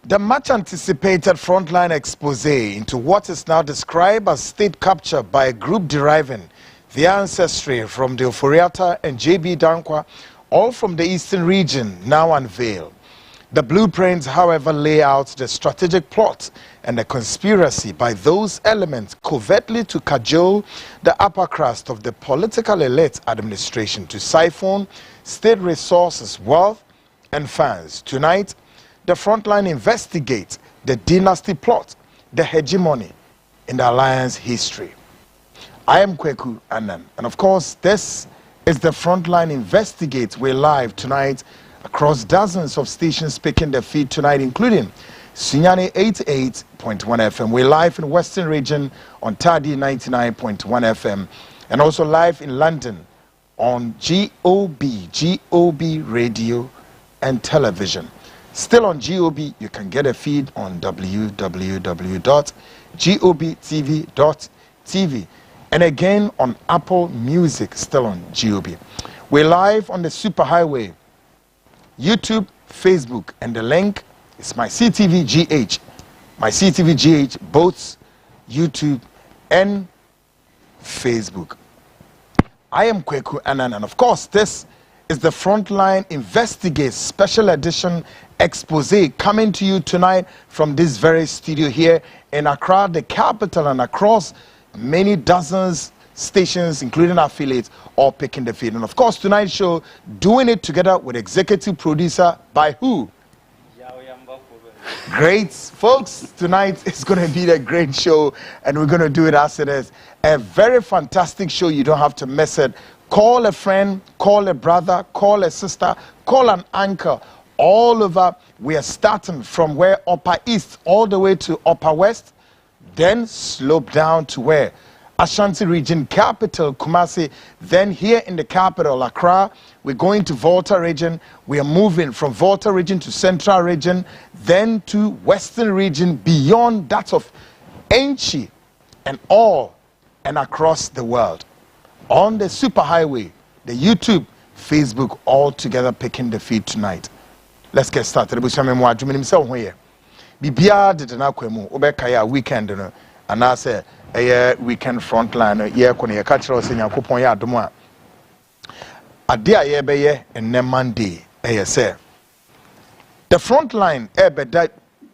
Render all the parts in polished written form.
The much-anticipated Frontline Exposé into what is now described as state capture by a group deriving their ancestry from the Oforiatta and JB Dankwa, all from the eastern region, now unveiled. The blueprints, however, lay out the strategic plot and the conspiracy by those elements covertly to cajole the upper crust of the political elite administration to siphon state resources, wealth, and funds. Tonight, the Frontline investigates the dynasty plot, the hegemony in the alliance history. I am Kweku Anan, and of course, this is the Frontline Investigates. We're live tonight across dozens of stations picking the feed tonight, including Sunyani 88.1 FM. We're live in Western Region on Tadi 99.1 FM, and also live in London on GOB Radio and Television. Still on GOB, you can get a feed on www.gobtv.tv. And again on Apple Music, still on GOB. We're live on the Superhighway, YouTube, Facebook, and the link is my CTV GH. My CTV GH, both YouTube and Facebook. I am Kweku Anan, and of course, this is the Frontline Investigates Special Edition Exposé, coming to you tonight from this very studio here in Accra, the capital, and across many dozens stations, including affiliates, all picking the feed. And of course, tonight's show, doing it together with executive producer by who? Great folks, tonight is going to be a great show, and we're going to do it as it is. A very fantastic show. You don't have to miss it. Call a friend, call a brother, call a sister, call an uncle. All over, we are starting from where Upper East all the way to Upper West, then slope down to where Ashanti region capital Kumasi, then here in the capital Accra, we're going to Volta region. We are moving from Volta region to Central region, then to Western region, beyond that of Enchi, and all and across the world. On the Superhighway, the YouTube, Facebook, all together picking the feed tonight. Let's get started. Bibia did na kwemu obekaya weekend no and I say a weekend Frontline ye ko ne ka kire Nyankopon ya adom a ade a ye beye enne Monday say the Frontline beda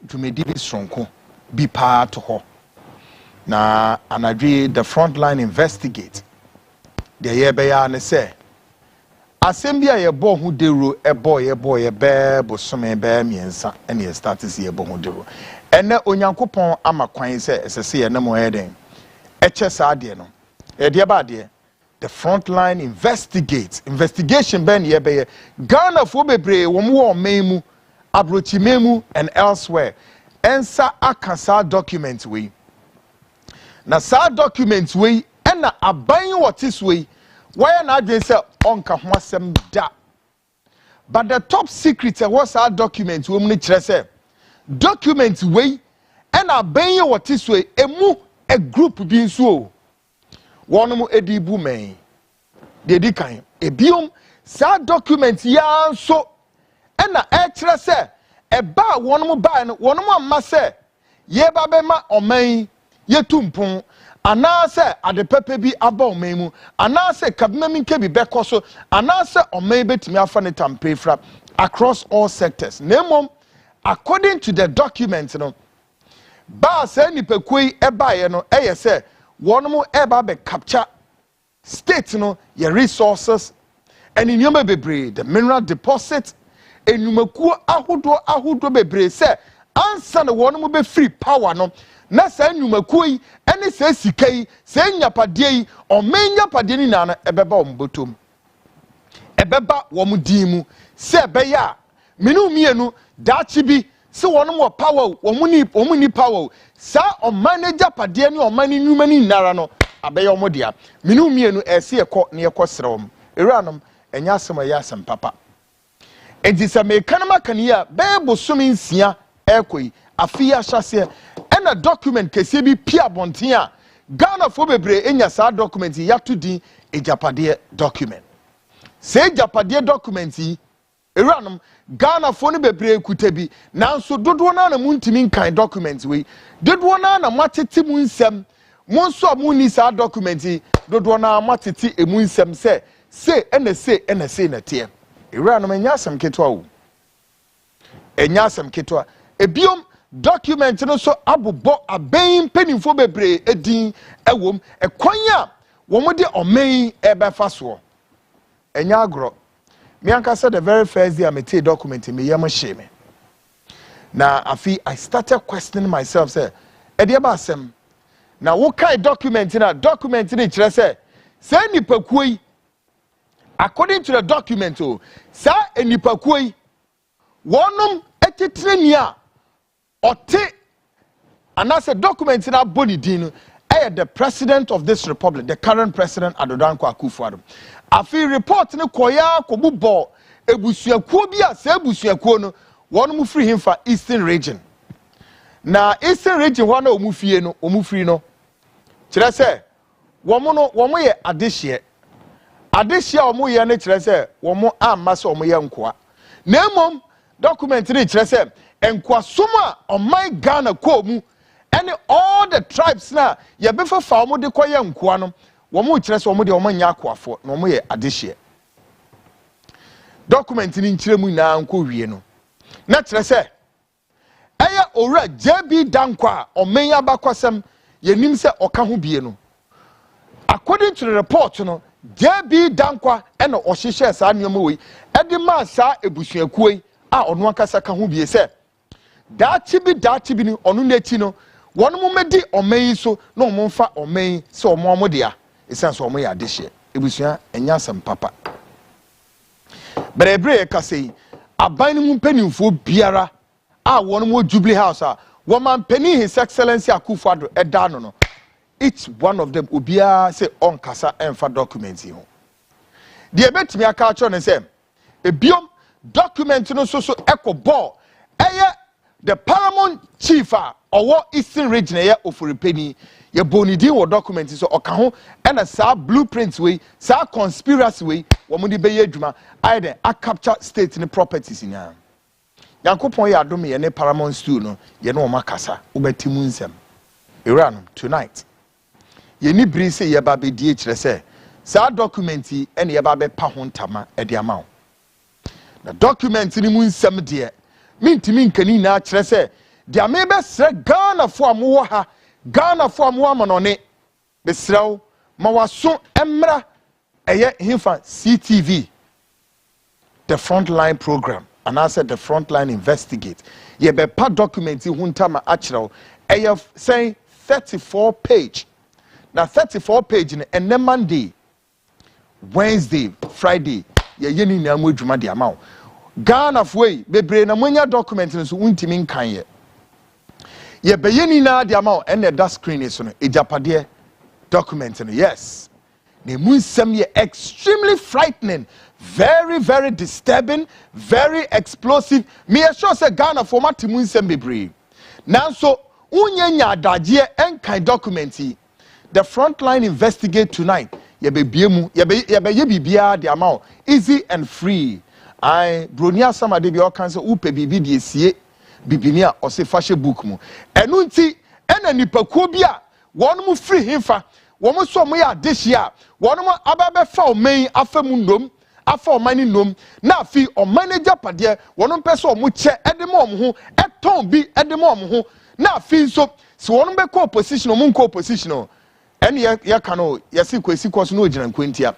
dwumedi bi sonko bi pa to ho na anadwe the Frontline investigate the ye beye na say assemby a yebo hu dero yebo ye be bosome be miensa ene ye start se yebo hu dero ene onyankopon amakwan se esese ye nam heden eche saade no e de ba de the Frontline investigation ben ye be Ghana fo bebre wo mo wo memu abrochi memu and elsewhere ensa akasa document we na sa document we ena aban wotis we why not they say onka ho asem da, but the top secret was our document we muni kire say document we and aban what is way emu a group bi nso one mu edibu men de di kan ebiom sa document ya nso and na e kire say e ba one mu ba no one mu amma say ye ba be ma oman ye tumpon anase ade pepe bi aba omemu anase kabmemi nke bi bekoso anase omen betimi afa ne tampefra across all sectors nemom according to the document no ba se nipekui eba ye no eye se wonomo eba be capture state no ye resources and inyoma bebre the mineral deposit enumakuo ahodo bebre se ansa na wonomo be free power no na sa nyumakuo yi ene se sika yi se nyapade yi o menyapade ni na ebeba o mbotom ebeba wo mudin mu se ebeya menu mienu dachi bi se wonom wo power wo muni power sa o manager pade ni o mani nyuma ni nara no abeya o modia menu mienu ese ekọ na ekọ srewom ewuranom enya asem ya asem papa enti se me kanama kania bebo sumi nsia ekoi afia hyase and a document kese bi pia bonten a Ghana fo bebre enya sa document ya to din AGYAPADIE document say AGYAPADIE document yi Eranum Ghana phone bebre kutabi nanso dodo na muntimi nkan documents we dodo na matete mu nsem monso amuni sa documents dodo na matete emu nsem se ene se na tie Eranum enya asem ketwa wo enya asem ketwa ebiom document no so abobɔ aben penimfo bebre edin ewom ekwanya wo mo de omen ebefa so enya agro me anka said the very first day I made a document me yama shame. Now I started questioning myself say ede ba asem na wo kai document ni kire say nipakuo according to the document sa nipakuo yi wonum etitreni a ote anase document na boni din the president of this republic, the current president Adodankwa Akufo-Addo. Afi report ne koya kobubo ebusuakuo bi a se ebusuakuo no wonu mu free him for Eastern region. Na Eastern region ho na omufie no omufri no. Kire se womo ye adehye. Adehye a womo ye ne kire se womo amma se womo ye nkoa. Na emom document ne kire se enkoa soma oman Ghana ko mu and all the tribes na ye befa fa omo de koye nkoa no womo kire se womo de womo nya akoafo na womo ye adehye document ni nkire mu na nko wie no na kire se eye ora JB Dankwa omen abakosem yenim se oka ho bie no according to the report no JB Dankwa ena ohihye sa nneoma we ede ma sa ebusuakuo a ono akasa ka ho bie se dachi bi ni onu nechi no wonu mu medi omen so na omo mfa omen se omo dia esan so omo ya adehye ebusua enya sam papa berebre ka sei aban mu mpanimfo biara a wonu mu Jubilee House a woman penny His Excellency Akufo-Addo eda no each one of them obia say on kasa enfa documents ho de betimi aka acho ne say ebiom document no so ekobɔ eye the paramount chief or Eastern region here of Repeni, your bonidi or documents so okaho and a sa blueprints way, sa conspiracy way, wamudi beye juma, either a capture state in the properties in ya. Yankopon ya domi and a paramount stool no, ye no makasa, ubetimunsem. Iran tonight. Ye ni brise ye babe DH say, sa documenti and ye babe pahontama at the amount. The document in munsem dear. Mintimi nkani na kire se dia me be sre Ghana fo amwo ha Ghana fo amwo amonone be srew ma waso emra eye hinfa CTV the Frontline program and I said the Frontline investigate ye be pa document hunta ma akire eye say 34 page na 34 page ne ene Monday Wednesday Friday ye yeni na mu adwuma de amawo Ghana foi bebre na monya document so untimi nkan ye beyeni na de amount and that screen is no AGYAPADIE document no yes the munsem ye extremely frightening very very disturbing very explosive me sure say Ghana for mat munsem bebre nanso unyenya adagye enkan document the Frontline investigate tonight ye bebiemu ye bibia de amount easy and free I bronia samade bi o kan se upe bibi de esie bibinia o se fashe book mu enu nti ena nipakuo bi a wonu mu free himfa womu so mu ya adehia wonu mu ababe fa omen afamu ndom afa omani ndom na afi omani AGYAPADIE wonu pese o mu che edema om ho eton bi edema om ho na afi so se wonu be ko opposition o mu ko opposition ene ye kan o ye si kwesi koso no ogina nkwantia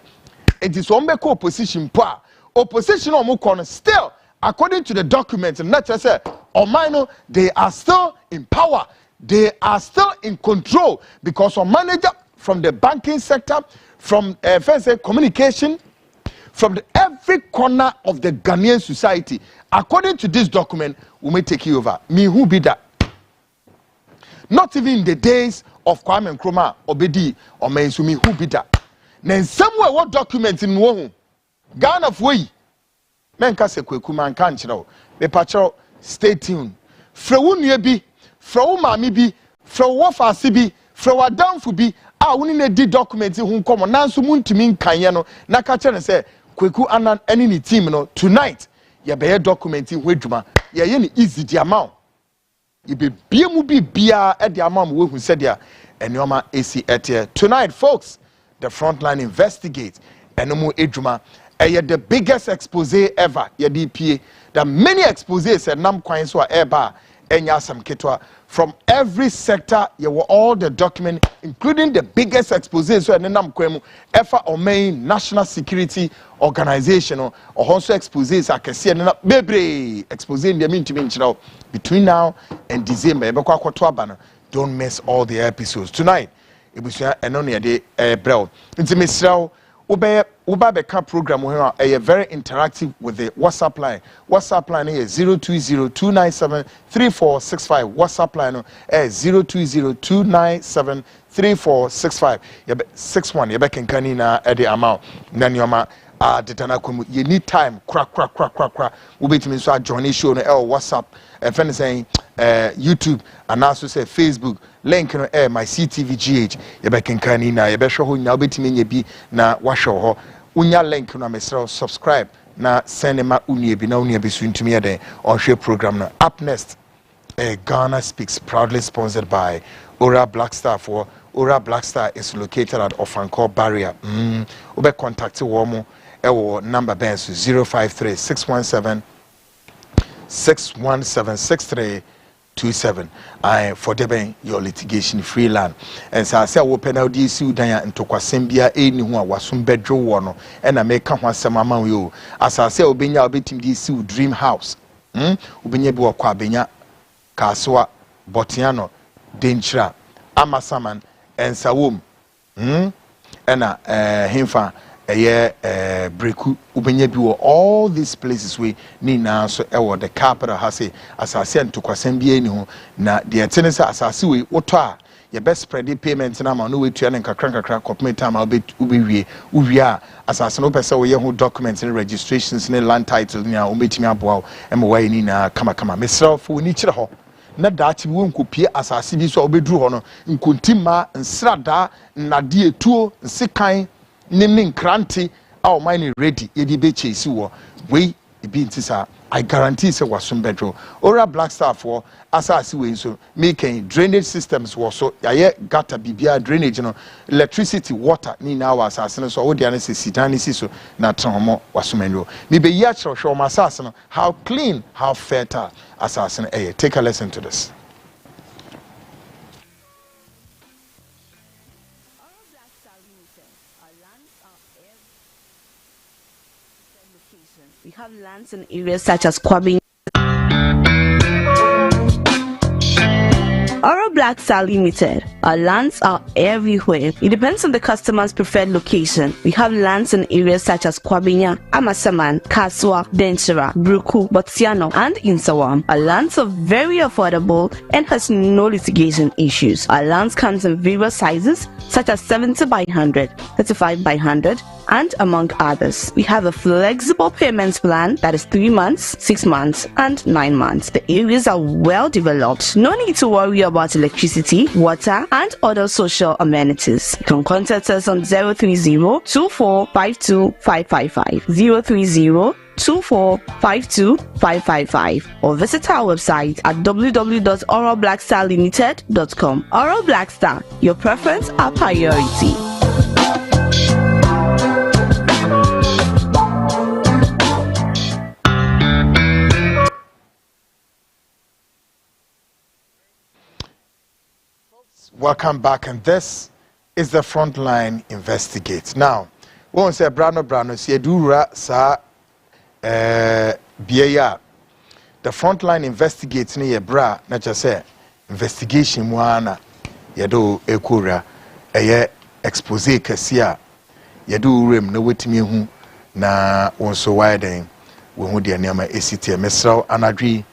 enti so ombe ko opposition po a opposition on still according to the documents not just say Omano they are still in power, they are still in control because of manager from the banking sector, from communication, from every corner of the Ghanaian society. According to this document, we may take you over. Me who be that? Not even in the days of Kwame Nkrumah, Obedi or Mensumi who be that? Then somewhere what document in one Ghana foi menka se kweku man kan kire me pa kire stay tuned fra wonua bi fra wo maami bi fra wo faase bi fra wadamfo bi a woni na di document hu nkomo nanso muntimi nkanye no na ka kire se kweku anan ani ni team no tonight ye be documenting wedwuma ye ni easy di amount ye be biemu bi bia e di amount we hu said ya enioma AC etie tonight folks. The Frontline investigate enomo edwuma the biggest expose ever ye DPA. There are many exposes and nam kwan so eba enya some ketwa from every sector. You were all the document, including the biggest exposes so and nam kwemu efa or main national security organization or also exposes akese and bebre expose in the mean between now and December. Don't miss all the episodes tonight. Ebusia eno ne de brel nti mesraw uba beka program here are very interactive with the WhatsApp line is 0202973465 WhatsApp line 0202973465 61 ye beka nkani na e de amount na nyoma detana komu you need time crack ubetimi so join show no WhatsApp friend saying YouTube and also say Facebook link no my CTVGH ye be kenkani na ye be hwe ho nya obetimi nya bi na wa hwe ho unya link no mesra subscribe na send ma unie bi na unie bi so ntumi eden on hwe program no. Up next, Ghana Speaks, proudly sponsored by Ora Blackstar. For Ora Blackstar is located at Ofankor Barrier. Ube contact wo number ben 053 617 6176327 for deben your litigation free land and so I say we penalty si udan into kwasembia eni ho a wasum bedro wo no e na make ho asem ama we as I say obenya obetim di si dream house obenya bi wakwa benya kaswa botiano denchira amasaman ensawom ena himfa breku ubenya bi all these places we ni na so ewo the capital has say asase antokwasem bi eni ho na de tenese asase we woto a ye best spread the payment na ma no we tua ne kakra corporate time ubewie uwia asase no pese we ye ho documents and registrations ne land title ni a obetimi aboa e mo wai ni na kama mesrafo ni kire ho na dachi wo nkopie asase bi so obeduru ho no nkontima nsrada nade etuo nsekan nimning kranti our mine ready yedi be chase wo we be ntisa I guarantee say wasum bedro Ora Blackstar for asase we so making drainage systems was so yaye gutter bibia drainage no electricity water ni na our asase so wo dia na se sidani si so na tranmo wasumendro me be ya chro show my asase no how clean how fertile asase no take a listen to this. We have lands in areas such as Kwabin. Oro Blackstar Limited. Our lands are everywhere. It depends on the customer's preferred location. We have lands in areas such as Kwabinya, Amasaman, Kaswa, Denchira, Bruku, Botsiano, and Insawam. Our lands are very affordable and has no litigation issues. Our lands comes in various sizes such as 70 by 100, 35 by 100, and among others. We have a flexible payments plan that is 3 months, 6 months, and 9 months. The areas are well developed. No need to worry about electricity, water, and other social amenities. You can contact us on 030-2452-555, 030-2452-555, or visit our website at www.oroblackstarlimited.com. Oro Blackstar, your preference, our priority. Welcome back, and this is the Frontline Investigates. Now, we want to say Brano, si edura sa biaya. The Frontline Investigates ni bra na just say investigation mwana yedo ekura eye expose kasia yedo rem na wetimi hu na wonso widen we hu de niam esiti mesraw anadwi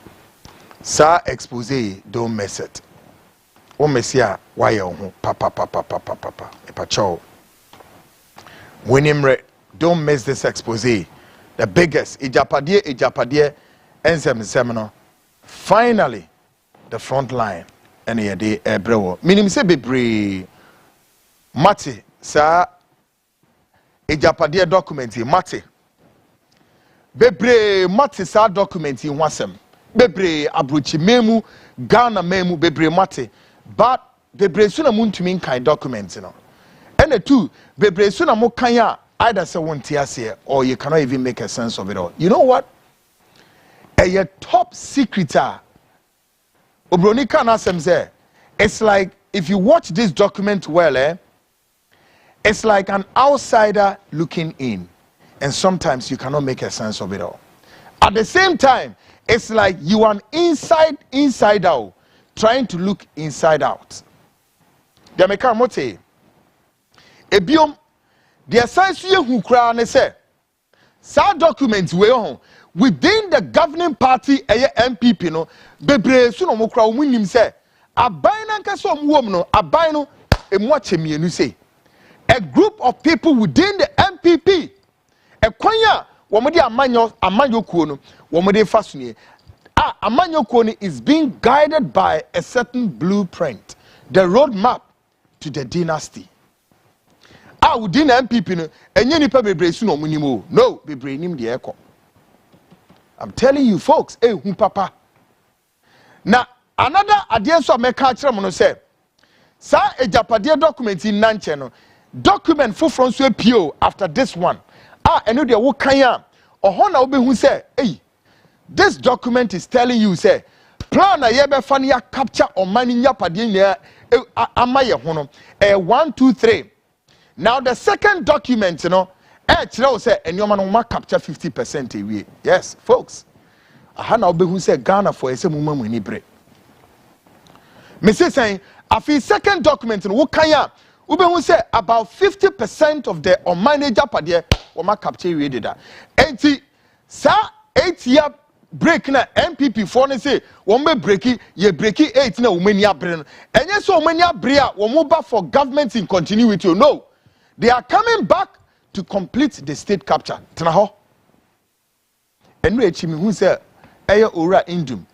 sa expose don't mess it. Mesia why papa epacho winimre don't miss this expose. The biggest AGYAPADIE ensem finally the Frontline and ye de ebrewo minim se bebre mate sa AGYAPADIE document mate bebre mate sa document in wasem bebre abrochi memu Ghana memu bebre mate but bebre suna muntumi kan documents no and the two bebre suna mo kan ya either say won't ase or you cannot even make a sense of it all. You know what? A top secret obroni kan asem say it's like if you watch this document well it's like an outsider looking in, and sometimes you cannot make a sense of it all. At the same time, it's like you are inside out, trying to look inside out. The meka mote ebiom the science you who cry ne say sa documents we on within the governing party MPP no bebre so no mo kra wo nim say aban na nka so mo no aban no emu achemienu say a group of people within the MPP ekwanya womode amanyokuo no womode fasune amanyokuo is being guided by a certain blueprint, the roadmap to the dynasty. Within the MPP no enye nipa bebre su no munimo no bebre nim de ekọ. I'm telling you folks, hu papa. Na another adie so meka kire mo no say sa AGYAPADIE document in nanche no document for from so pio after this one eno de wo kan ya oho na wo be hu say this document is telling you say plan na ye be fa na capture on mani AGYAPADIE nya amaye ho no 1 2 3. Now the second document kire say enyoma no ma capture 50% ewie. Yes folks, aha na wo be hu say Ghana for ese mu mamu ni bre me say saying afi second document no wo kan ya Ube say about 50% of the unmanaged AGYAPADIE woma capture we did that. 80 sa 8-year break na MPP for ne say won be breaki ye breaki 8 na womani abre no. Enye so womani abre a womo ba for government in continuity. No. They are coming back to complete the state capture. Tena ho. Enu echi mi hu say eye ora indum.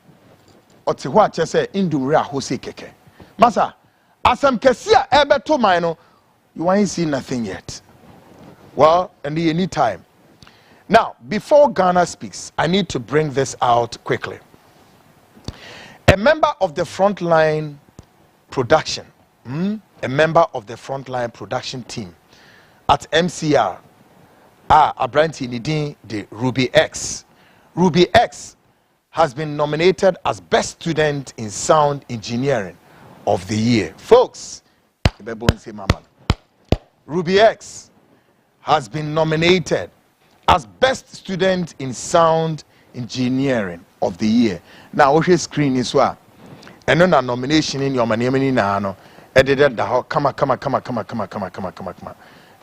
Ote ho a che say indum re a ho se keke. Masa asam kesia ebeto man no you ain't seen nothing yet. Well, and any time. Now, before Ghana speaks, I need to bring this out quickly. A member of the Frontline production, a member of the Frontline production team at MCR, Abranti Nidin de Ruby X. Ruby X has been nominated as Best Student in Sound Engineering of the Year. Folks, Ruby X has been nominated as Best Student in Sound Engineering of the Year. Now, what your screen is what? And then a nomination in your money now. Edited the how come.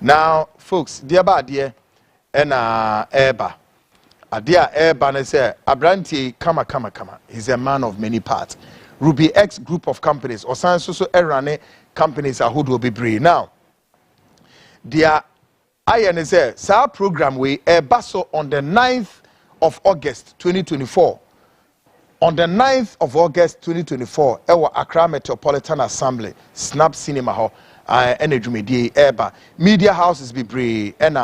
Now, folks, dear bad dear, and Eba. A dear Eba say Abranti come. He's a man of many parts. Ruby X group of companies or so erane companies are who will be brave. Now, dear INSA sa program we baso on the 9th of August 2024. On the 9th of August 2024, our Accra Metropolitan Assembly, Snap Cinema Hall, energy media eba media houses be brave and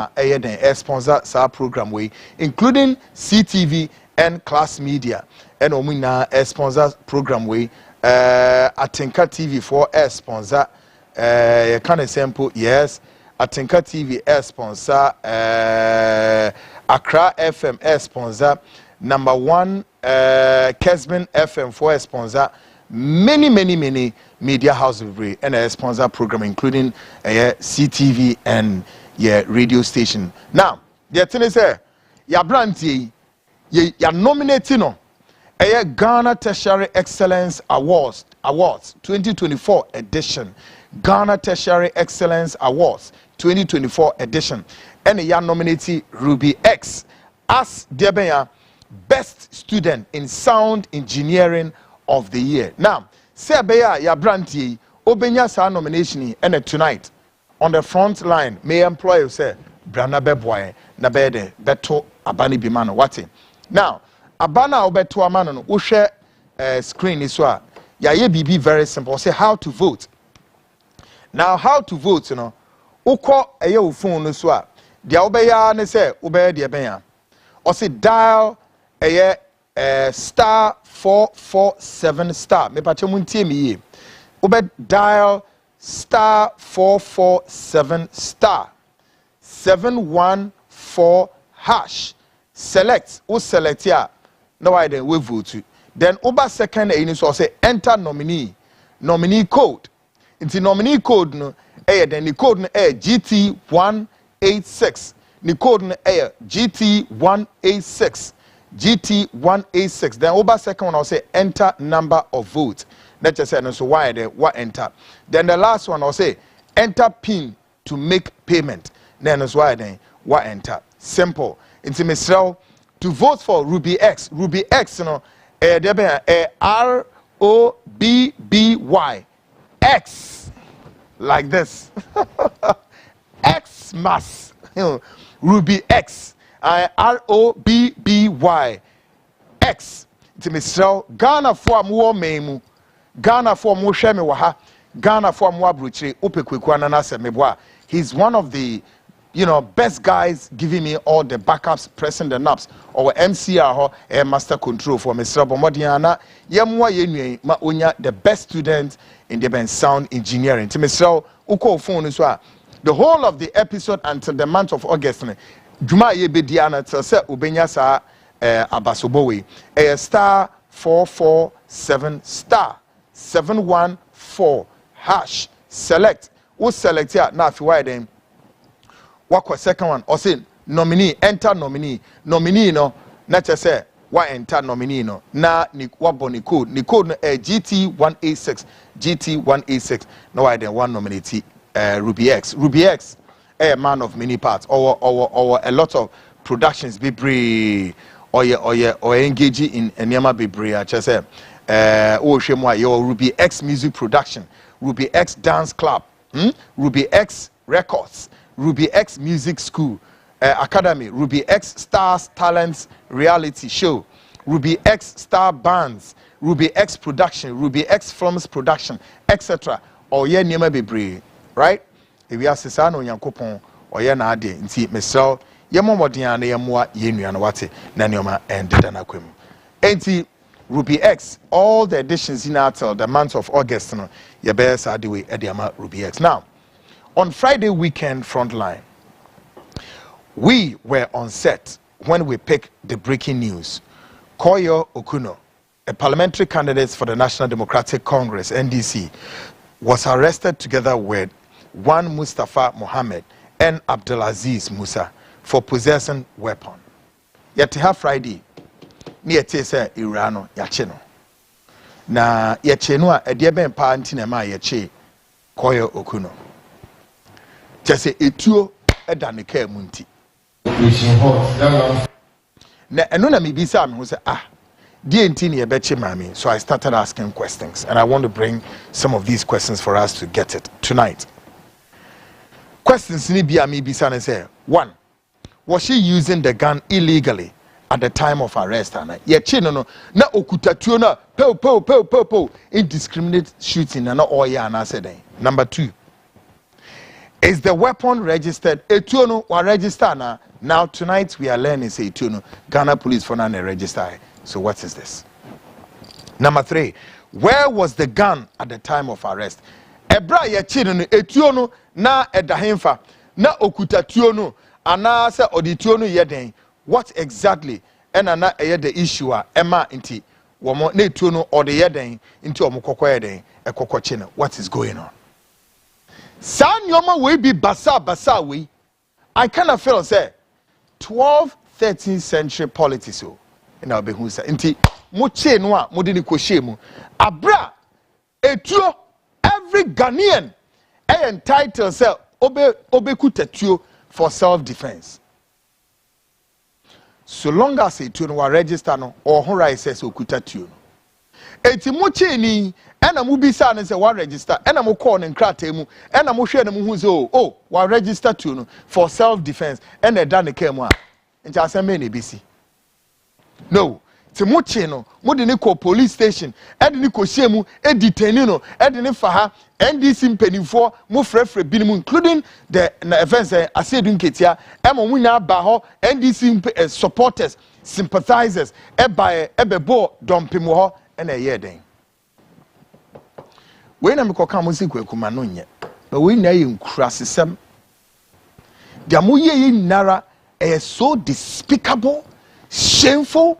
sponsor sa program we, including CTV and Class Media. And omina sponsor program we Atinka TV for sponsor kind of sample yes Atinka TV sponsor Accra FM sponsor number 1 Kesman FM for sponsor many media houses and sponsor program including CTV and radio station. Now the thing is ya branti ya nominating Ghana Tertiary Excellence Awards 2024 edition. Ghana Tertiary Excellence Awards 2024 edition. And ya nominate Ruby X as Debenya Best Student in Sound Engineering of the Year. Now, Sebeya ya branti obenya sa nomination and tonight on the front line may employ say Brana Beboy na bede beto abani bimano wati. Now Abana obeto amano no share screen is wa ya ye bibi very simple. Say how to vote. Now how to vote uko eye phone no so a dia obeya ne say obeye de benya ɔse dial star 447 star me pa chemu ntie me ye obe dial star 447 star 714 hash select o select ya no why then we vote then over second any so say enter nominee code into nominee code no then the code no GT 186 the code no GT 186 GT 186 then over second one I'll say enter number of votes. Let's just say so why there what enter. Then the last one I'll say enter PIN to make payment. Then that's why then what enter. Simple. Into Mr. To vote for Ruby X, you know, ROBBY X like this. X mass. Ruby X. ROBBY X. It's Mr. Ghana for more memu. Ghana for more shame waha. Ghana for more bruche. He's one of the best guys giving me all the backups, pressing the knobs, or MCR master control for Mr. Bomodiana. Yemwa yenye ma onya the best student in the sound engineering. To Mr. Uko phone is the whole of the episode until the month of August. Juma yebe diana tell se ubenya sa abasobowe star 447 star 714 hash select o select ya na afi why then what second one or say nominee enter nominee no na say what enter nominee no na ni what boni code no GT 186 no why then one nominate Ruby X a man of many parts or a lot of productions be brave or engage in enema be brave I just say your Ruby X music production, Ruby X dance club, Ruby X records, Ruby X music school academy, Ruby X stars talents reality show, Ruby X star bands, Ruby X production, Ruby X films production, etc. or ye enema be brave, right? If we are sesano yankopon or ye na ade nti mesel ye momodian na ye moa ye nua na wate na neoma ended na kwem enti Ruby X all the editions in until the month of August no ye be sa de we ediama Ruby X. Now on Friday weekend Frontline we were on set when we picked the breaking news. Koyo Okuno, a parliamentary candidate for the National Democratic Congress NDC, was arrested together with one Mustafa Mohammed and Abdulaziz Musa for possessing weapon. Yet have Friday, near Tesa Irano Yacheno. Na Yachenua a diaben pantina ma yache Koyo Okuno. Just a tuo a danike munti. Na enuna mi bisa mi who say DNT beche mami. So I started asking questions and I want to bring some of these questions for us to get it tonight. Questions ni bi ami bisa na say, one, was she using the gun illegally at the time of arrest? Ana ye chi no na okutatuo na po indiscriminate shooting na oya na say den. Number two, is the weapon registered? Etuo no wa register na. Now tonight we are learning say etuo no Ghana police for na register. So what is this? Number three, where was the gun at the time of arrest? Ebra ye chi no etuo no na edahemfa na okutatuo no ana se odituo no yeden. What exactly na the issue ema inti womo na etuo no ode yeden inti omukokọ yeden ekokoche no. What is going on? San yoma we be basa we. I kind of feel say 12th 13th century politics so in our behusa inti mo che no a mo de ni kohye mu abra etuo every Ghanaian entitled say obekutatuo for self-defense. So long as etuo no wa register no or ho right says okutatuo no enti mo che ni ena mo bisa ne say wa register ena mo call ne nkrata mu ena mo hwe ne mo hu say oh wa register tuo no for self-defense ena da ne ka mu a enti asem me na bisi. No, te mo che no mo de ne ko police station e de ne ko hyemu e detain no e de ne fa ha NDC mpanimfo mo frefre binom including the events asedu nketia e mo nya ba ho NDC supporters sympathizers e ba e bebo dompem ho e na ye den we na me ko ka mo sikwaku no nye but we na ye nkurasesem dia mo ye nara is so despicable, shameful,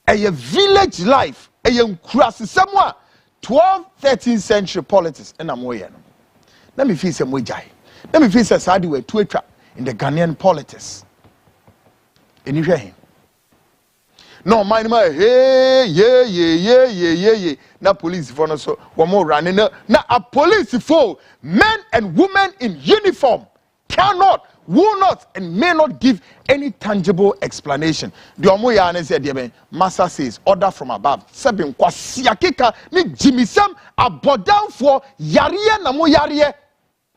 a village life, a young crass, somewhere 12th, 13th century politics, and I'm way. Let me feel some way. Let me feel some side way to a trap in the Ghanaian politics. And you hear him? No, mind my hey, yeah. Now police for us, one more running. Now a police for men and women in uniform cannot, will not, and may not give any tangible explanation. The Omoya and said, Master says, order from above. Sabin kwasiakika ni jimisam abodan for yariye na mo yariye.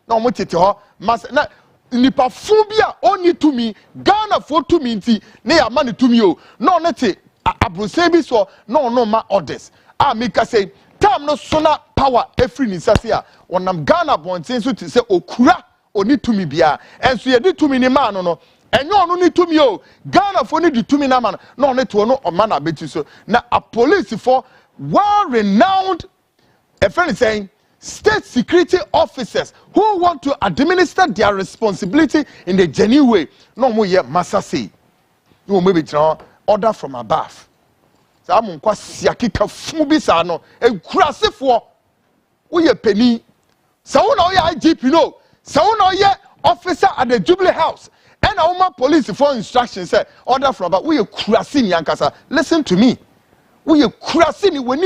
Na mo tete ho master na nipa phobia oni to me Ghana for to me nti na ya ma ne to me o. No nete abrose bi so no ma orders. Mika say time no sona power every ni sase a onam Ghana bonten so to say okura oni to me bia enso ye di to me ni man no enyo ono ni to me o Ghana for ni di to me na man no ne to no o man abeti so na a police for well renowned a friend is saying state security officers who want to administer their responsibility in the genuine way no mo ye massa say you maybe order from above so am kwa siakika fu bi sa no enkurasefo wo ye pani so wo na wo ye IGP no so no ye officer at the Jubilee House and a woman police for instructions say order from about we kurasi ni ankasa. Listen to me. We kurasi ni when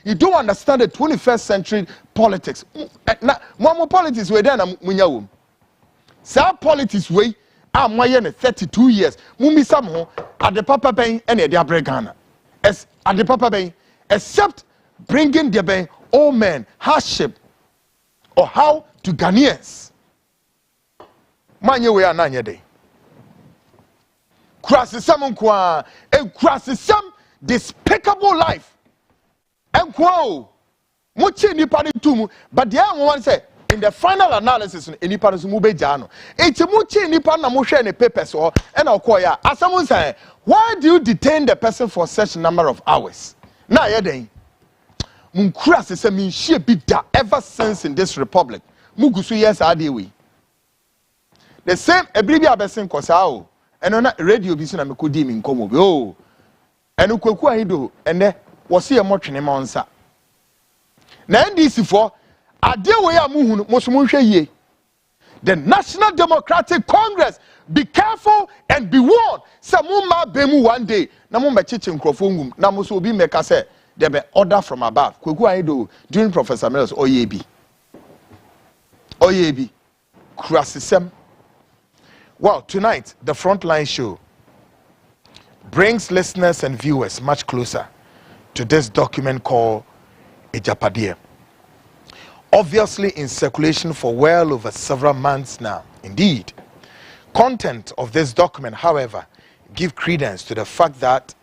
you don't understand the 21st century politics. Na mo politics we there na munya wom. Sa politics we am why 32 years. Mumi sam ho at the papa ben and the abre Ghana. As at the papa ben except bringing the ben old men hardship or how to Ghanaians. Manye we ananye day. Krasisam nkwa, krasisam despicable life. Nkwa mochi nipa ni tumu, but the one say in the final analysis nipa no mu beja no. Enti mochi nipa na mo hwe ne papers ho, e na okoya. Asamu say, why do you detain the person for such a number of hours? Na ye den. Munkrase se minhie bi da ever since in this republic. Mugusu yes adewe. The same ebribi abesin kosa o. Eno na radio bi so na mekodi mi nkomo bi o. Eno kwaku ahido ene wo se ye motwene ma onsa. Na NDC for adewe ya muhunu mosomo hwe yie. The National Democratic Congress, be careful and be warned. Samuma bemu one day. Na mo mechiche nkrofo ngum na mo so obi meka say there be order from above. Kwaku ahido during Professor Mills Oyebi. Krasisem. Well, tonight, the Frontline show brings listeners and viewers much closer to this document called AGYAPADIE. Obviously in circulation for well over several months now. Indeed, content of this document, however, give credence to the fact that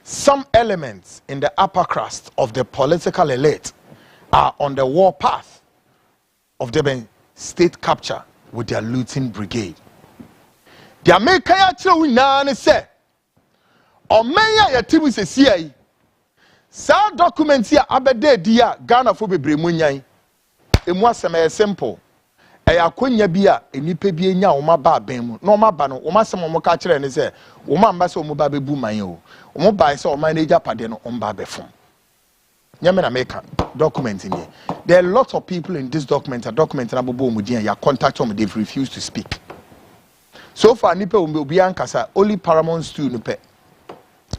some elements in the upper crust of the political elite are on the warpath of the state capture with their looting brigade. The American children say, "O meya ya timu se siai." Sa document here abede dia Ghana for bebre munyan. Emu asem simple. Eya akonya bi a enipa bi enya wo maba aban mu. Na wo maba no, wo masem wo ka kire ne se, wo mamba se wo ba bebu man o. Wo ba se wo man na AGYAPADIE no omba befom. Nyame na meka document in here. There are lots of people in this document. A document na bobo omudin ya contact them, they've refused to speak. So far nipe obi ankasa only Paramount Stew nipe.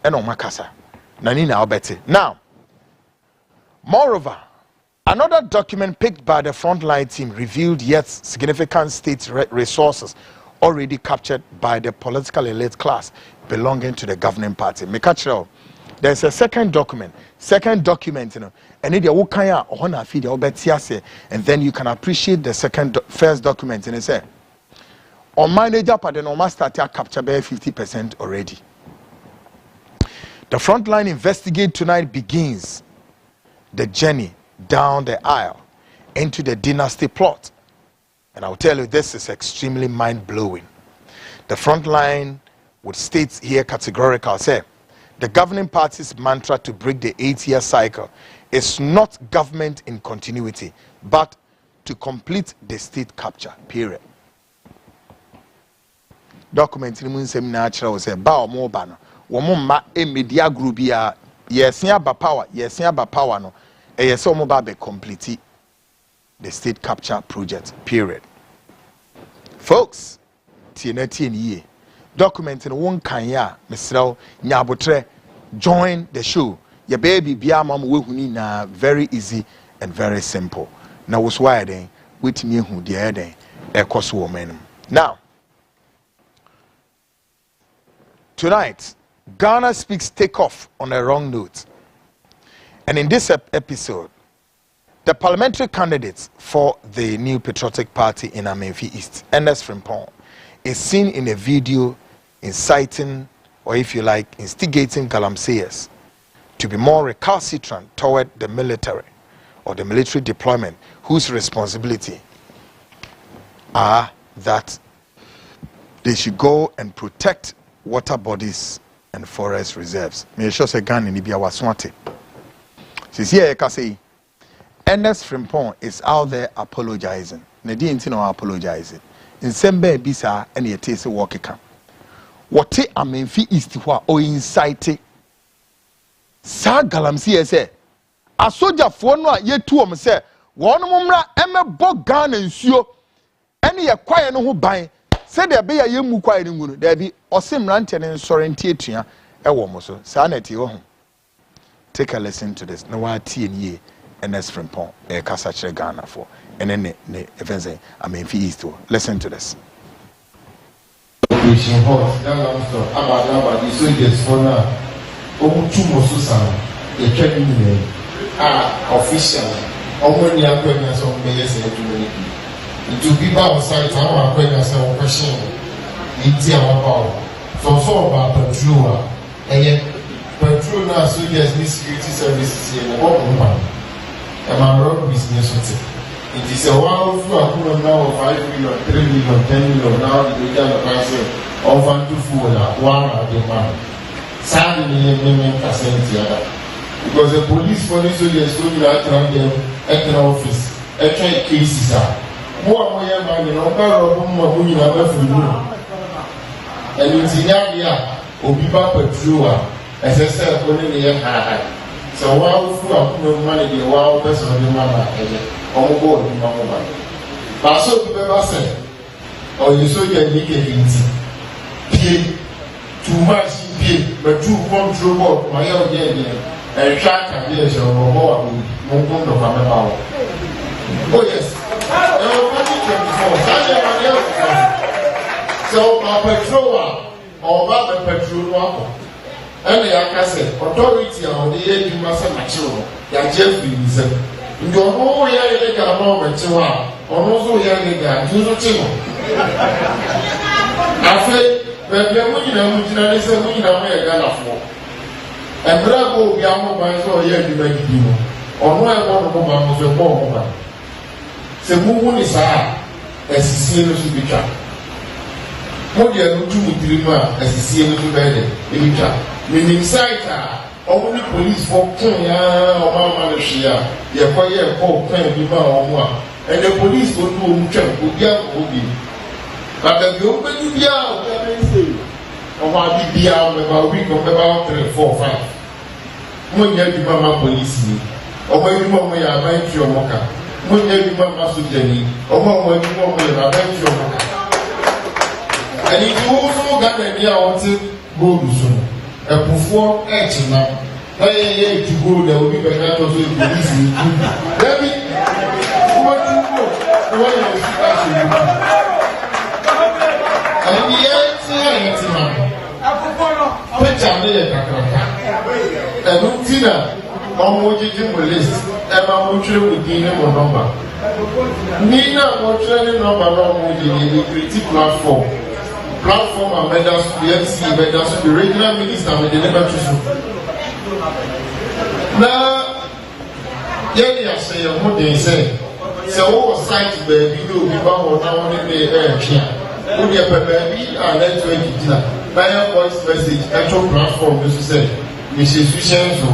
Eno makasa. Nani na obete. Now, moreover, another document picked by the Frontline team revealed yet significant state resources already captured by the political elite class belonging to the governing party. Mekachiro. There's a second document, you know, and then you can and then you can appreciate the first document, and it said, on manager part and almost start to capture by 50% already. The Frontline investigate tonight begins the journey down the aisle into the dynasty plot. And I'll tell you, this is extremely mind-blowing. The Frontline would state here categorical, say, the governing party's mantra to break the 8-year cycle is not government in continuity, but to complete the state capture, period. Document in the natural say, Bao Mobano, Womma, a media group, yes, ba power, no, a yes, be complete the state capture project, period. Folks, TNT document in one kanya, Mr. Nyabotre, join the show. Your baby, Bia Mama, na very easy and very simple. Now, was why then, with me who the other, a cost woman. Now, tonight, Ghana speaks takeoff on a wrong note. And in this episode, the parliamentary candidate for the new patriotic party in Amenfi East, Ernest Frimpong, is seen in a video inciting, or if you like, instigating Galamseyers to be more recalcitrant toward the military or the military deployment, whose responsibility are that they should go and protect water bodies and forest reserves. Me sure say Ghana ni bia waswate. Since here I say Ernest Frimpong is out there apologizing. Ne di nti no apologizing. In sembe bisa and ye tese work can. What Amenfi East ho o incite sa Galamsey say a soldier for no ye tuom say won mumra emebo Ghana nsuo ene ye kwae no ho ban say there be ye mu kwae no ngunu there be osimrante ne nsorenti etua e wo mo so sa na ti wo ho. Take a listen to this. No wa tie nie Ernest Frimpong e kasa kire Ghana for ene ne events Amenfi East. Listen to this. Operation Hot, that laptop, about the soldiers for now. Two Mosusan, a training official. Only acquaintance of mayors and community. To people outside, our acquaintance and question in our power. So about patrol, and yet patrol now soldiers need security services in the woman. And my road business. It is a while for now 5 million, 3 million, 10 million. Now the data price of 1 to 4 one at the man. Sadly, because the police for this soldiers told me that them at the office, at try cases are more man in our money never for you. And it's in that year, Obiba Petrua, as I said, only the high. So while for money, the wild person of the man. On board in my mobile. But so people ever said, or you saw your negativity. Pay too much pay, but too control my own game and track and yes, or more of a power. Oh, yes. 2024. So, my patrol or my patrol. And the Akase authority on the age you must have mature. That Jeffrey you know, we are like a moment to one, or also young again, do the thing. I say, when you're looking at me, I say, we are a gun of war. And Bravo, we are mobile, so yeah, you make it. Or no, I want to go back to the bomb. The moon is high, as the seal should be trapped. What you are looking to deliver as the seal to bed, in trap. Meaning, sight. Only police for Kenya or Malaysia, you acquire a call claim to Mama, and the police will do check with Yabu. But the open to be out, or I'll be out about a week of about 3, 4, 5. When you have Mama police, or when you want me, I might your mocha. When you have Mama Sujani, or when you want me, I might your mocha. And if you also got an idea, I want to go to soon. A before action now. Hey, to go, there will be better to say police. Let me what you go. What you and the answer, and Tina, on what you list, and I'm with you with the number. Nina mo training number no mo the creative platform and measures PMC measures the regional minister with the never to now yeah say mo dey say wo site baby do be ba ho na won dey twa wo dey baby and network dinner by voice message actual platform this say Mrs. Vicenzo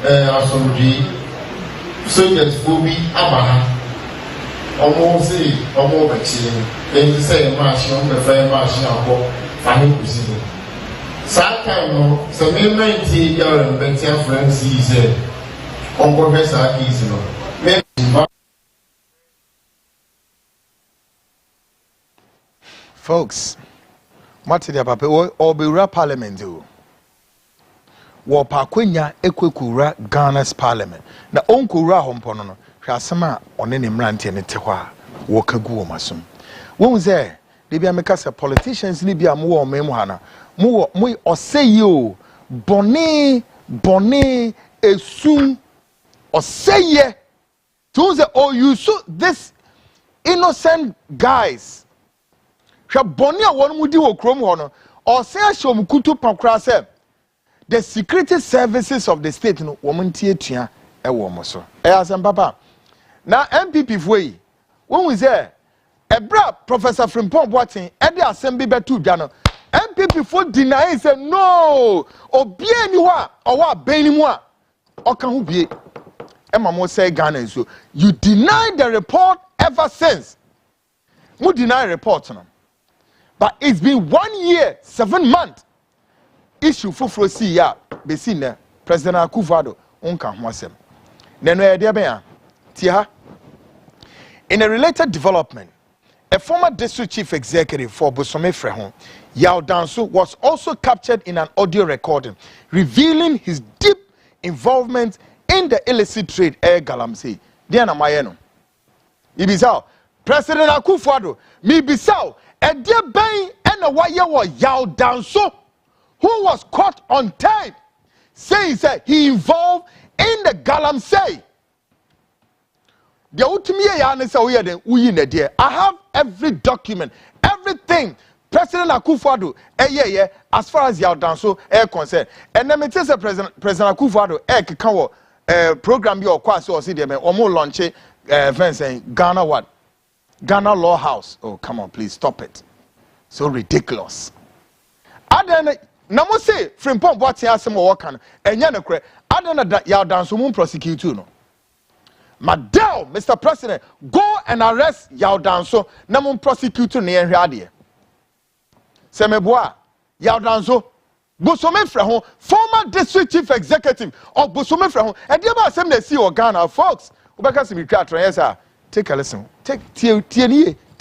asomdwi soldiers go be abaha almost say almost then say machine the fire machine abo fahin kusi that time no so me 90 year and better friends he said on professor is no folks Matidia papa or be parliament do wo pakwenya ekwekura Ghana's parliament na onkura hompono no hwasema one ne mrante ne te hɔ a wo kagu wo masom wo ze de bia meka se politicians ni bia mo wo memu hana mo oseyi o bone esun oseye to say oh you so this innocent guys hwa bone a won mu di wo krom ho no ose ahom kutu pakra se the security services of the state no woman tietua e wo mo so e asem papa na MPP foi when we say ebra Professor Frimpong Boatin e de asem bi betu dwa no MPP for deny say no obi ani ho a owa aban ni mu a oka ho bie e ma mo say Ghana so you deny the report ever since mu deny report no but it's been 1 year 7 months issue fufuro si ya be si na President Akufo-Addo onka ho asem neno e de ben a tia in a related development a former district chief executive for Bosome Freho Yao Danso was also captured in an audio recording revealing his deep involvement in the illicit trade air galamsey dia na mayeno ibisao President Akufo-Addo mi bisao e de ben e na waye wo Yao Danso who was caught on tape saying that he involved in the galamsey. The ultimate I have every document, everything. President Akufo-Addo, as far as Yao Danso concerned. And then it is a President Akufo-Addo, program your quasi or see them or more launch saying Ghana what? Ghana Law House. Oh, come on, please stop it. So ridiculous. Adana namo say Frimpong Boatin asem wo kan enya ne kre adana da Yao Danso mun prosecute no. Madam, Mr. President, go and arrest Yao Danso na mun prosecute ne enhwe ade. Semeboa Yao Danso Bosome Freho, former district chief executive of Bosome Freho, and the about asem na see Ghana folks. Ubeka se mi twa tron yes sir. Take a listen. Take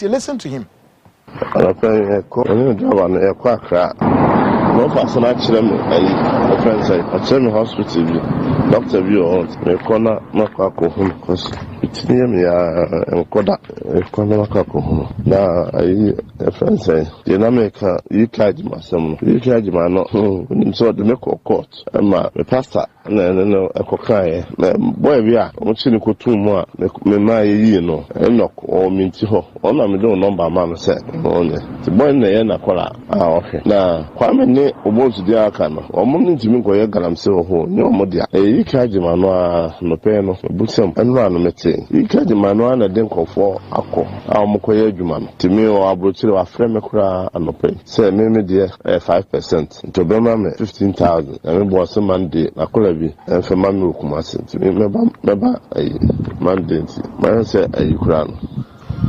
listen to him. No person actually a friend say I tell me hospital doctor view on me corner no kwako home cause it's near me enkoda corner no kwako home na a friend say the America you charge myself you charge my no so the make court ma me pastor no ekokan boy bia o chi ni kotu mu a me ma yi no enoch o minti ho o na me do number man say o ne the boy na ye na kola okay na kwa me omozu dia aka no omo ntimi nkoye galamse ho ni omo dia ikaje manu a no pe no busem anu anu mete ikaje manu na den kofo akọ a omo koye adwuma no timi o abrochire wa frame kura anope say me dia 5% to be ma me 15,000 and bo so mande akola bi enfe ma me okumase timi meba mande man say kura no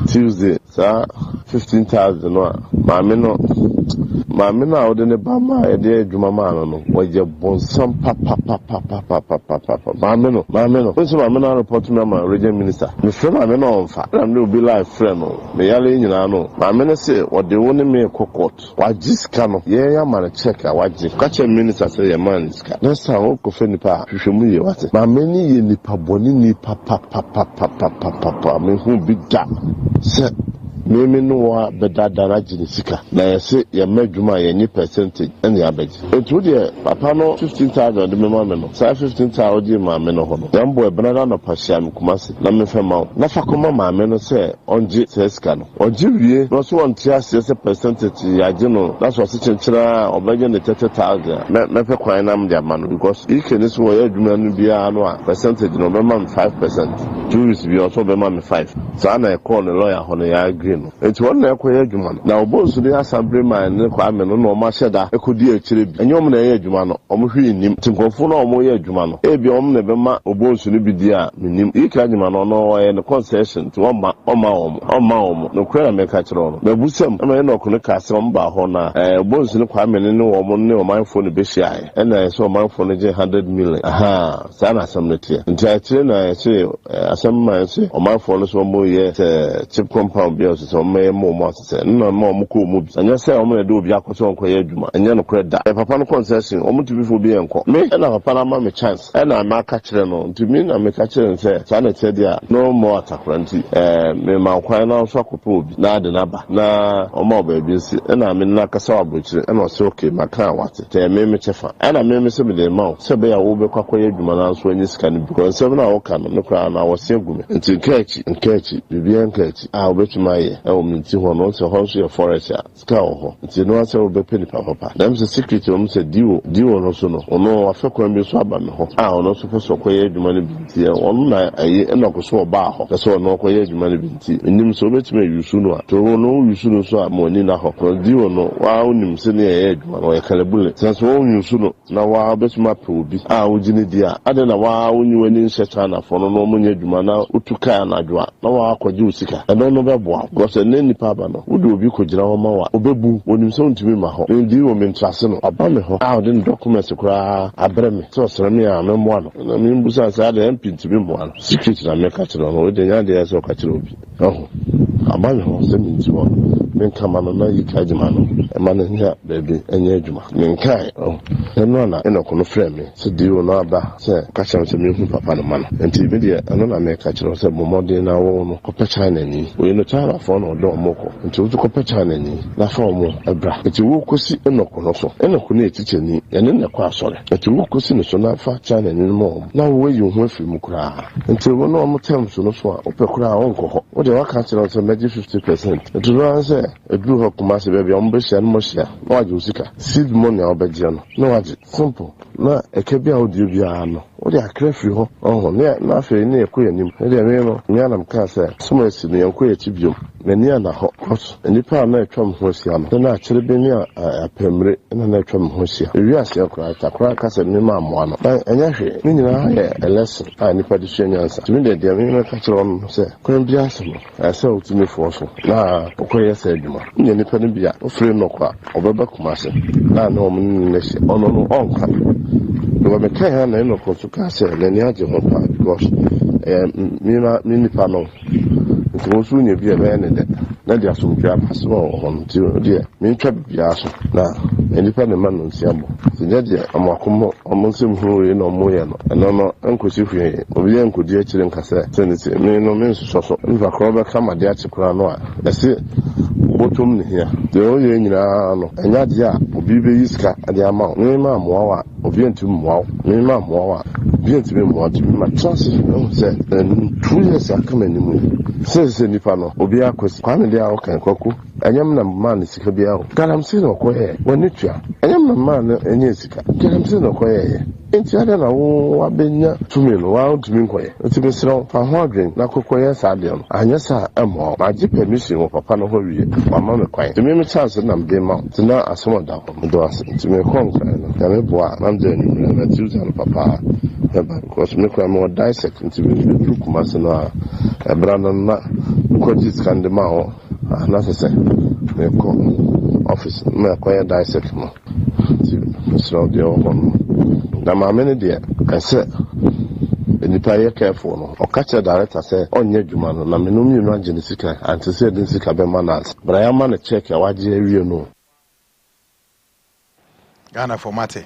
Tuesday sa 15,000 no maame no a wode ne ba ma e de adwuma ma no waje bonsam papa maame no so maame no report me ma region minister me frɛ maame no onfa na me obi live frɛ no me yale nyina no maame no se wode wo ne me kokot wajiska no ye ya ma check a waji ka che minister say ye man iska na sa wo ko fe nipa hwehwemu ye wate maame ni ye nipa boni ni papa me hu bi da se me no wa beda daraji ni sika na yese ye madwuma ye nyi percentage ene abeji etu de papa no 15,000 de me ma me no sa 15,000 de ma me no ho no yambo e bena no pahia me kumase na me fe ma na fa koma ma me no se onje sika no onje wie no so on tia se percentage ya je no na so se chenchira obaje ne 30,000 me fe kwan na me de ma no because ike ni so ye adwuma no bia no a percentage no be ma 5%. Juris bi also be ma me 5 so na e call the lawyer ho no ya agree no enti won na e koye adwuma no na obosu de assemblyman ne kwa me no no ma hyeda ekodi akire bi enyom na ye adwuma no omo hwe nim tinkofo na omo ye adwuma no e bi omo na be ma obosu ne bi di a menim ike adwuma no no ye ne concession to oma no kura me ka kire no na busam na no kono ka se omo ba ho na obosu ne kwa me ne omo ne omanfo ne be hia e na so omanfo ne je 100 million aha sa na assemblity nti akire na ye se assemblyman se omanfo no so omo ye chip compound bi o so omo ye mo asese no ma omo ko omo bi anya se omo na do obi akoso onko ye adwuma anya no kura da papa no concession omo tibi fo bi enko me na papa na ma me chance na ma ka kire no nti me na me ka kire se sa na te dia no more atakranti me ma kwan na so akopo obi na de na ba na omo ba bi nsi na me na kasa abokire na so okay maka wate te me chefa na me se me de ma se be ya wo be kwakoye adwuma na so anyi sika ni because se na wo ka no kra na wo se gume nti nkechi bibia nkechi obetuma ye e o minti ho no se ho so ye forest a sika ho nti no ase wo be peni papa dem se secret o se diwo no so no ono afekwan bi so aba me ho ono so so koye adwuma ni binti ono na ayi e na ko so ba ho se ono koye adwuma ni binti enim so betuma yusu no a to no yusu no so a mo ni na ho ko diwo no wa onim se ne ye adwuma no ye kalebule se so yusu no na wa betuma pe obi ojini dia ade na wa onyi wani nhyeta na fo no no mo nya adwuma na utuka na adwa na wa akwaje usika e no be boa because ne nipa ba no wo de obi ko gira ho ma wa obebu onim se ntumi ma ho ndi wo me ntrase no aba me ho ode document kura abre me so sere me a me mo no na me mbusa sa de MP ntumi mo no secret na me ka kire no wo de nya de so ka kire obi aba me ho se me ntimo me kama no na yika jima no e ma na nya baby enye adwuma me nkai eno na eno ko no frame me se di wo na aba se ka kire se me hu papa no ma no enti me de eno na me ka kire se mo modern na wo no ko pe China ni we no China fo no do moko nti wo ko pe China ni na fo mo abra nti wo kosi eno ko no so eno ko na etiche ni ene na kwa asore nti wo kosi no so na fa China ni mo na wo yi ho afiri mu kura nti wo no mo tem so no so a ope kura won ko ho wo de wa ka kire se meji 50% nti no say edru ho kuma se be on be hia no mo hia na waje usika seed money a obeje no na waje simple na ekebi a odi obi a no wo de akra firi ho ne na afi ne ekoye nim ne de me no nya na mka se sumo esi ne ekoye tibiom mani ana ho kos nipa na etwam ho sia no na akire be ni apemre na etwam ho sia ewi ase akra takra ka se ne ma mo no enya hwe ni nyina ya lesson nipa de hwe nyansa tumi de me na ka kire on se kwan bia se no ase otumi fo so na okoye se adwuma nya nipa ne bia ofre no kwa obeba kuma se na omo ni ne hye ono no onka no me kai ha na no ko so ka se na ni aje ho pa because mi nipa no nti wo so nya bia be ne de na dia so bia pass no ho nti de mi twa bia so na nipa ne man no nsiamo nya de amakomo omo nsem hu we no mo ye no enkosi hwe obi ye nkodi akire nkasa se mi no mi nso so nfa ko be kama de akikura no a ese botom ne hia de o ye nyina no enya de a obi be yiska ade ama no ma moa obi ntum moa no ma moa obi ntum moa ti ma chance no se 2 years akama ni mu se nipa no obi akosi kwame de a o kan kwaku enyam na man sika bia o galamsi no ko he woni tua enyam na man enye sika galamsi no ko he enti ada na wo abenya tumi no wa tumi nkoye enti mesro fa ho adwen na kokoye sa de no anya sa emo ma ji permission wo papa no ho wie wa ma me kwan tumi me chance na mde ma tina asomo da ko do ase enti me kon kan no ya me boa na mde ni na tiuza no papa eba ko me kwa mo dissect enti me du kuma se no branda na ko ji skande ma ho na se me ko office me ko ya dissect mo ti mesro de o na ma mene de ase nipa ye careful no o catch director say onye dwuma no na menum yi no agene sika ante say den sika be manas bra ya ma na check ya waje awie no Ghana formate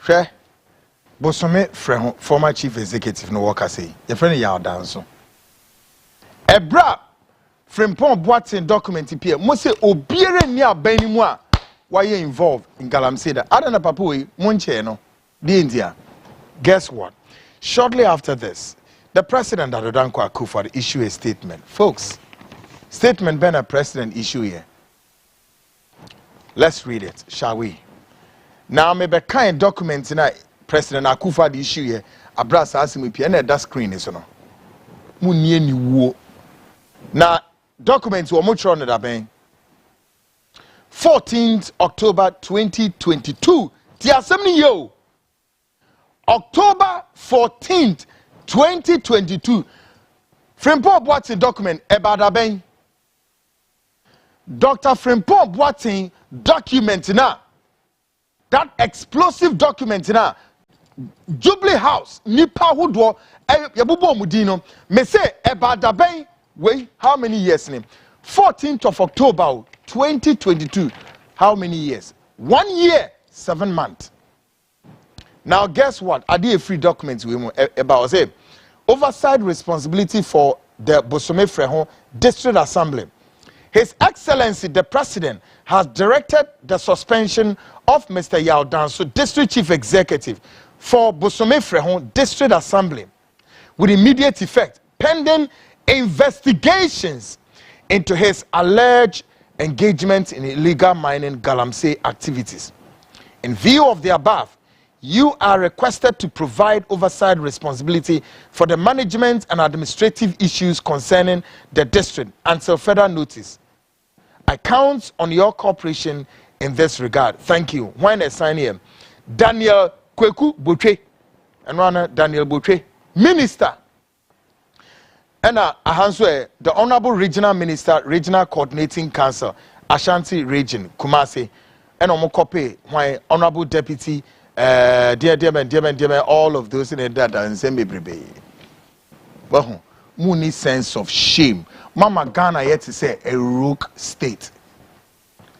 hwe bosome former chief executive no worker say your friend ya danso ebra Frimpong Boatin document here. Must say obiere ni aban mu a why you involved in Galamsey da. Adana papui munche no. The India. Guess what? Shortly after this, the president Adodankwa Akufo-Addo issued a statement. Folks, statement been a president issue here. Let's read it, shall we? Now maybe kind documents in President Akufo-Addo issue here. Abras asimi pi na that screen is no. Mu nie ni wo. Na documents wo mo tro no da ben. 14th October 2022. Ti asem ni yo. October 14th 2022. Frimpong Boatin document about ben. Dr. Frimpong Boatin document na. That explosive document na. Jubilee House nipa hodo yabubo mudino me say about ben wait how many years name 14th of October 2022 how many years 1 year 7 months. Now guess what? I did a free document about say oversight responsibility for the Bosome Frehon District Assembly. His Excellency the President has directed the suspension of Mr. Yao Danso, District Chief Executive for Bosome Frehon District Assembly with immediate effect pending investigations into his alleged engagement in illegal mining Galamsey activities. In view of the above, you are requested to provide oversight responsibility for the management and administrative issues concerning the district until further notice. I count on your cooperation in this regard. Thank you. When I sign here, Daniel Kweku Botwe, and one Daniel Botwe, Minister. And the Honorable Regional Minister, Regional Coordinating Council, Ashanti Region, Kumasi, and Omokope, my Honorable Deputy, dear, all of those in that and send me well, Mooney sense of shame. Mama Ghana yet to say a rogue state.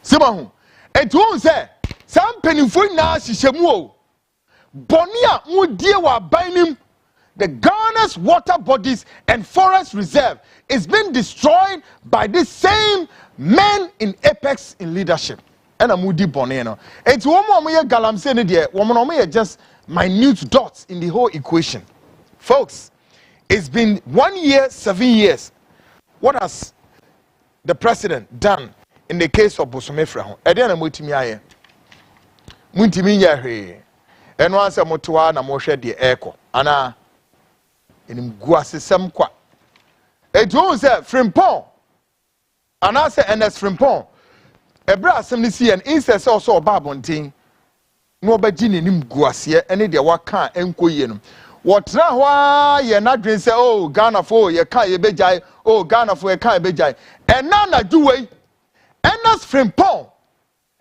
Simahu, and to say, some pennyful now she shemu. Bonia mudia wa bainim. The Ghana's water bodies and forest reserve is being destroyed by the same men in apex in leadership. And a moody boneno. It's one more Galamsey there. Woman just minute dots in the whole equation. Folks, it's been 1 year, 7 years. What has the president done in the case of Bosome Frehon? Ediana Mutimiaye. Muntimiya. And once a motua na moshe de echo. Ana in Guasi Samqua. It was a Frimpong. And I say, and as Frimpong. Ebra assembly see an instance also a babonting. No bajin nim guasia, any de waka enko yenum. What now ye not drink say, oh, Ghana for ye can't bejai, oh, Ghana for ye can't bejai. And none do way. And as Frimpong,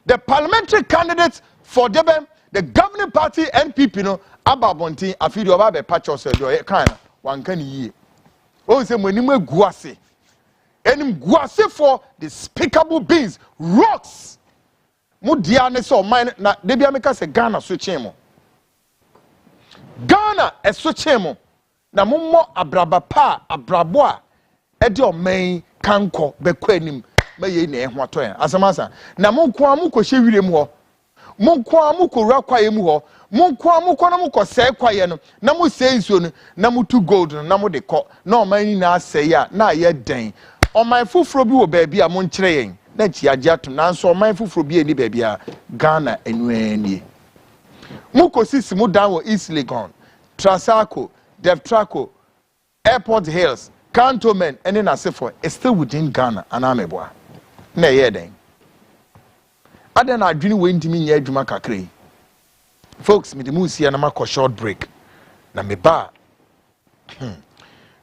the parliamentary candidates for the governing party NPP no ababonting a few of a patch or so kind one can ye. Oh, say when you guasi. And guase for despicable beings, rocks. Mudiane so mine na debia meka se Ghana switchemo. Ghana e switchemo. Na mummo abraba pa abraboa e de o main kanko bekwanim meye na ehwo ato ya. Asamasa na monko amuko hye wirem ho. Monko amuko rakwaye mu ho. Monko amuko na muko se kwaye no. Na mu se nsuo no na mutu gold no na mu de ko. Na o man ni na ase ya na ye den. On my fufro bi wo baabi a mon kire yen na chiaje ato nanso on my fufro bi eni baabi a Ghana enwani mukosi mu dan wo East Legon Trasaco Devtraco Airport Hills Cantonment ene na sefo is still within Ghana anameboa na ye den adan adwini we ntimi nya adwuma kakre folks me de musia na makọ short break na me ba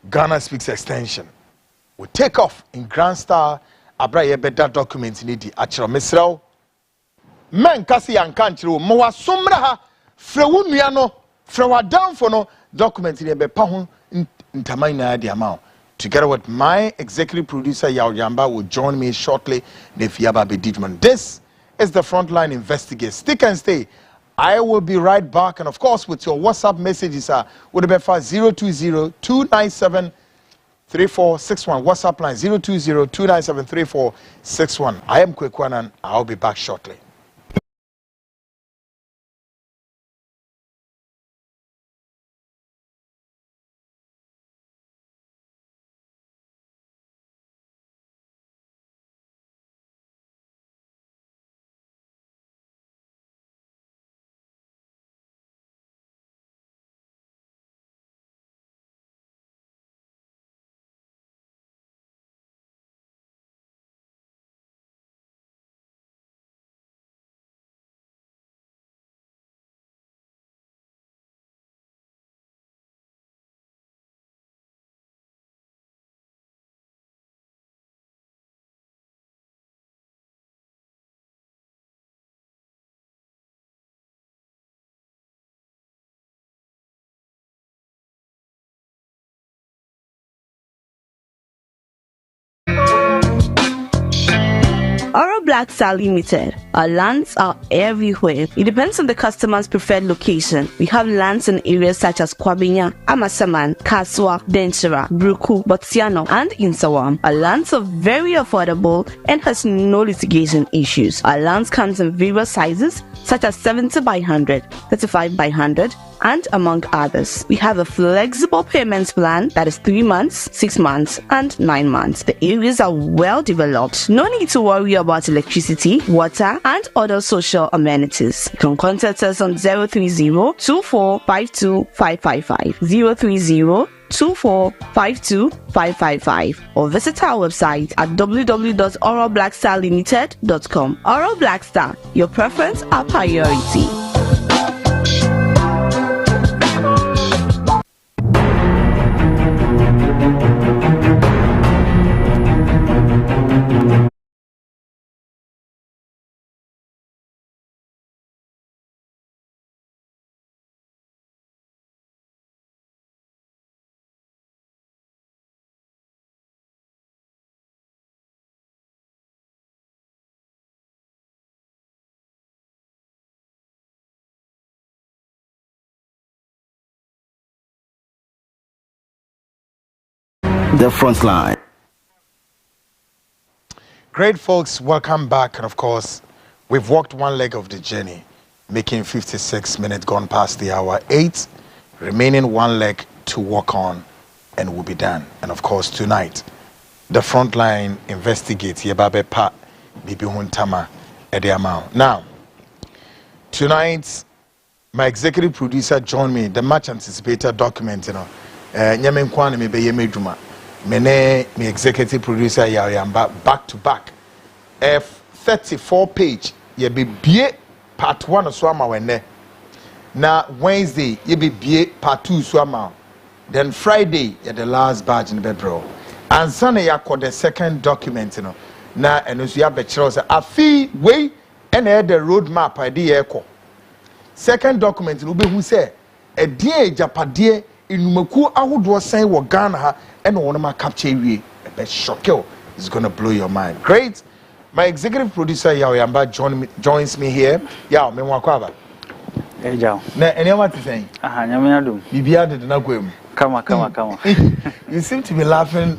Ghana Speaks extension we take off in Grand Star Abraye better documents nidi achiro mesraw men kasi yanka nchiro mo wa somra ha frewu nua no frewa downfo no documents ni be pa ho ntaman na dia ma together with my executive producer Yao Yamba will join me shortly Nefiaba Bedidman. This is the Frontline Investigate. Stick and stay. I will be right back, and of course with your WhatsApp messages would be for 020-297 3461. WhatsApp line 020-297-3461. I am Kwekwanan. I'll be back shortly. Oro Black Star Limited. Our lands are everywhere. It depends on the customer's preferred location. We have lands in areas such as Kwabinya, Amasaman, Kaswa, Denchira, Bruku, Botsiano, and Insawam. Our lands are very affordable and has no litigation issues. Our lands comes in various sizes such as 70 by 100, 35 by 100, and among others. We have a flexible payments plan that is 3 months, 6 months, and 9 months. The areas are well developed. No need to worry about electricity, water, and other social amenities. You can contact us on 030-2452-555, 030-2452-555, or visit our website at www.oroblackstarlimited.com. Oro Black Star, your preference, our priority. The Frontline. Great folks, welcome back. And of course, we've walked one leg of the journey, making 56 minutes gone past the hour 8, remaining one leg to walk on, and we'll be done. And of course, tonight, the Frontline investigates Yebabe Pa Bibi Huntama Ediamao. Now, tonight, my executive producer joined me, the much anticipated document, Nyamen Kwane me be Yemeduma. Mene, my executive producer Yayamba, back to back. F34 page, ye be bie part 1 swama wene. Na Wednesday, ye be bie part 2 swama. Then Friday, ye the last badge in the bedroom. And Sunday, ya called the second document, Na enusu be chiro a fee way and the roadmap idea echo. Second document, ube who say, a dear AGYAPADIE Inumaku ahodoɔ sɛn wɔ Ghana ha ɛna wɔn ma capture wie ɛbɛ shock you. It's gonna blow your mind. Great. My executive producer Yawayamba joins me here. Yaw, me wakwaba. Hey, Joe. Na enema te sɛn? Aha, nyame adum. Bibia de na kwem. Come. You seem to be laughing,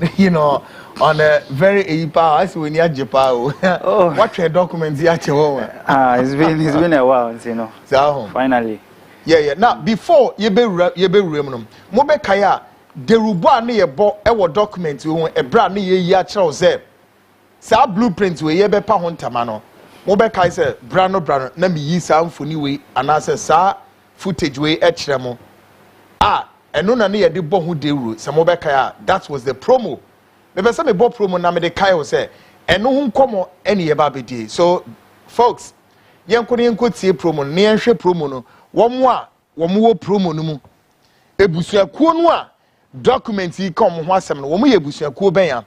on a very eyipa. I see when you AGYAPA. Oh. What your documents you actually? It's been a while, So finally. Yeah. Now before you be remnum, mobe kaya deruba ne yebo ewo document we e bra ne ye ya kire ose. Sa blueprint we ye be pa ho ntama no. Mobe kai say bra no na me yi sa mfoni we anase sa footage we e kire mo. Eno na ne ye de bo ho deru. Sa mobe kaya that was the promo. Me be say me bo promo na me de kai o say eno ho nkomo ene ye ba bedie. So folks, yenko tie promo ne yenhwe promo no. Womwa wo promo no mu ebusuakuo no a document yi kom ho asem no womo ye ebusuakuo ben ya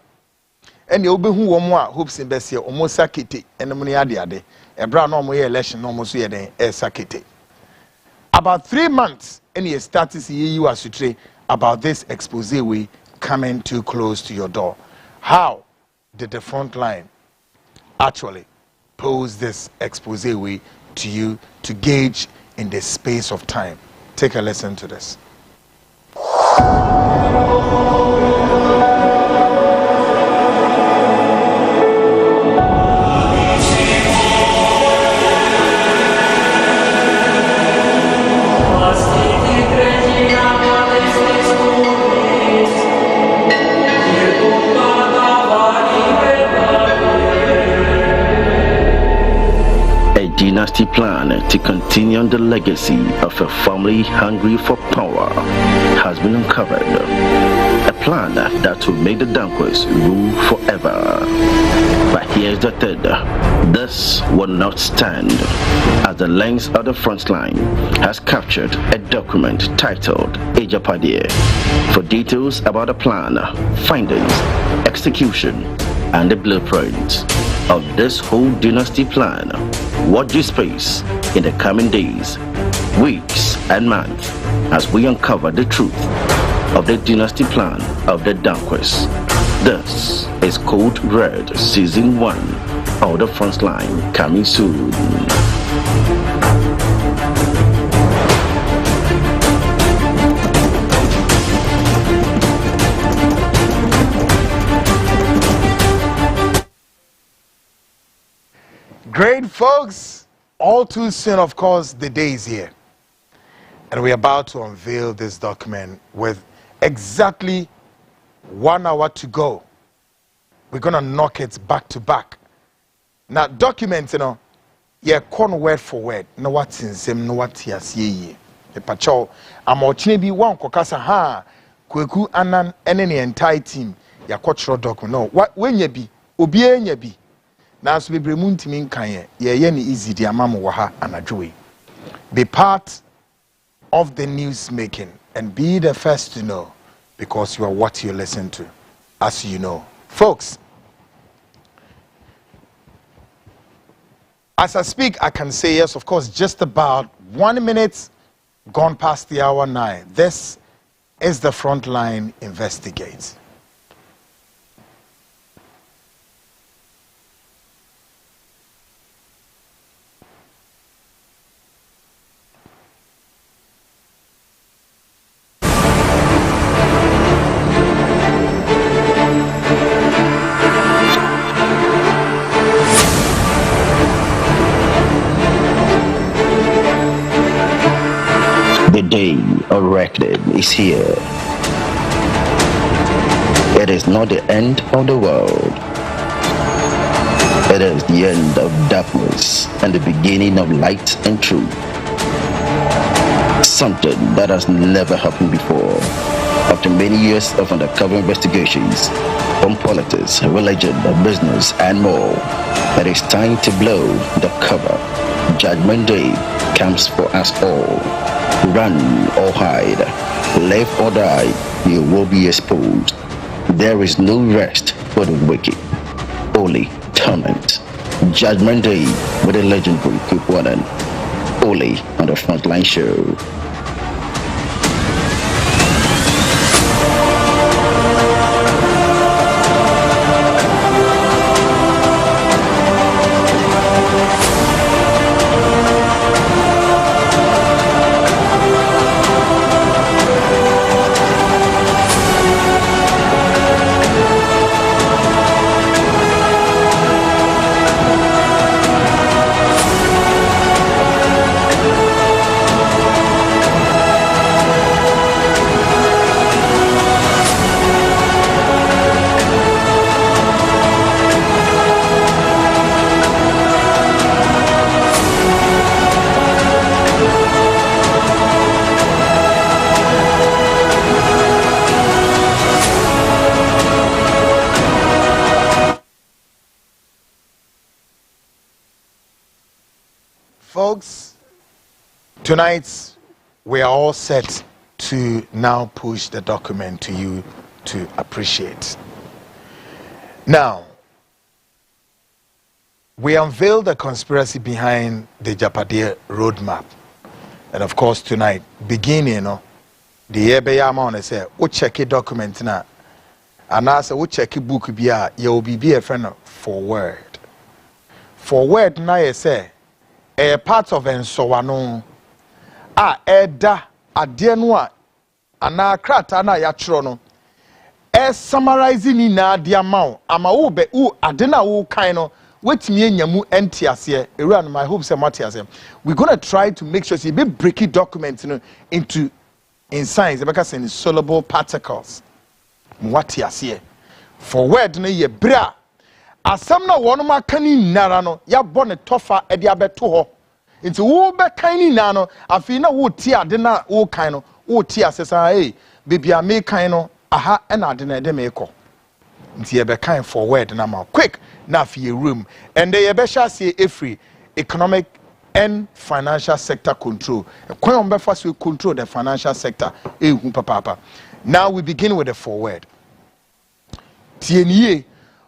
ene obehu womo a hopes in bese omo sakete enem no ade ebra na omo ye election no omo so ye den sakete about 3 months ene started see you asutre about this expose we coming too close to your door. How did the Frontline actually pose this expose way to you to gauge in the space of time? Take a listen to this. to continue the legacy of a family hungry for power has been uncovered. A plan that will make the Danquist rule forever. But here's the third. This will not stand, as the lens of the Frontline has captured a document titled AGYAPADIE. For details about the plan, findings, execution, and the blueprint of this whole dynasty plan, watch this space in the coming days, weeks, and months as we uncover the truth of the dynasty plan of the Danquist. This is Code Red Season 1 of the Frontline, coming soon. Great, folks. All too soon, of course, the day is here. And we're about to unveil this document with exactly 1 hour to go. We're going to knock it back to back. Now, document, yeah, con word for word. No what's in same, no what yes ye. The patrol, I'm watching be one kokasa ha, kweku anan, and any entire team, ya cultural document. No, what when ye be, obie ye be. Now, so we bring Muntimin Kanye, ye ni easy, the amamu waha and a be part of the news making and be the first to know, because you are what you listen to, as you know. Folks, as I speak, I can say yes, of course, just about 1 minute gone past the hour 9. This is the Frontline Investigates. The day of reckoning is here. It is not the end of the world. It is the end of darkness and the beginning of light and truth. Something that has never happened before. After many years of undercover investigations on politics, religion, business, and more, it is time to blow the cover. Judgment Day comes for us all. Run or hide, live or die, you will be exposed. There is no rest for the wicked, only torment. Judgment Day with the legendary Kukwanan, only on the Frontline Show. Folks, tonight we are all set to now push the document to you to appreciate. Now, we unveiled the conspiracy behind the AGYAPADIE roadmap. And of course, tonight, beginning, the Ebeyama say, we check a document now. And I say, we check a book, you'll be a friend for word. For word, now you say, a part of ensowano eda adenwa ana krata na ya tro no summarizing ni na de amount ama wo be wo adena wo kan no wetimi enyamu entiase ewura no my hope say matiase we going to try to make sure say be break it document no into in science because in soluble particles matiase for word no ye bra asam na wonu makani nara no ya bɔ ne tofa e de abeto ho Into wo be kan na no afi na wo tie ade na wo kan no wo tie asesa baby a me kan no aha na ade na de me ko nti ye be kan forward na ma quick na afi ye room and ye be sha say every economic and financial sector control kwan on be first we control the financial sector ehu papa. Now we begin with the forward tienie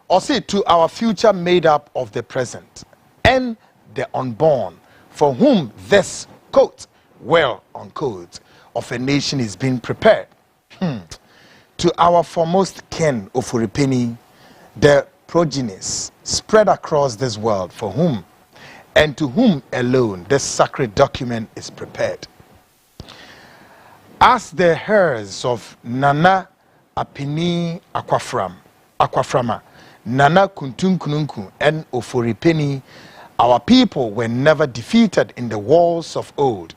or say to our future made up of the present and the unborn, for whom this quote, well unquote, of a nation is being prepared. To our foremost kin of Uripeni, the progenies spread across this world, for whom and to whom alone this sacred document is prepared. As the heirs of Nana Apini Aquaframa, Nana Kuntunkununku, and Oforipeni, our people were never defeated in the wars of old.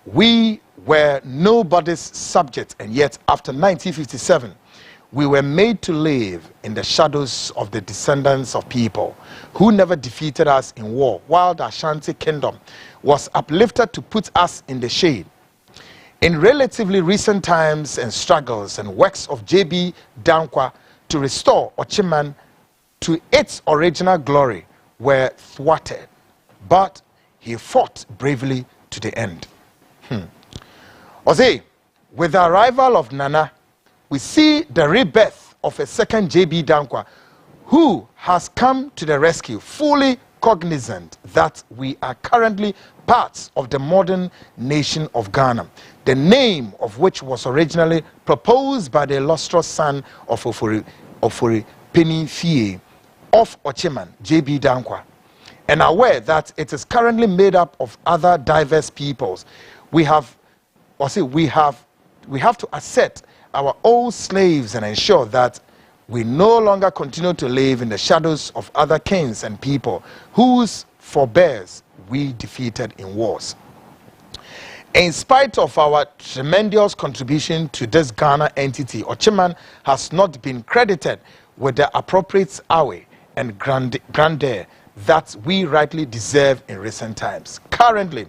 We were nobody's subjects, and yet after 1957, we were made to live in the shadows of the descendants of people who never defeated us in war, while the Ashanti kingdom was uplifted to put us in the shade. In relatively recent times and struggles and works of J.B. Dankwa to restore Ochiman to its original glory were thwarted, but he fought bravely to the end. Ose, with the arrival of Nana, we see the rebirth of a second J.B. Dankwa, who has come to the rescue, fully cognizant that we are currently parts of the modern nation of Ghana, the name of which was originally proposed by the illustrious son of Ofori Penny Fie of Ochiman, J.B. Dankwa, and aware that it is currently made up of other diverse peoples. We have to accept our old slaves and ensure that we no longer continue to live in the shadows of other kings and people whose forebears we defeated in wars. In spite of our tremendous contribution to this Ghana entity, Ochiman has not been credited with the appropriate awe and grandeur that we rightly deserve in recent times. Currently,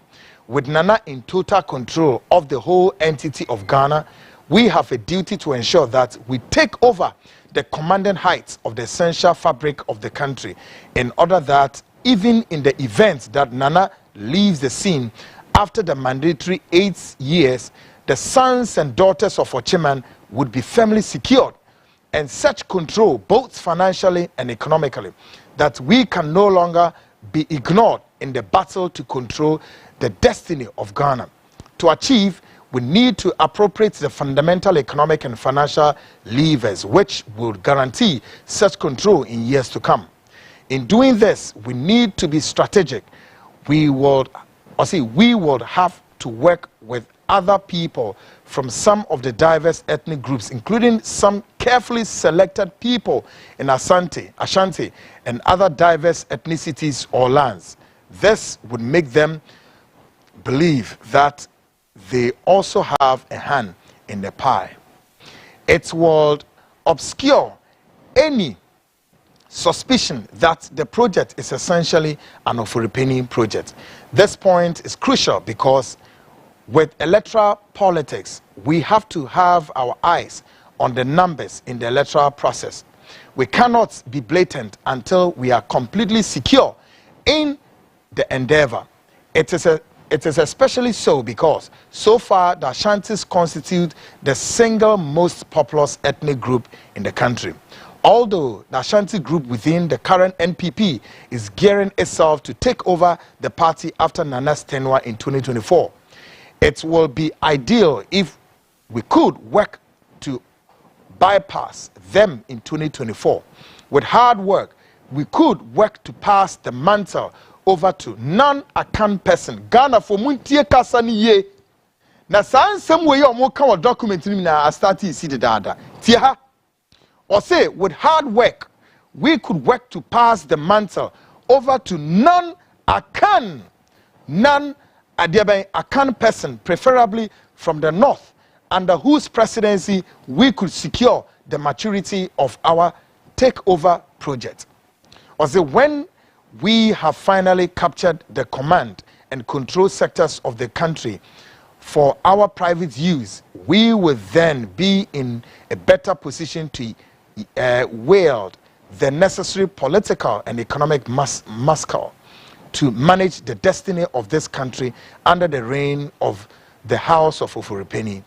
with Nana in total control of the whole entity of Ghana, we have a duty to ensure that we take over the commanding heights of the essential fabric of the country, in order that even in the event that Nana leaves the scene after the mandatory 8 years, the sons and daughters of Ochiman would be firmly secured and such control both financially and economically that we can no longer be ignored in the battle to control the destiny of Ghana. To achieve, we need to appropriate the fundamental economic and financial levers which will guarantee such control in years to come. In doing this, we need to be strategic. We would have to work with other people from some of the diverse ethnic groups, including some carefully selected people in Ashanti, and other diverse ethnicities or lands. This would make them believe that they also have a hand in the pie. It would obscure any suspicion that the project is essentially an Ofuripeni project. This point is crucial because with electoral politics, we have to have our eyes on the numbers in the electoral process. We cannot be blatant until we are completely secure in the endeavor. It is especially so because so far the Ashantis constitute the single most populous ethnic group in the country. Although the Ashanti group within the current NPP is gearing itself to take over the party after Nana's tenure in 2024, it will be ideal if we could work to bypass them in 2024. With hard work, we could work to pass the mantle over to non-account person. Ghana for muntie kasani ye. Na some way you mo kan document ni na start see the data. Tia or say with hard work, we could work to pass the mantle over to non-account person, preferably from the north, under whose presidency we could secure the maturity of our takeover project. Or say when we have finally captured the command and control sectors of the country for our private use, we will then be in a better position to wield the necessary political and economic muscle to manage the destiny of this country under the reign of the House of Ofuripeni.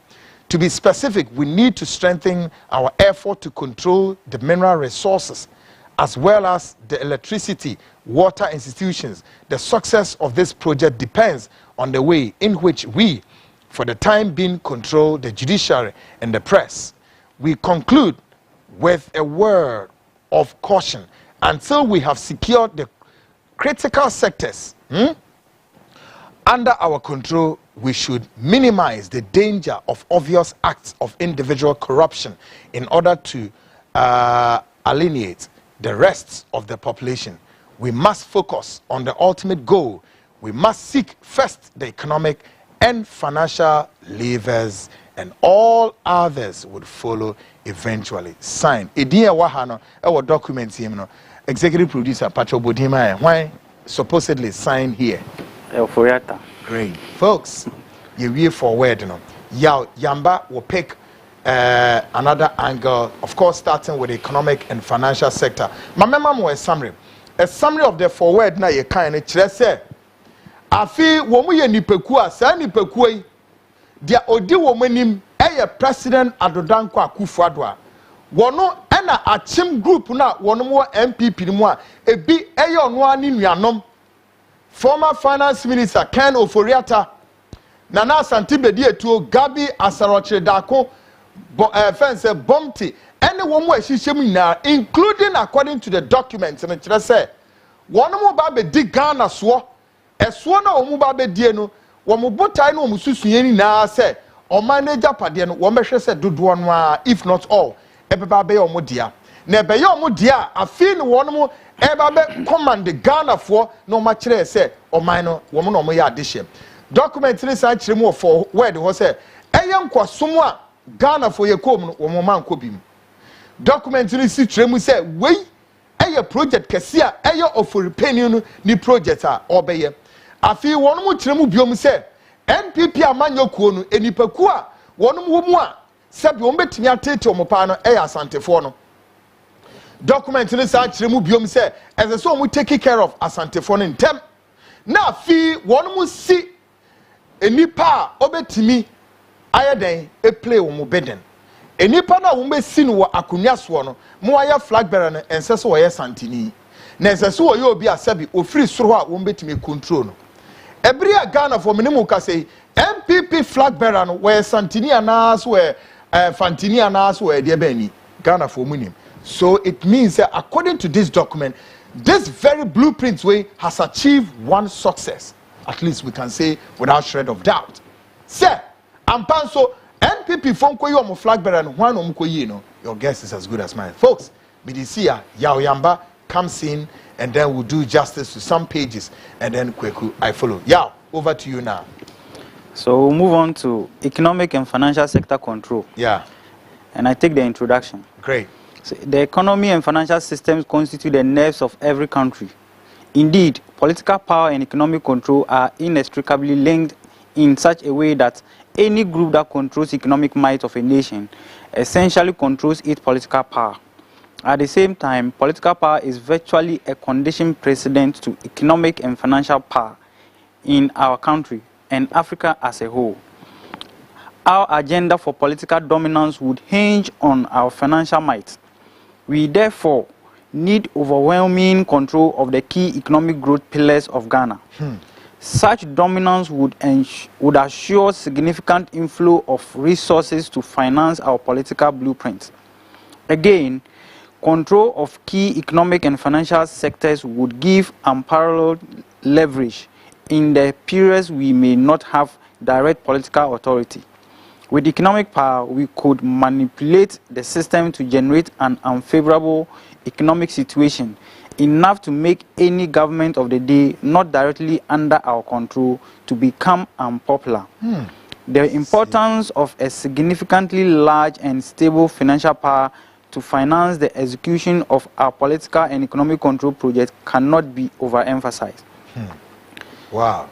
To be specific, we need to strengthen our effort to control the mineral resources as well as the electricity, water institutions. The success of this project depends on the way in which we, for the time being, control the judiciary and the press. We conclude with a word of caution. Until we have secured the critical sectors under our control, we should minimize the danger of obvious acts of individual corruption in order to alienate the rest of the population. We must focus on the ultimate goal. We must seek first the economic and financial levers, and all others would follow eventually. Sign. Ediya wahano ewo document him no. Executive producer Pacho Bodima why supposedly sign here. Euphoria. Great. Folks, you will forward no. Yamba will pick another angle, of course, starting with the economic and financial sector. My memo was summary. A summary of the forward na ye kind of say. Afi womu ye nipekua, sa nipekua dia odi womanim eye President Adodankwa Akufo-Addo. Wono ena achim group na wono mo MPP ni mo a ebi eye ono ani nuanom. Former Finance Minister Ken Oforiatta, Nana Asante Bedi Etuo, Gabi Asaroche Dako, fence Bomti, anyone who is including according to the documents, and it say one more baby dig Ghana swo, a swan or mubabe dieno, one more botai no mususu na say, or manager padian, one measure said do one, if not all, ebabe or modia. Nebe yo modia, I feel one more. Ebabe command the Ghana for no much say or minor woman or my addition. Document this actually more for where was say Ayam kwa sumwa Ghana for your common or man kubim. Document this tremu say we a project Cassia ayo of opinion ni project or bay. I feel one more tremu biom say NPP amanyo kuonu enipekua one more sabi ombet me atete omopano aya Santefono. Document in this actually move biom say as a son we take care of Asantefo in tem. Na fi one mu si enipa obetimi ayaden e play wo mu beden. Enipa na wo be si no wo akonya so no mo aya flag bearer no ense so wo ye santini. Na ense so wo ye obi asabi ofiri soro a wo betimi control no. Every Ghana for minimum ka say MPP flag bearer no wo santini anas wo fantini anas wo de bani Ghana for minim. So it means that according to this document, this very blueprint way has achieved one success. At least we can say without shred of doubt. Sir, Ampanso, NPP fonko yo mo flag bearer and one omko no. Your guess is as good as mine. Folks, BDC Yao Yamba comes in and then we'll do justice to some pages and then Kweku I follow. Yao, over to you now. So we'll move on to economic and financial sector control. Yeah. And I take the introduction. Great. So the economy and financial systems constitute the nerves of every country. Indeed, political power and economic control are inextricably linked in such a way that any group that controls economic might of a nation essentially controls its political power. At the same time, political power is virtually a conditioned precedent to economic and financial power in our country and Africa as a whole. Our agenda for political dominance would hinge on our financial might. We therefore need overwhelming control of the key economic growth pillars of Ghana. Such dominance would assure significant inflow of resources to finance our political blueprint. Again, control of key economic and financial sectors would give unparalleled leverage in the periods we may not have direct political authority. With economic power, we could manipulate the system to generate an unfavorable economic situation, enough to make any government of the day not directly under our control to become unpopular. The importance of a significantly large and stable financial power to finance the execution of our political and economic control projects cannot be overemphasized. Wow.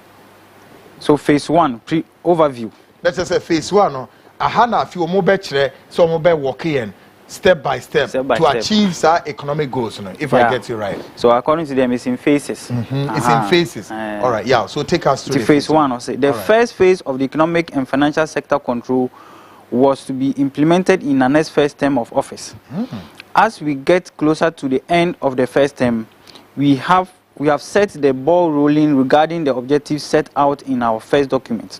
So phase 1 overview. Let's just say phase 1 no ahana fi omo be kire so omo be working step by step to achieve our economic goals, if I get you right. So according to them, it's in phases. It's in phases. All right, yeah. So take us through phase 1. The first phase of the economic and financial sector control was to be implemented in Nane's first term of office. As we get closer to the end of the first term, we have set the ball rolling regarding the objectives set out in our first document.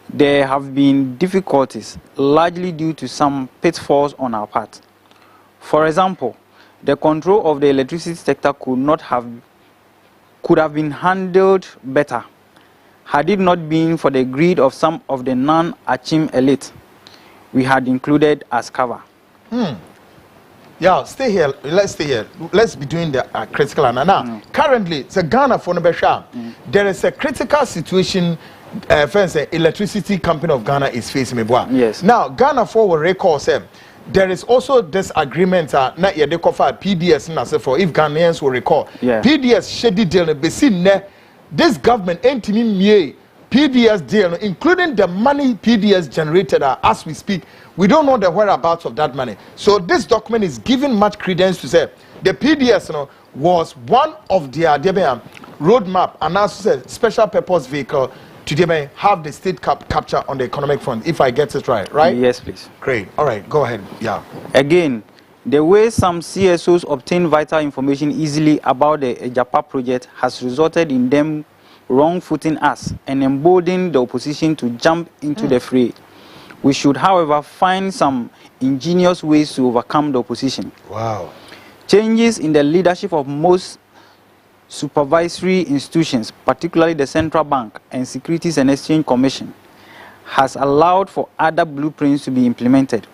There have been difficulties, largely due to some pitfalls on our part. For example, the control of the electricity sector could have been handled better had it not been for the greed of some of the non-Achim elite we had included as cover. Yeah, stay here. Let's stay here. Let's be doing the critical analysis. Currently, it's a Ghana for there is a critical situation. For instance, electricity company of Ghana is facing. Yes. Now, Ghana for will recall there is also this agreement not yet they cover PDS for if Ghanaians will recall. PDS shady deal this government ain't me PDS deal, including the money PDS generated as we speak. We don't know the whereabouts of that money. So this document is giving much credence to say the PDS was one of their roadmap and also special purpose vehicle to have the state capture on the economic front, if I get it right? Yes, please. Great. All right, go ahead. Yeah. Again, the way some CSOs obtain vital information easily about the AGYAPA project has resulted in them wrong-footing us and emboldening the opposition to jump into the fray. We should, however, find some ingenious ways to overcome the opposition. Wow. Changes in the leadership of most supervisory institutions, particularly the Central Bank and Securities and Exchange Commission, has allowed for other blueprints to be implemented.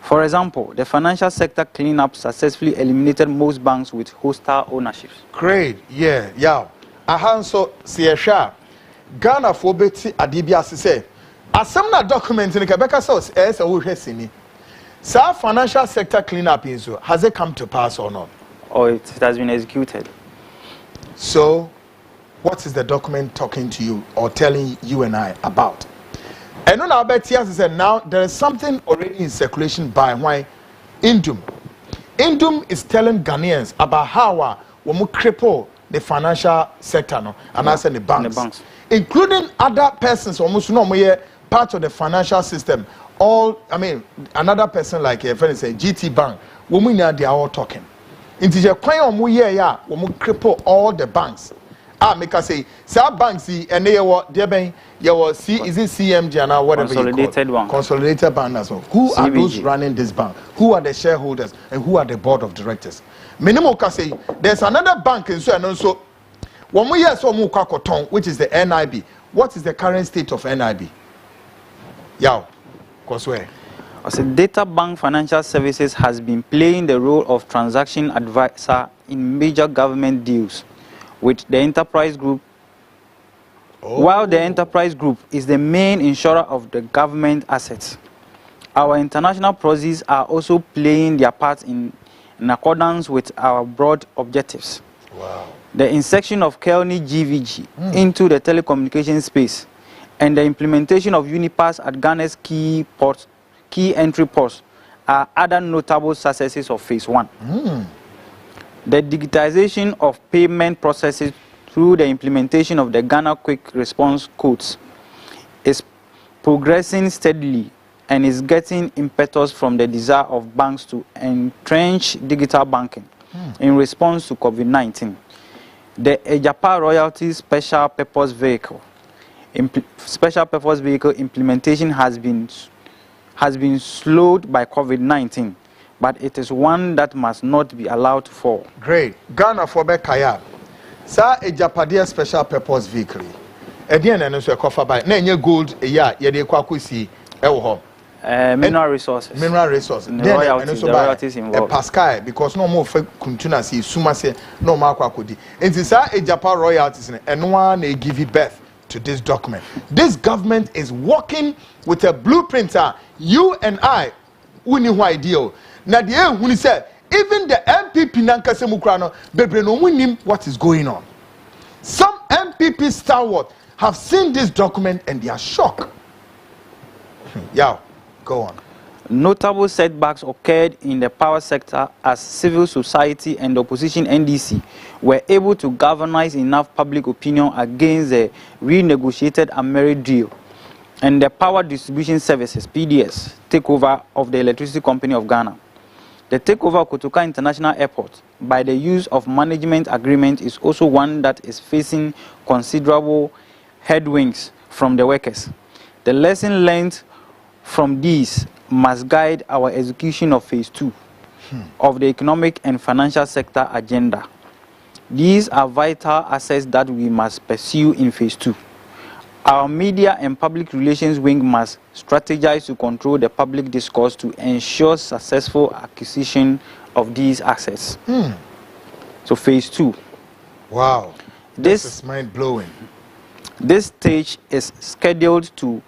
For example, the financial sector cleanup successfully eliminated most banks with hostile ownerships. Great, yeah. So Siesha, Ghana for Betty Adibia say, as some document in the Quebec source as a Wuhesini. Sir, financial sector cleanup has it come to pass or not? Oh, it has been executed. So, what is the document talking to you or telling you and I about? And on our bet said now there is something already in circulation by why Indum. Indum is telling Ghanaians about how we cripple the financial sector and also the banks, including other persons almost part of the financial system. Another person like a friend say GT Bank, they are all talking. Into the coin we cripple all the banks. Make us say, some banks and they were is it CMG and whatever consolidated you call one. Consolidated bank as well. Who are those running this bank? Who are the shareholders and who are the board of directors? Minimum can say there's another bank and so when we hear so which is the NIB. What is the current state of NIB? Yeah, Koswe. Data Bank Financial Services has been playing the role of transaction advisor in major government deals with the Enterprise Group, while the Enterprise Group is the main insurer of the government assets. Our international proxies are also playing their part in accordance with our broad objectives. Wow. The insertion of Kelny GVG into the telecommunications space and the implementation of Unipass at Ghana's key entry ports are other notable successes of phase 1. The digitization of payment processes through the implementation of the Ghana Quick Response Codes is progressing steadily and is getting impetus from the desire of banks to entrench digital banking in response to COVID-19. The AGYAPA Royalty Special Purpose Vehicle implementation has been slowed by COVID-19, but it is one that must not be allowed to fall. Great. Ghana for Bekaya. Sir, AGYAPADIE Special Purpose Vehicle. Again, and also a cover by Nanya Gold, a year, Yadekwakusi, Elho. Mineral resources. Mineral resources. The royalties involved. Pascal, because no more continue see Sumase, no Marquakudi. And this are AGYAPA royalties, and one they give it birth to this document. This government is working with a blueprint. You and I, we know idea. Now the end when he said, even the MPP Nankasemukrano, Bebre no we what is going on. Some MPP stalwart have seen this document and they are shocked. Yeah, go on. Notable setbacks occurred in the power sector as civil society and the opposition NDC were able to galvanize enough public opinion against the renegotiated Ameri deal and the Power Distribution Services (PDS) takeover of the Electricity Company of Ghana. The takeover of Kotoka International Airport by the use of management agreement is also one that is facing considerable headwinds from the workers. The lesson learned from these must guide our execution of Phase 2 of the economic and financial sector agenda. These are vital assets that we must pursue in Phase 2. Our media and public relations wing must strategize to control the public discourse to ensure successful acquisition of these assets. So Phase 2. Wow. This is mind-blowing. This stage is scheduled to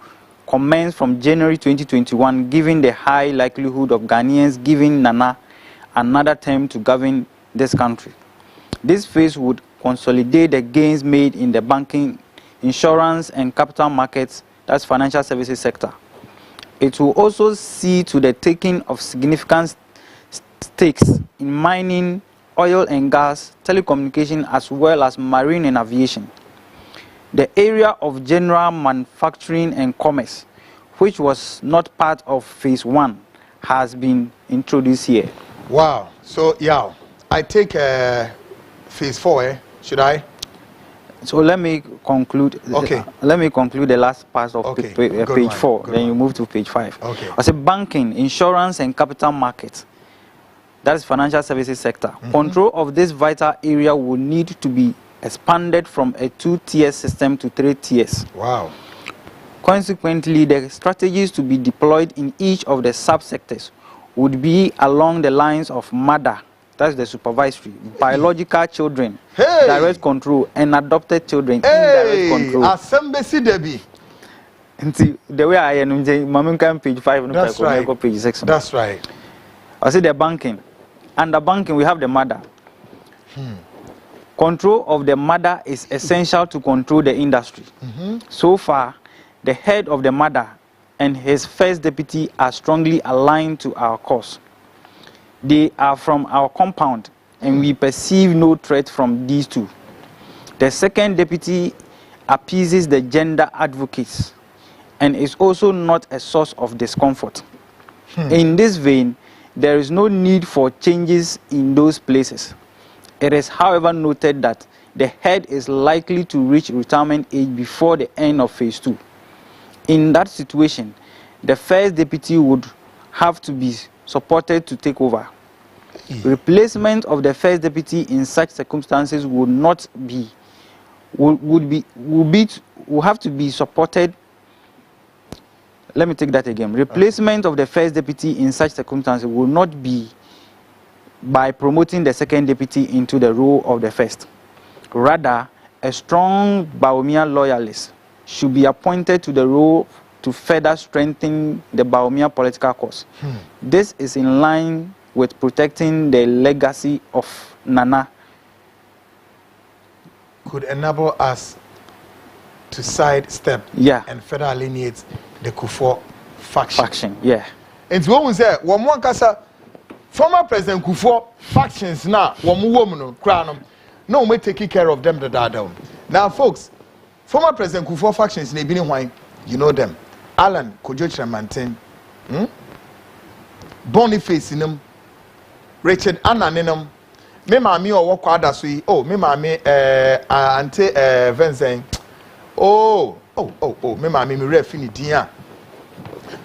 commence from January 2021, given the high likelihood of Ghanaians giving Nana another term to govern this country. This phase would consolidate the gains made in the banking, insurance, and capital markets, that's financial services sector. It will also see to the taking of significant stakes in mining, oil and gas, telecommunications, as well as marine and aviation. The area of general manufacturing and commerce, which was not part of Phase 1, has been introduced here. Wow. So, yeah, I take Phase 4, should I? So let me conclude. Okay. Let me conclude the last part of Okay. page 4. Then you move to page 5. Okay. I say banking, insurance, and capital markets. That is financial services sector. Control of this vital area will need to be expanded from a 2-tier system to 3 tiers. Wow. Consequently, the strategies to be deployed in each of the subsectors would be along the lines of mother, that's the supervisory, biological children, direct control, and adopted children, indirect control. The way I am, page 5, that's right. Page 6. That's right. I say the banking. Under banking, we have the mother. Control of the mother is essential to control the industry. So far, the head of the mother and his first deputy are strongly aligned to our cause. They are from our compound, and we perceive no threat from these two. The second deputy appeases the gender advocates and is also not a source of discomfort. In this vein, there is no need for changes in those places. It is, however, noted that the head is likely to reach retirement age before the end of Phase 2. In that situation, the first deputy would have to be supported to take over. Replacement of the first deputy in such circumstances would have to be supported. Let me take that again. Replacement of the first deputy in such circumstances will not be by promoting the second deputy into the role of the first. Rather, a strong Bawumia loyalist should be appointed to the role to further strengthen the Bawumia political cause. This is in line with protecting the legacy of Nana. Could enable us to sidestep and further alienate the Kufuor faction. And what we say, one more kasa, former President Kufuor factions now, one woman, crown, no, we taking care of them that are down. Now, folks, former President Kufuor factions, you know them. Alan Kojo Tremantin, Boniface in them, Richard Annaninum, me mami or walk other sweet. Oh, me mami, Ante Vincent. Oh, me mami, me refini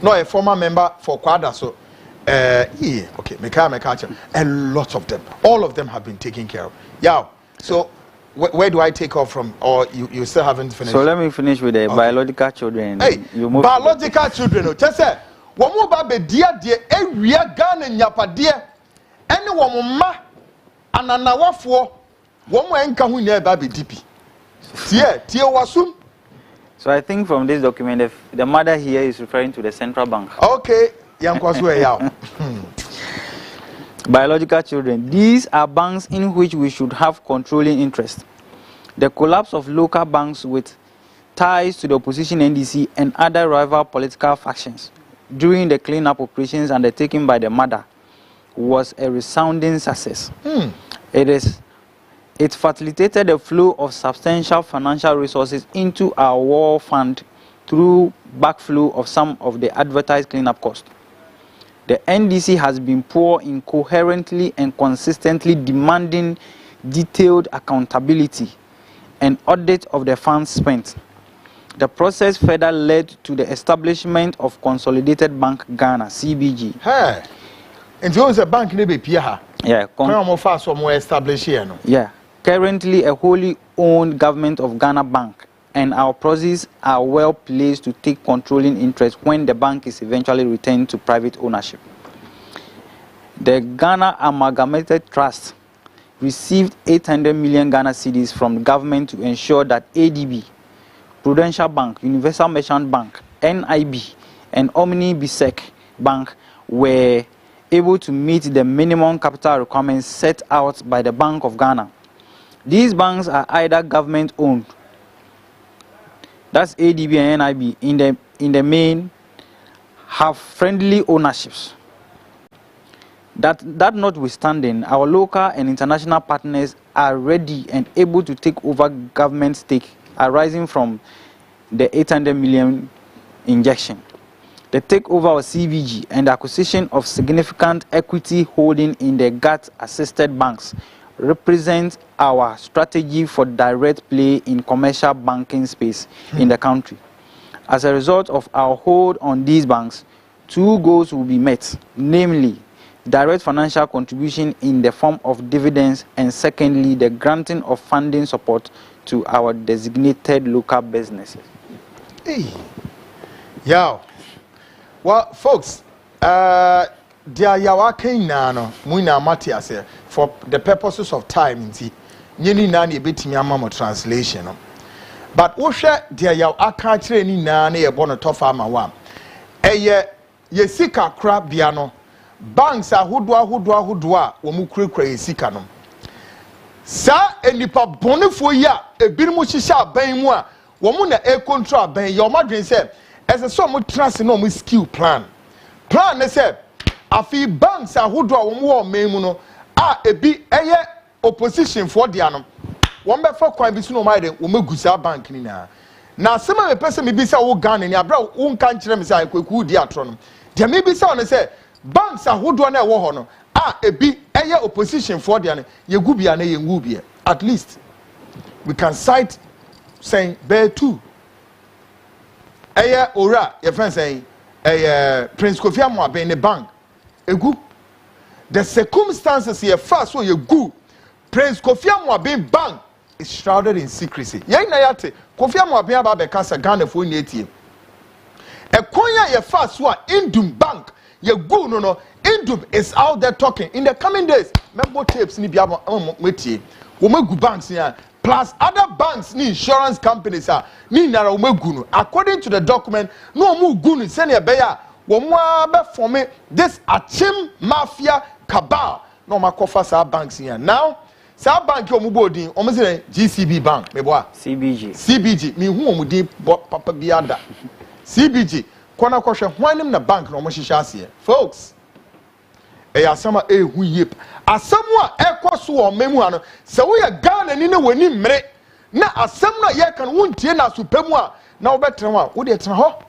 no, a former member for Quada, so okay, me catch a lot of them. All of them have been taken care of. Yeah. So where do I take off from? Or you still haven't finished? So let me finish with the biological children. Hey, you move biological children. Just say, one more baby, dear, area gun and yapade. Anyone ma and an hour for one more encounter who near baby DP. Tia wasum. So I think from this document, the mother here is referring to the central bank. Okay, young Kwaswe. Biological children. These are banks in which we should have controlling interest. The collapse of local banks with ties to the opposition NDC and other rival political factions during the cleanup operations undertaken by the mother was a resounding success. It facilitated the flow of substantial financial resources into our war fund through backflow of some of the advertised cleanup costs. The NDC has been poor in coherently and consistently demanding detailed accountability and audit of the funds spent. The process further led to the establishment of Consolidated Bank Ghana, CBG. Hey, and there was a bank in the PIA. Yeah, yeah. Currently a wholly owned government of Ghana Bank, and our proceeds are well placed to take controlling interest when the bank is eventually returned to private ownership. The Ghana Amalgamated Trust received 800 million Ghana cedis from the government to ensure that ADB, Prudential Bank, Universal Merchant Bank, NIB, and Omni Bisec Bank were able to meet the minimum capital requirements set out by the Bank of Ghana. These banks are either government-owned, that's ADB and NIB, in the main, have friendly ownerships. That notwithstanding, our local and international partners are ready and able to take over government stake arising from the 800 million injection. The takeover of CBG and the acquisition of significant equity holding in the GATT-assisted banks represent our strategy for direct play in commercial banking space in the country. As a result of our hold on these banks, two goals will be met, namely direct financial contribution in the form of dividends, and secondly, the granting of funding support to our designated local businesses. Hey. Yeah. Well, folks, for the purposes of time, translation. But Osha, dear Yaw, I can't train in a bonnet of Ama. Yesika crab biano. Banks are hudwa, Womukri Sikano. Sa enipa bonifo ya, a birmushisha bainwa, Womuna air contra bain, your mother said, as a sum of trust in no skill plan. Plan, they said, a few banks are hudwa, more memuno, a be a opposition for Diano. One before quite be no matter, Umugusa bank nina. Now, some of the person may be so gun in your brow, won't country them say, quick, diatron. There may be someone say, banks are hudwa na wohono. A be a opposition for Diana, Yagubia and Yangubia. At least we can cite saying, bear two. Aya ora, your friend saying, Prince Kofi Amwa be in the bank. A good. The circumstances here first so you go. Prince Kofi Amwa be bank is shrouded in secrecy. Yang na yate, Kofi Amwa be aba be kasa Ghana for ATM. E konya ye first so Indum bank, ye go no. Indum is out there talking. In the coming days, member tapes ni biya wetie. Womegu banks here. Plus other banks ni insurance companies are ni nara umegunu. According to the document, no umegunu send a beya womwa form this achim mafia cabal. No makofa sa banks here. Now, sa bank yo mubodi omuzire GCB bank meboa. CBG mi hu omudi papa biada. CBG kona kwahwe hwanim na bank no omhihya ase. Folks, asama ehu yip asamu a ekoso o memu ano se wo ye Ghana ni na wani mmere na asam na ye kan wontie na supemu a na wo betre ho a wo de tena ho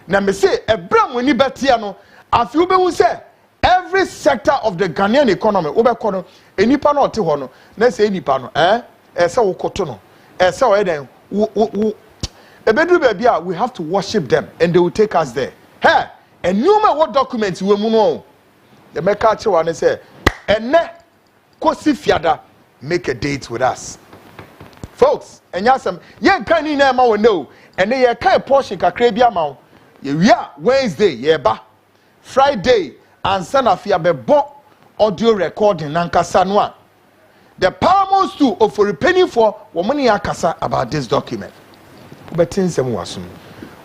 na me say ebram wani betia no afi wo behu say every sector of the Ghanaian economy wo bekọ no enipa na ote ho no na say enipa no se wo koto no se wo eden ebedu be bia we have to worship them and they will take us there. Hey, and you know what documents we mu no. The Mekachi one say, "Ene kosi fiada, make a date with us, folks." And yasam, ye kani na ma we know, and ye kai portion kakra bia ma. Ye Wednesday ye ba, Friday and Sanafia be bo audio recording nankasa noa. The paramount to offer penny for woman yakasa about this document. But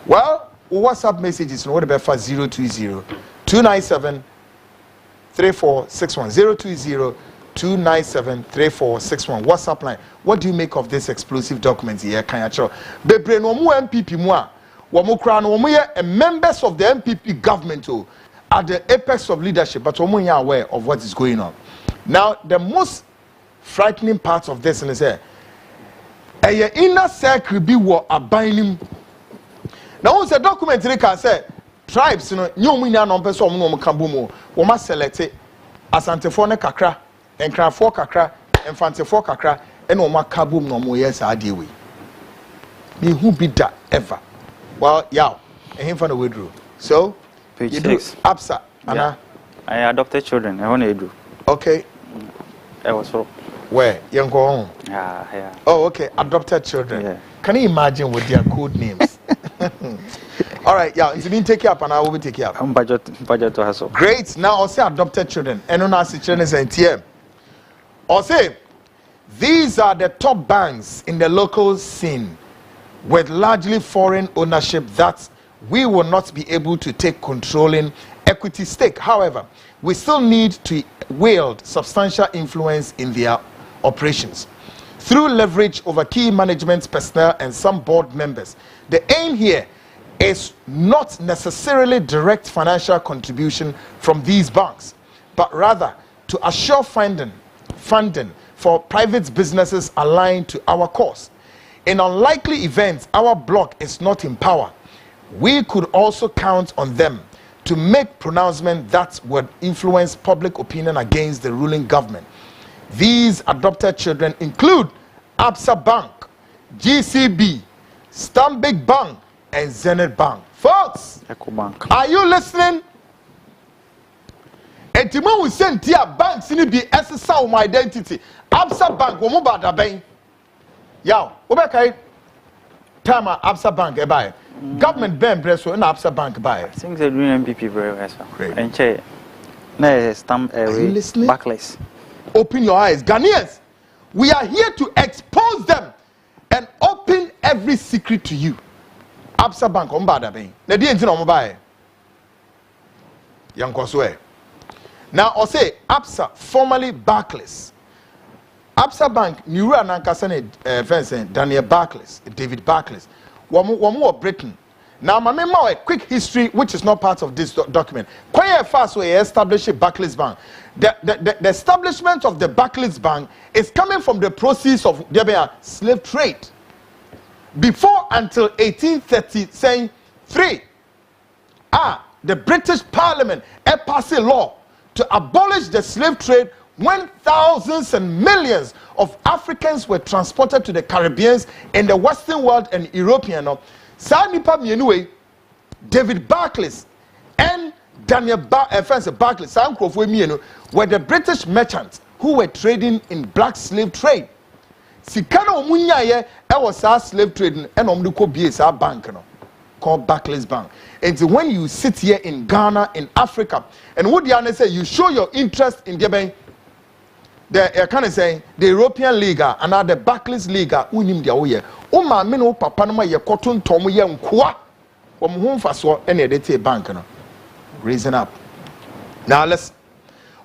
well, WhatsApp messages no what about 020 297 3461 020 297-3461. WhatsApp line. What do you make of this explosive document here? Can you show? Bebre no mu MPP mua. Wamu kra no wamu members of the MPP government at the apex of leadership, but wamu ya aware of what is going on. Now, the most frightening part of this is a inner circle be what a binding. Now, once a document can say tribes, you know, nyomunya no person omo kambumo, we must select it asantefo ne kakra, enkrafo kakra, enfantefo kakra, and omo kabum no mo yes adewe. Me who be that ever. Well, yeah, and him from the withdrew. So, page you 6. do Absa, Anna. I adopted children. I want to do. Okay. I was so. Where? Young go home. Yeah. Oh, okay. Adopted children. Yeah. Can you imagine with their code names? All right, yeah. It's been take you up, and I will be take you up. I'm budget to hustle. Great. Now I'll say adopted children. And on as children is NTM. I'll say these are the top banks in the local scene with largely foreign ownership that we will not be able to take controlling equity stake. However, we still need to wield substantial influence in their operations through leverage over key management personnel and some board members. The aim here is not necessarily direct financial contribution from these banks, but rather to assure funding for private businesses aligned to our cause. In unlikely events our bloc is not in power, we could also count on them to make pronouncements that would influence public opinion against the ruling government. These adopted children include Absa Bank, GCB, Stanbic Bank, and Zenith Bank. Folks, EcoBank. Are you listening? And Timon will send to banks in the SSA identity. Absa Bank, Womubada Bank. Yow, Obeka time Absa Bank buy. Government Ben Bresso and Absa Bank buy. I think they're doing MPP very well, sir. Great. And che, no stamp listening? backless. Open your eyes. Ghanaians, we are here to expose them and open every secret to you. Absa Bank, Ombada Bank. The DNT no mobile. Young Koswe. Now, I'll say Absa, formerly Barclays. Absa Bank, Nura Nankasane, Vincent, Daniel Barclays, David Barclays, one more Britain. Now, my remember a quick history, which is not part of this document. Quite fast way established Barclays Bank. The establishment of the Barclays Bank is coming from the proceeds of the slave trade. Before until 1833, the British Parliament passed a law to abolish the slave trade when thousands and millions of Africans were transported to the Caribbean in the Western world and European. David Barclays and Daniel Barclays were the British merchants who were trading in black slave trade. Sikana omunyaye was our slave trading and omduko BSA bank called Barclays Bank. And so when you sit here in Ghana, in Africa, and what the say, you show your interest in the bank. The kind of saying the European Liga and the Barclays Liga unim dia oye o ma me no papa no ma ye cotton tom ye nkoa wo mo ho mfaso e na edete bank no raising up. Now let's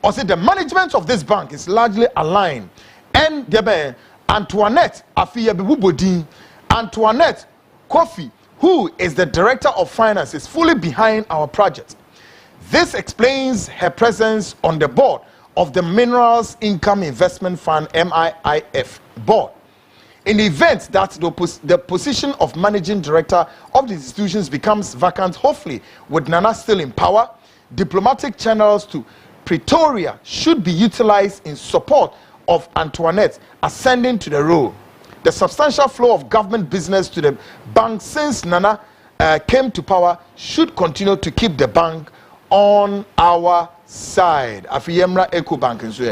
also the management of this bank is largely aligned and the Antoinette Afiya Bebubodin Antoinette Kofi, who is the director of finance, is fully behind our project. This explains her presence on the board of the Minerals Income Investment Fund MIIF board. In the event that the position of managing director of the institutions becomes vacant, hopefully with Nana still in power, diplomatic channels to Pretoria should be utilized in support of Antoinette ascending to the role. The substantial flow of government business to the bank since Nana came to power should continue to keep the bank on our side. Afiyemra EcoBank and so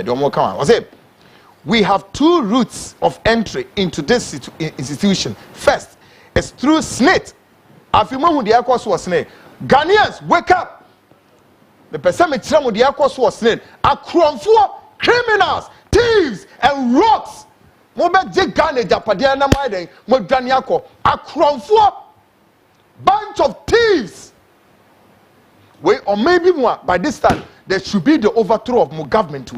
we have two routes of entry into this institution. First is through SNIT. Afimu the akos was SNIT. Ghanaians, wake up! The person the akos was SNIT. Akromfo, criminals, thieves, and rocks. Mobe je Ghana Japadia na maide mo Daniako. Akromfo, bunch of thieves. Or maybe more by this time there should be the overthrow of my government.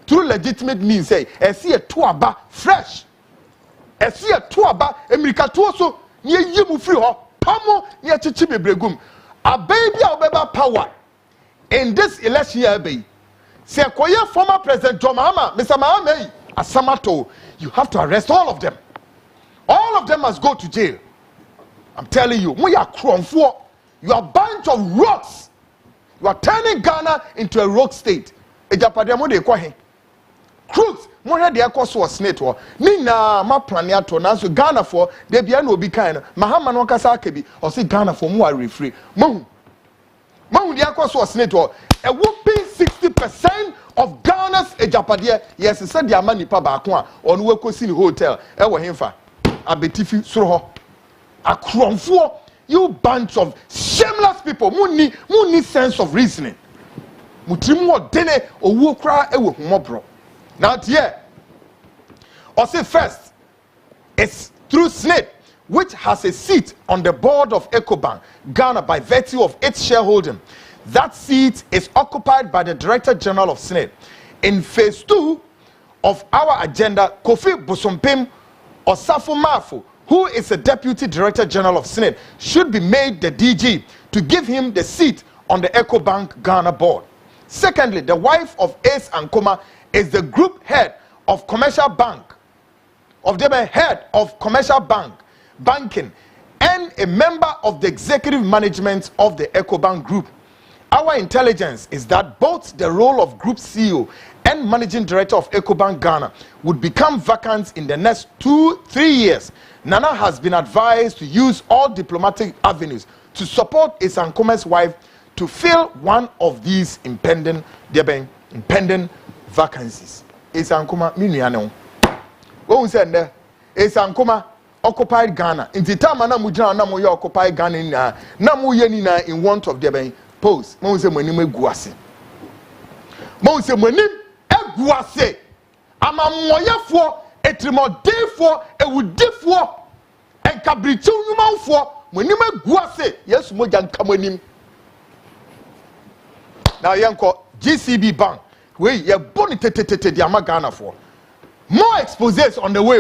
through legitimate means say see a tuaba fresh see a tuaba America to so ye yimu free ho pamo ye chichi bebregum a baby obeba power in this election year be say koye former president John Mahama Mr. Mahama Asamato, you have to arrest all of them. All of them must go to jail. I'm telling you, we are crumfo. You are a bunch of rocks. You are turning Ghana into a rock state. AGYAPADIE mo de kwahe. Crooks, mo he de akoso snake wo. Ni na ma plane ato na so Ghana for de bia na obi kan no. Mahama no kasa akebi. O say Ghana for mo are refree. Mo de akoso snake wo. A whooping 60% of Ghana's AGYAPADIE, yes, said the money pa baako on Wekosi hotel. E wo hemfa. Abetifi soro ho. Akromfo, you bunch of shameless people. Mu sense of reasoning. Mutimu dene owo kra e wo humobro. Now here, I say first, it's through SNIP, which has a seat on the board of EcoBank, Ghana, by virtue of its shareholding. That seat is occupied by the Director General of SNIP. In phase 2 of our agenda, Kofi Bosompim Osafo Mafu, who is the Deputy Director General of SNIP, should be made the DG to give him the seat on the EcoBank Ghana board. Secondly, the wife of Ace Ankoma is the group head of commercial bank, banking, and a member of the executive management of the EcoBank group. Our intelligence is that both the role of group CEO and managing director of EcoBank Ghana would become vacant in the next 2-3 years. Nana has been advised to use all diplomatic avenues to support Ace Ankoma's wife to fill one of these impending vacancies. Ace Ankoma minuano. What we said there? Ace Ankoma occupied Ghana. In the time na mujana na moye occupied Ghana na moye ni na in want of the post. Mo se monim eguase. Mo se monim eguase. Ama moyefo etrimodefo ewudefo enkabrichu nyumanfo monim eguase. Yes mo jan kamonim. Now yanko GCB Bank we ye boni tete di ama Ghana for. More exposés on the way.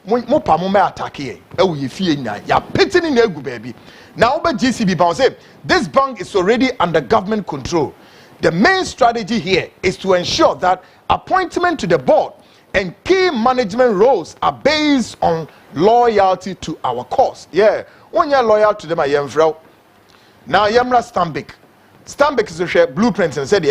Mo pa mo me attack here. E wo ye fie nya. Ya pitini na egu baby. Now over GCB Bank say this bank is already under government control. The main strategy here is to ensure that appointment to the board and key management roles are based on loyalty to our cause. Yeah, when you're loyal to them, I am frau. Now Yamra Stanbic is a blueprint and said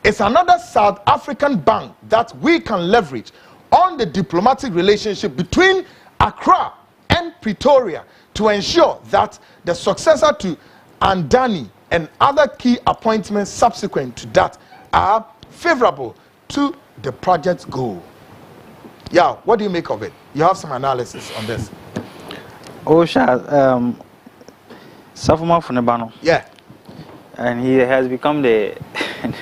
it's another South African bank that we can leverage on the diplomatic relationship between Accra and Pretoria to ensure that the successor to Andani and other key appointments subsequent to that are favorable to the project's goal. Yeah, what do you make of it? You have some analysis on this. Safuma Funebano. Yeah. And he has become the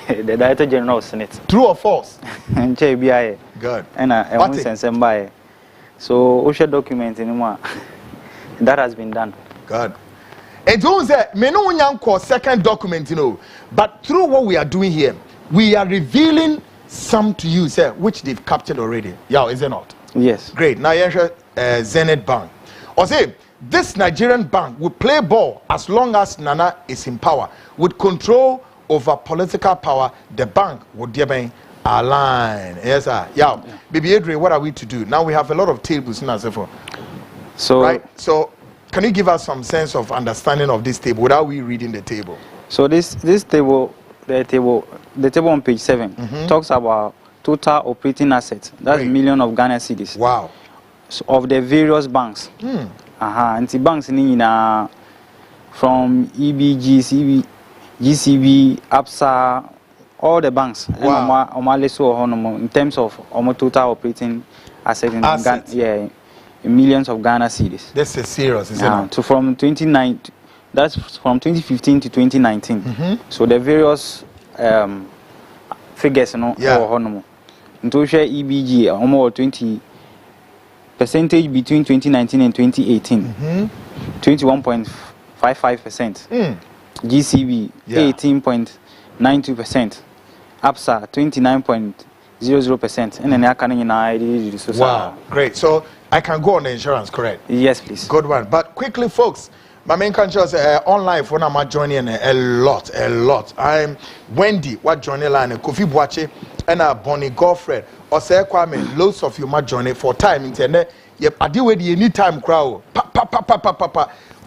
the Director General of Senate. True or false? And JBI. Good. And I so OSHA document anymore. That has been done. Good. And those may no one second document, but through what we are doing here, we are revealing some to you, sir, which they've captured already. Yeah, is it not? Yes. Great. Now, Zenith Bank. Or say, this Nigerian bank will play ball as long as Nana is in power. With control over political power, the bank would be aligned. Yes, sir. Yeah. Baby Adrian, what are we to do? Now we have a lot of tables in Asefo. So, right? So, can you give us some sense of understanding of this table without we reading the table? So this table, the table on page 7 talks about total operating assets. That's million of Ghana cedis. Wow. So of the various banks. And the banks in from EBG, GCB, APSA, all the banks. Wow. In terms of total operating assets in Ghana, yeah, in millions of Ghana cedis. This is serious, isn't it? So from 2019, that's from 2015 to 2019. So the various figures, into share EBG, almost 20% between 2019 and 2018, 21.55%. GCB 18.92%, APSA 0%. And then I can wow, great. So I can go on the insurance, correct? Yes, please. Good one. But quickly, folks, my main country is online when I'm joining a lot. I'm Wendy, what joining line, Kofi Boache, and Bonnie Godfred, or say Kwame, loads of you might join for time internet. Yep, I deal with the anytime crowd.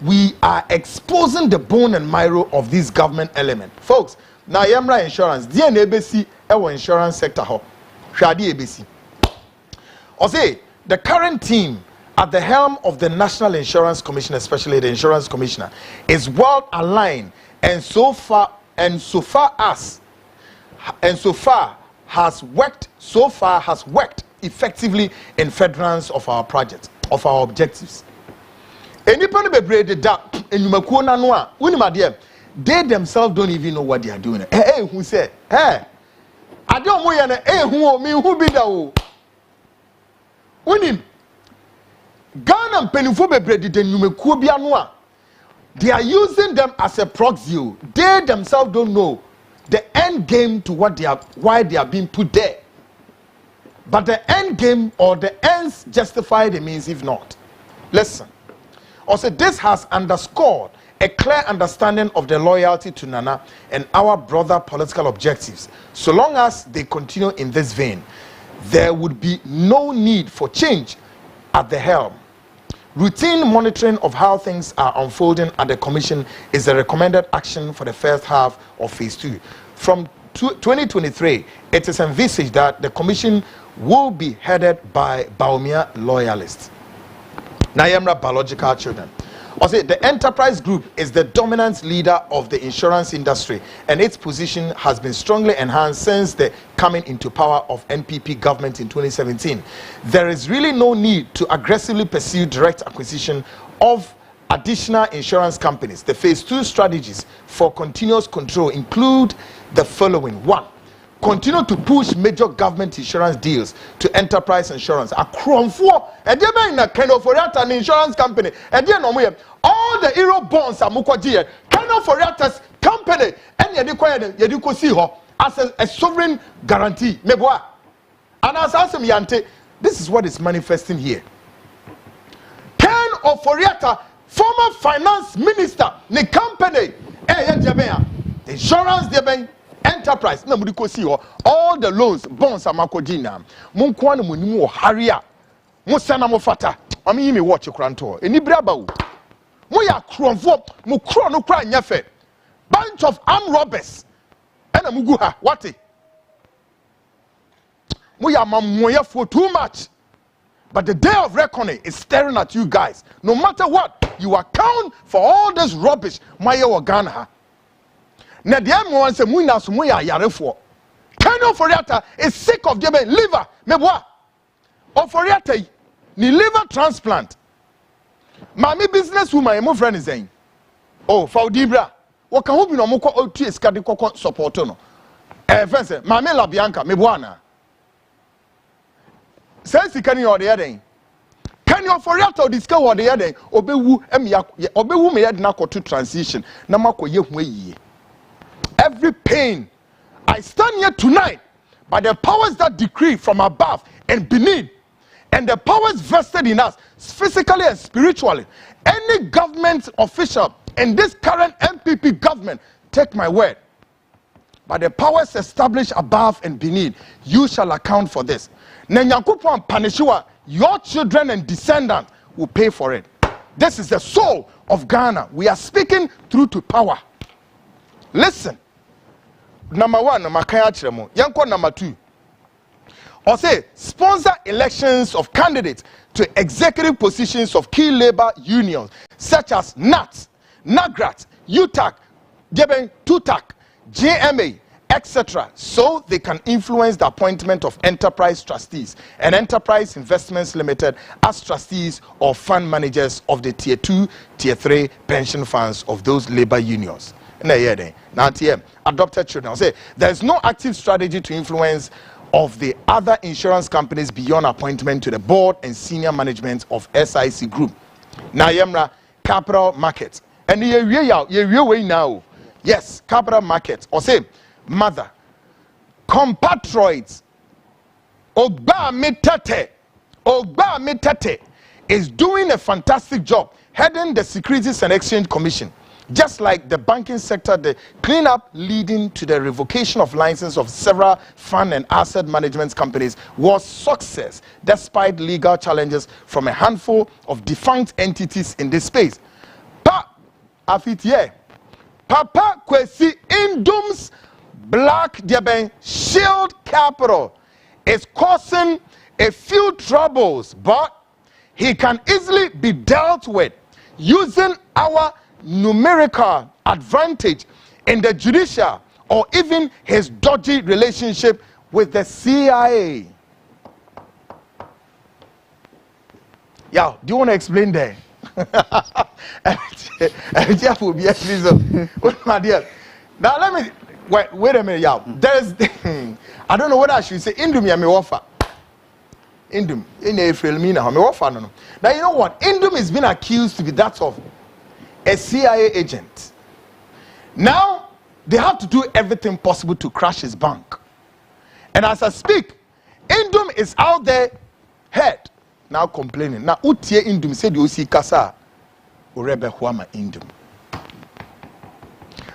We are exposing the bone and marrow of this government element. Folks, now Yamra Insurance, DNABC, our insurance sector, Shadi ABC. Or say, the current team at the helm of the National Insurance Commission, especially the Insurance Commissioner, is well aligned and so far has worked effectively in furtherance of our project, of our objectives. Anybody be braided up in Yumakuna Noa, they themselves don't even know what they are doing. Hey, who said, hey, I don't want who be the winning. Ghana and Penifo braided in Yumakubia Noa. They are using them as a proxy. They themselves don't know the end game to what they are, why they are being put there. But the end game or the ends justify the means if not. Listen. Also, this has underscored a clear understanding of the loyalty to Nana and our broader political objectives. So long as they continue in this vein, there would be no need for change at the helm. Routine monitoring of how things are unfolding at the Commission is the recommended action for the first half of Phase 2. From 2023, it is envisaged that the Commission will be headed by Baumia loyalists. Nayamra biological children. Also, the enterprise group is the dominant leader of the insurance industry, and its position has been strongly enhanced since the coming into power of NPP government in 2017. There is really no need to aggressively pursue direct acquisition of additional insurance companies. The Phase 2 strategies for continuous control include the following. 1. Continue to push major government insurance deals to enterprise insurance. A crown for a kind of an insurance company. And then all the Euro bonds are Mukwaji, kind of company, and you see her as a sovereign guarantee. Meboa. And as Asam Yante, this is what is manifesting here. Ken of Foriata, former finance minister, the company, insurance, enterprise na mudi ko see all the loans bonds amakojina mun kwa na munimu haria mun sana mo fata ami yimi watch kranto enibra ba wo mo ya kronfo mo kro no kra nyafe bunch of armed robbers ena mugu ha wate mo ya mamoye for too much, but the day of reckoning is staring at you guys. No matter what, you account for all this rubbish maye wa Ghana. Na dia mo wan se mu na so mo ya yarefo. Kano Foriata is sick of them liver. Meboa. Oforiata ni liver transplant. Mami business woman mo friend is saying. Oh, Faudibra. Wo kan ho bi no mo ko otu eskade kokko support no. Fence Mami La Bianca meboa na. Sense kan you the other. Can you Foriata discuss what the other obewu emya obewu me yad na koto transition na makoye hu ayi. Every pain, I stand here tonight by the powers that decree from above and beneath, and the powers vested in us, physically and spiritually. Any government official in this current MPP government, take my word, by the powers established above and beneath, you shall account for this. Nenyankupon Panishiwa, your children and descendants will pay for it. This is the soul of Ghana. We are speaking through to power. Listen. Number 1, Yanko number 2. Or say, sponsor elections of candidates to executive positions of key labor unions such as NAT, NAGRAT, UTAC, TUTAC, JMA, etc., so they can influence the appointment of enterprise trustees and Enterprise Investments Limited as trustees or fund managers of the Tier 2, Tier 3 pension funds of those labor unions. Now, adopted children. Say there is no active strategy to influence of the other insurance companies beyond appointment to the board and senior management of SIC Group. Now, Yemra capital markets. And you way now. Yes, capital markets. Or say, mother, compatriots Ogbami Tete is doing a fantastic job heading the Securities and Exchange Commission. Just like the banking sector, the cleanup leading to the revocation of license of several fund and asset management companies was success despite legal challenges from a handful of defunct entities in this space. Papa Kwesi Indum's Black Diaben Shield Capital is causing a few troubles, but he can easily be dealt with using our numerical advantage in the judicial or even his dodgy relationship with the CIA. Yeah, do you want to explain that? Now let me wait a minute. Yeah, there's I don't know what I should say. Indum ya me offer. Indum in a filmina me offer no. Now you know what? Indum is being accused to be that of a CIA agent. Now they have to do everything possible to crash his bank. And as I speak, Indum is out there head now complaining. Now utie Indum said you see kasa urebe huama Indum.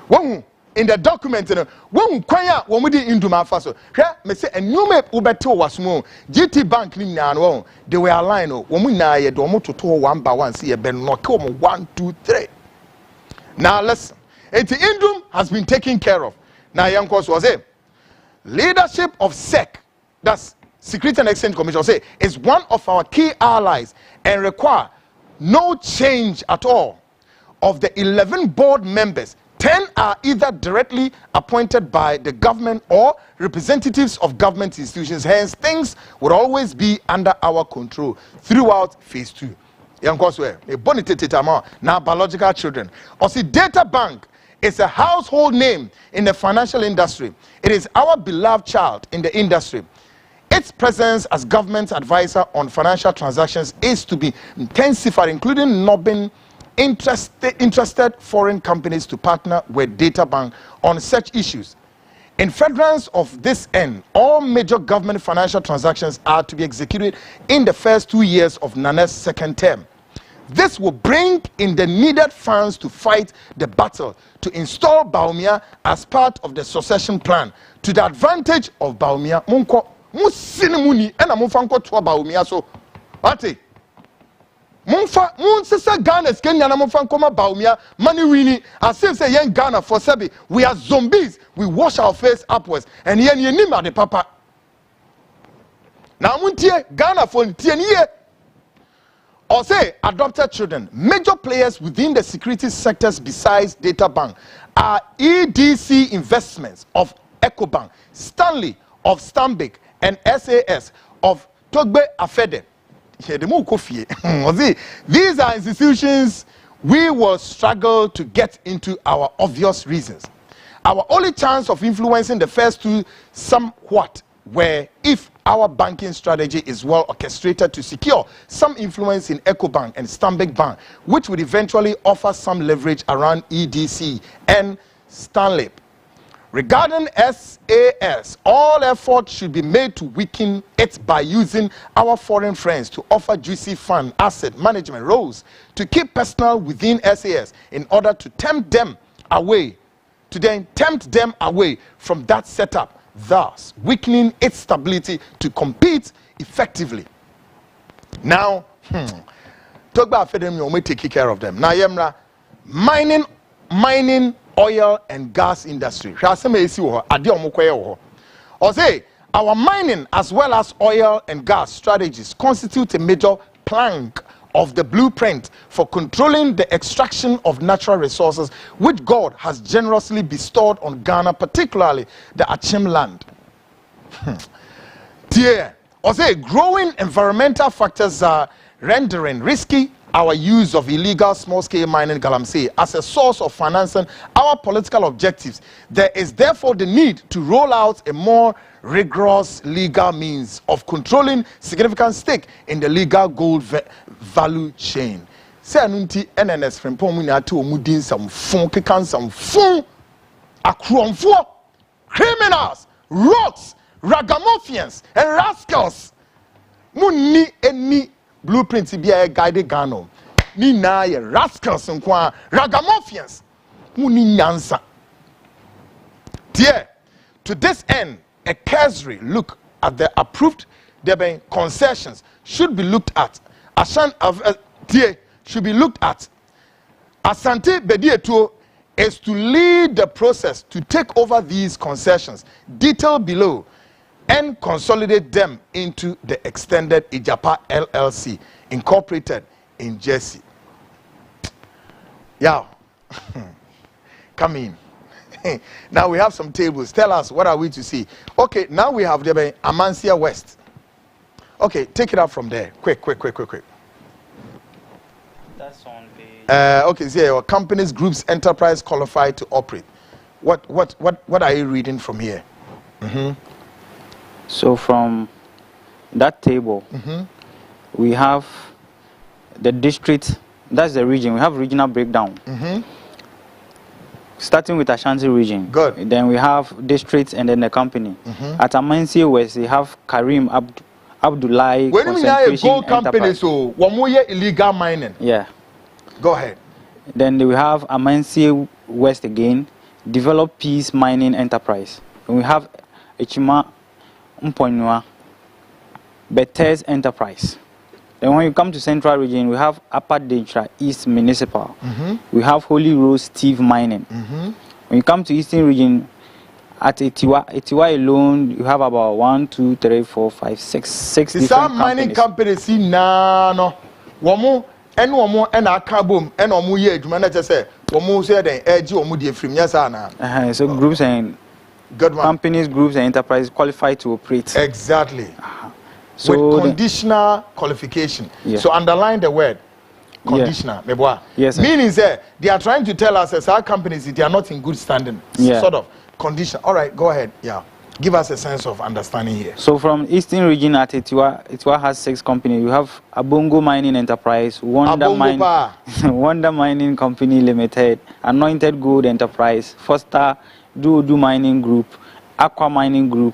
One in the document, one kwaya womudi Indum afaso. Here me say enume ubeto wasmo GT Bank ni na they were aligned. Womu na ye do mo toto one by one see ye ben knock 1 2 3. Now listen, Indum has been taken care of. Now young course was it. Leadership of SEC, that's Securities and Exchange Commission, say is one of our key allies and require no change at all. Of the 11 board members, 10 are either directly appointed by the government or representatives of government institutions. Hence, things would always be under our control throughout phase 2. Young Cosway, a bonitete now biological children. Or see, Data Bank is a household name in the financial industry. It is our beloved child in the industry. Its presence as government advisor on financial transactions is to be intensified, including nubbing interested foreign companies to partner with Data Bank on such issues. In furtherance of this end, all major government financial transactions are to be executed in the first 2 years of Nana's second term. This will bring in the needed funds to fight the battle to install Bawumia as part of the succession plan to the advantage of Bawumia. Munko musinimuni ena munfanko tuwa Bawumia so ate Munsisa Ghana's Kenya na munfanko ma Bawumia mani wini as if say yen Ghana for sebi we are zombies, we wash our face upwards and yen yenima de papa na muntie Ghana for tie niye. Or say adopted children, major players within the security sectors besides Data Bank are EDC Investments of EcoBank, Stanley of Stanbic, and SAS of Togbe Afede. These are institutions we will struggle to get into our obvious reasons. Our only chance of influencing the first two somewhat where if our banking strategy is well orchestrated to secure some influence in EcoBank and Stanbic Bank, which would eventually offer some leverage around EDC and Stanley. Regarding SAS, all efforts should be made to weaken it by using our foreign friends to offer juicy fund asset management roles to keep personnel within SAS in order to tempt them away from that setup, thus weakening its stability to compete effectively. Now, Togba Fedem you may take care of them. Now, Yemra, mining, oil and gas industry. Or say, our mining as well as oil and gas strategies constitute a major plank of the blueprint for controlling the extraction of natural resources which God has generously bestowed on Ghana, particularly the Achim land. Or say, growing environmental factors are rendering risky our use of illegal small-scale mining galamsey as a source of financing our political objectives. There is therefore the need to roll out a more rigorous legal means of controlling significant stake in the legal gold value chain. Say anunti NNS from Pomuni to Mudin some fun kikan some fun akromfo criminals, rocks, ragamuffins and rascals. Munni any blueprint be a guided gano. Ni na ye rascals and ragamuffins. Munni nyansa. Dear, to this end, a cursory look at the approved debate concessions should be looked at. Should be looked at. Asante Bedieto is to lead the process to take over these concessions, detailed below, and consolidate them into the extended AGYAPA LLC, incorporated in Jersey. Yeah. Come in. Now we have some tables. Tell us, what are we to see? Okay, now we have the Amancia West. Okay, take it up from there. Quick. That's on page. Okay, so your companies, groups, enterprise qualified to operate. What are you reading from here? So from that table, we have the district. That's the region. We have regional breakdown. Starting with Ashanti region. Good. Then we have districts and then the company. At Amansi West, they have Karim Abdullahi When you have a gold company, Enterprise. so one more year illegal mining. Yeah. Go ahead. Then we have Amansi West again, Develop Peace Mining Enterprise. And we have Echima Mponua, Bethes Enterprise. Then when you come to Central region, we have Upper Dentra East Municipal. We have Holy Rose Steve Mining. When you come to Eastern region, at Etiwa alone, you have about 1, 2, 3, 4, 5, 6 different mining companies. See no. Womo and a carbon and omu ye manager say womo said edge omu de from yasana. So groups and good one. Companies, groups, and enterprises qualified to operate. Exactly. So with conditional qualification. Yeah. So underline the word conditional. Yes, sir. Meaning that they are trying to tell us as our companies they are not in good standing. Yeah. Sort of condition. All right, go ahead. Yeah. Give us a sense of understanding here. So from Eastern region at Etiwa has 6 companies. We have Abongo Mining Enterprise, Wonder Mining Company Limited, Anointed Gold Enterprise, Foster Do Mining Group, Aqua Mining Group,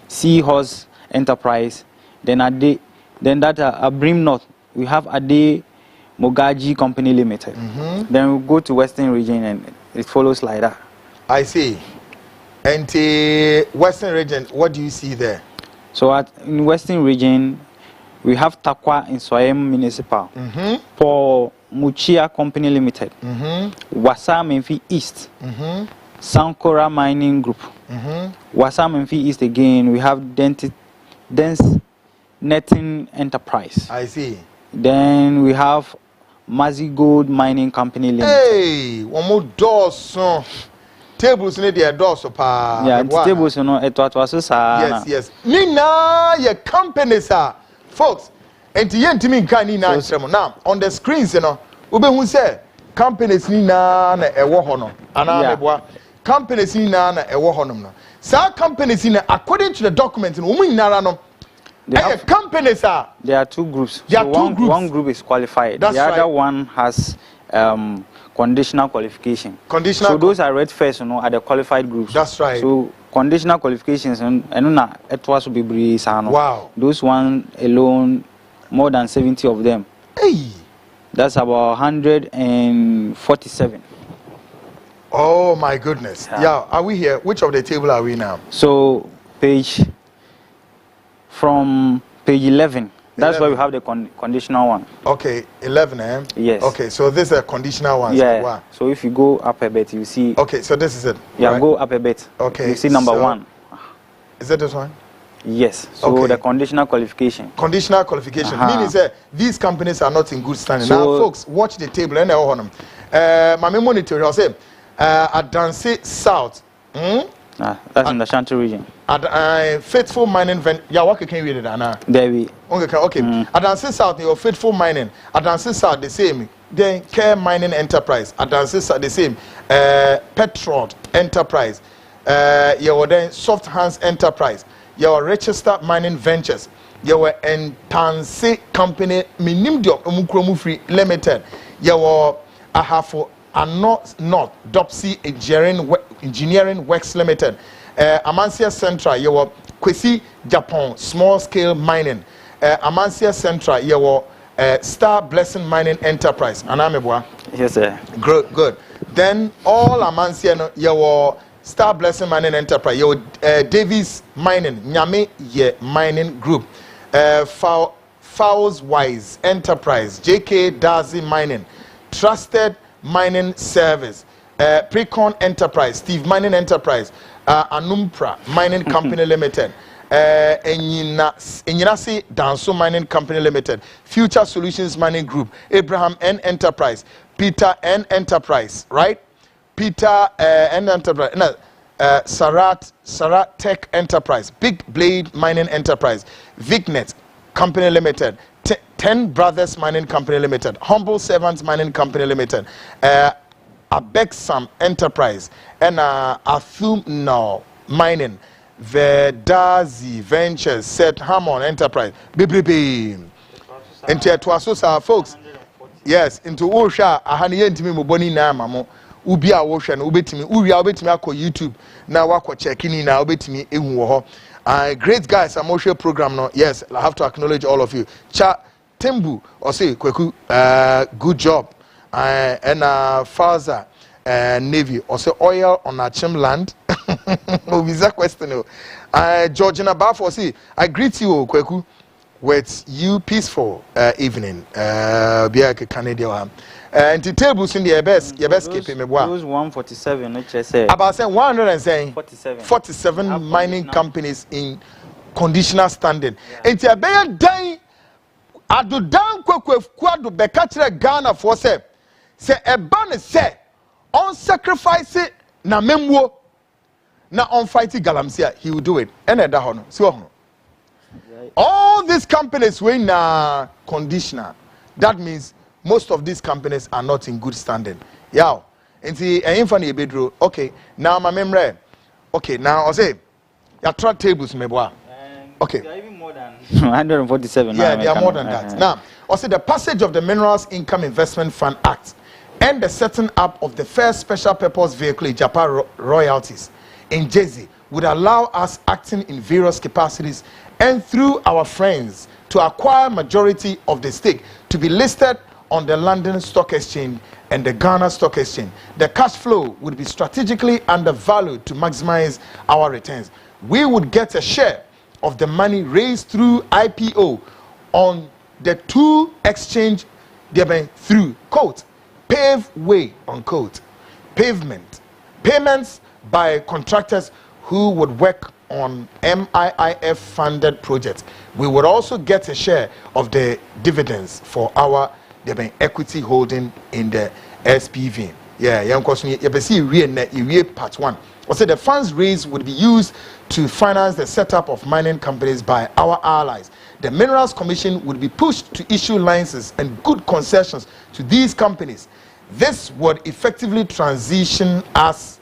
Seahorse Enterprise. Then Abrim North, we have Ade Mogaji Company Limited. Then we go to Western region and it follows like that. I see. And the Western region, what do you see there? So in Western region, we have Takwa in Soyem Municipal, for Muchia Company Limited, Wasa Memphis East, Sankora Mining Group, Wasa Memphis East again, we have Dense Netting Enterprise. I see. Then we have Mazi Gold Mining Company Limited. Hey, one more doors. Tables need their doors. Yeah, tables, you know, yes. Nina, your companies are folks. And the end to me can now on the screens, you know, Ube who say companies Nina a wohono, and companies Nina a wohono. So companies in according to the documents in Umi Narano. Companies are. There are 2 groups. There are 2 groups. One group is qualified. That's the other right. one has conditional qualification. Conditional. So those are read first, you know, are the qualified groups. That's right. So conditional qualifications and it was be breeze. Wow. Those one alone, more than 70 of them. Hey. That's about 147. Oh my goodness. Yeah. Are we here? Which of the table are we now? So from page 11. That's why we have the conditional one. Okay, 11, eh? Yes. Okay, so this is a conditional one. Yeah. Wow. So if you go up a bit, you see. Okay, so this is it. Yeah, right? go up a bit. Okay. You see number 1. Is that this one? Yes. So okay. The conditional qualification. Conditional qualification. Meaning that these companies are not in good standing. So, now, folks, watch the table. And my monitor, I'll say, Adanse South. That's in the Ashanti region. Faithful Mining Venture. Yeah, what can you read it? There we. Okay. Adanse South, your Faithful Mining. Adanse South, the same. Then Care Mining Enterprise. Adanse South, the same. Petrod Enterprise. Your then Soft Hands Enterprise. Your Rochester Mining Ventures. Your Entanse Company Minimdio Umukromu Free Limited. Your Ahafo Not Dopsy Engineering Works Limited. Amancia Central, your Kwesi Japan small scale mining Amansia Central yewo Star Blessing Mining Enterprise anamebwa. Yes sir. Good. Then all Amansia no yewo Star Blessing Mining Enterprise yewo Davis Mining Nyame ye Mining Group Fowles Wise Enterprise JK Dazi Mining Trusted Mining Service Precon Enterprise Steve Mining Enterprise Anumpra Mining Company Limited Enyinasi Danso Mining Company Limited Future Solutions Mining Group Abraham N Enterprise Peter N Enterprise, right? Peter N Enterprise Sarat Tech Enterprise Big Blade Mining Enterprise Vignet Company Limited 10 Brothers Mining Company Limited Humble Servants Mining Company Limited Abexam Enterprise and Athum No Mining Vedazi Ventures Set Harmon Enterprise BBB into Tuasosa folks. Yes, into Osha ahani yentimi moboni na mamo ubi a Osha na ubetimi uria ubetimi akọ YouTube na wakọ check in na ubetimi ehu wo ho. Great guys, I'm Osha program no. Yes, I have to acknowledge all of you. Cha Tembu or say Kweku good job. And Faza Navy or say oil on Achim land. Visa question. Georgina Bafo say I greet you Kweku with you peaceful evening. Biake Canada. And the tables in the best keeping me one. Those 147 which I say. About saying 147. 47 mining companies in conditional standing. And the bear dying ado dan kwado beka kire Ghana for say e ba ne say on sacrifice na memwo na on fight galamsia he will do it ene da ho no si ho no all these companies we na conditional that means most of these companies are not in good standing yaw enti ehimfa na ebedro okay now my memory okay now I say ya tra tables meboa okay they are even more than 147 yeah they are more than that now also the passage of the Minerals Income Investment Fund Act and the setting up of the first special purpose vehicle AGYAPA royalties in Jersey would allow us acting in various capacities and through our friends to acquire majority of the stake to be listed on the London Stock Exchange and the Ghana Stock Exchange. The cash flow would be strategically undervalued to maximize our returns. We would get a share of the money raised through IPO on the two exchange through quote pave way unquote pavement payments by contractors who would work on MIIF funded projects. We would also get a share of the dividends for our equity holding in the SPV. Yeah, young question you part 1. Also the funds raised would be used to finance the setup of mining companies by our allies. The Minerals Commission would be pushed to issue licenses and good concessions to these companies. This would effectively transition us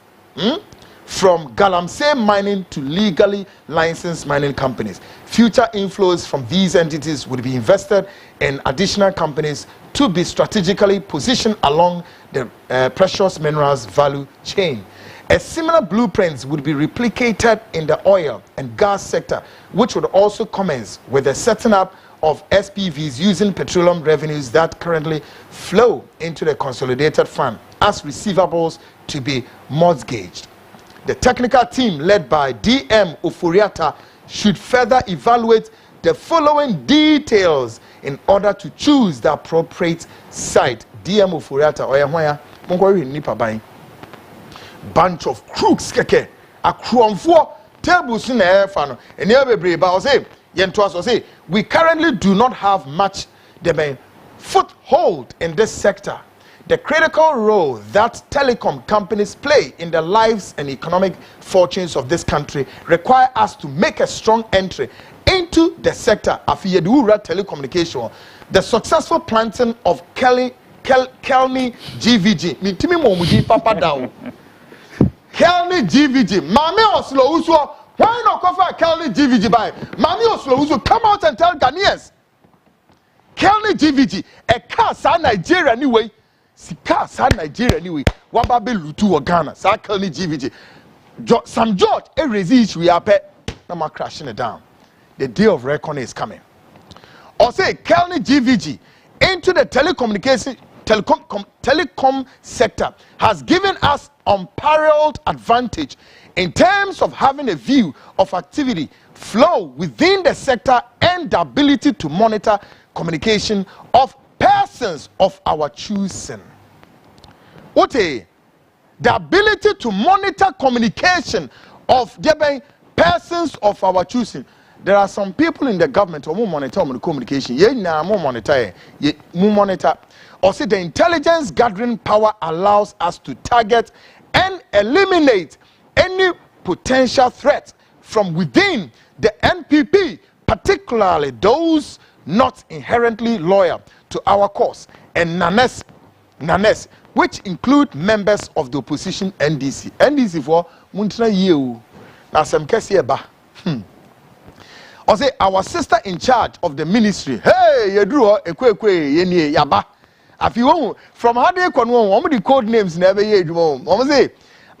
from galamsey mining to legally licensed mining companies. Future inflows from these entities would be invested in additional companies to be strategically positioned along the precious minerals value chain. A similar blueprint would be replicated in the oil and gas sector, which would also commence with the setting up of SPVs using petroleum revenues that currently flow into the consolidated fund as receivables to be mortgaged. The technical team led by DM Oforiata should further evaluate the following details in order to choose the appropriate site. DM Oforiata oyahwaya mongori nipa ban bunch of crooks keke akruomfo tables in the fa no ene bebre ba o say yento aso say we currently do not have much the foothold in this sector. The critical role that telecom companies play in the lives and economic fortunes of this country require us to make a strong entry into the sector of telecommunication. The successful planting of Kelly GVG. Mitimi momudi papa down. Kelly GVG. Mami Oslo Uso. Why not cover Kelly GVG by? Mami Oslo Uso, come out and tell Ghanaians. Kelly GVG. A car sa Nigeria anyway. Sika sa Nigeria anyway. Wababe lutu wa Ghana. Sa Kelly GVG. Sam George erezi issue ya pe. na ma crashing it down. The day of reckoning is coming. Or say Kelly GVG into the telecom sector has given us unparalleled advantage in terms of having a view of activity flow within the sector and the ability to monitor communication of persons of our choosing. What the ability to monitor communication of the persons of our choosing. There are some people in the government who monitor communication. Monitor. Or say the intelligence gathering power allows us to target and eliminate any potential threat from within the NPP, particularly those not inherently loyal to our cause, and Nanes, which include members of the opposition NDC. NDC for Muntra Yew. Now some Kesieba. Or say our sister in charge of the ministry. Hey, you drew a quick yeni yaba. If you want from how they can one the code names never yet. Say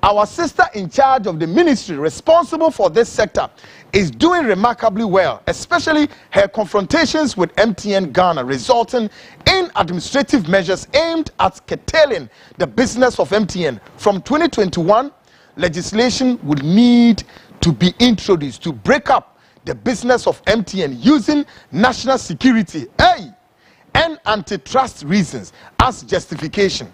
our sister in charge of the ministry responsible for this sector is doing remarkably well, especially her confrontations with MTN Ghana, resulting in administrative measures aimed at curtailing the business of MTN. From 2021, legislation would need to be introduced to break up the business of MTN using national security and antitrust reasons as justification.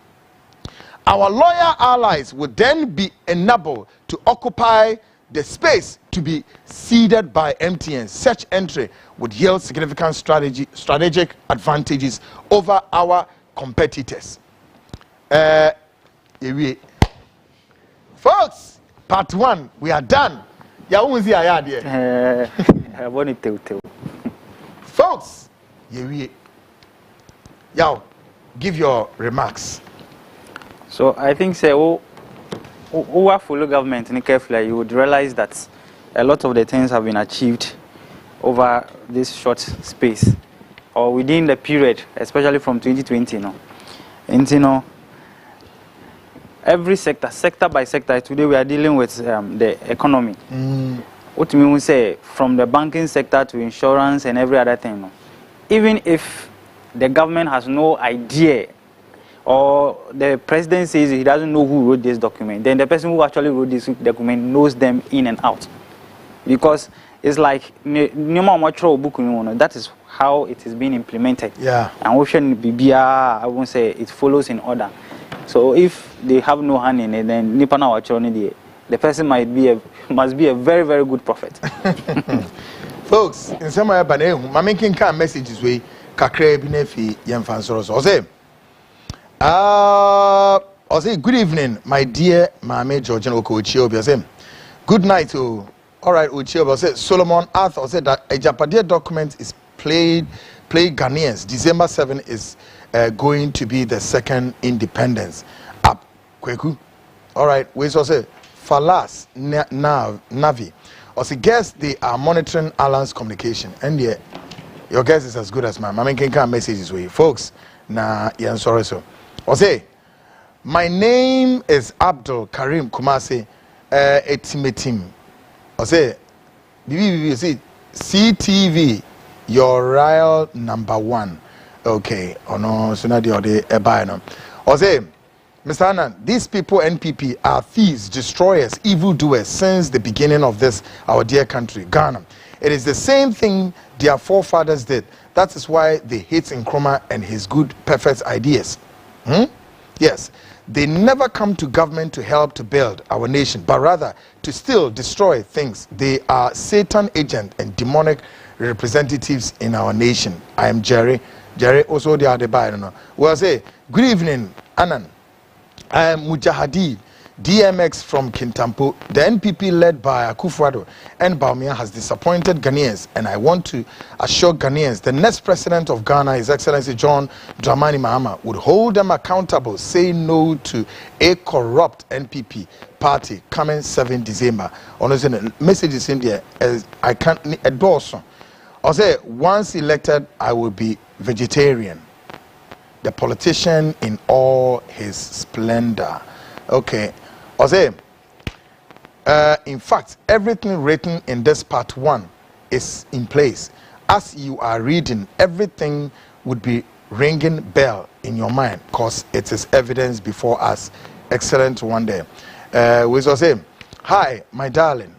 Our loyal allies would then be enabled to occupy the space to be ceded by MTN. Such entry would yield significant strategic advantages over our competitors. Folks, part 1, we are done. Folks, give your remarks. So I think say who follow government carefully, you would realize that a lot of the things have been achieved over this short space or within the period, especially from 2020. And every sector by sector, today we are dealing with the economy. What we mean say from the banking sector to insurance and every other thing. Even if the government has no idea or the president says he doesn't know who wrote this document, then the person who actually wrote this document knows them in and out. Because it's like, that is how it is being implemented. Yeah. And we shouldn't be, I won't say it follows in order. So if they have no hand in it, then the person must be a very, very good prophet. Folks, in some way, I'm making kind messages way kakre binefi yemfansoro. I say good evening, my dear Mame Georgian Oko Ochiobi. I say good night. Oh, all right, Ochiobi. I say Solomon Arthur said that AGYAPADIE document is played Ghanaians. December 7 is going to be the second independence. Up, Kweku. All right, we so say Falas Navi. Or say guess they are monitoring Alan's communication, and yeah, your guess is as good as mine. I mean, can messages with you, folks. Nah, yeah, I'm sorry so. Or say, my name is Abdul Karim Kumasi, Etimetim. Or say, CTV, your royal number 1. Okay, or no, so not the other. Or say, Mr. Annan, these people, NPP, are thieves, destroyers, evildoers since the beginning of this, our dear country, Ghana. It is the same thing their forefathers did. That is why they hate Nkrumah and his good, perfect ideas. Yes, they never come to government to help to build our nation, but rather to still destroy things. They are Satan agent and demonic representatives in our nation. I am Jerry. Jerry also the other by, I don't know. Well, say, good evening, Annan. I am Mujahideen DMX from Kintampo. The NPP led by Akufo-Addo and Bawumia has disappointed Ghanaians, and I want to assure Ghanaians the next president of Ghana, His Excellency John Dramani Mahama, would hold them accountable, say no to a corrupt NPP party coming 7 December. Honestly, the message is in there as I can't endorse. I say once elected, I will be vegetarian. The politician in all his splendor. Okay. I say, In fact, everything written in this part 1 is in place. As you are reading, everything would be ringing bell in your mind because it is evidence before us. Excellent one there. We shall say, hi, my darling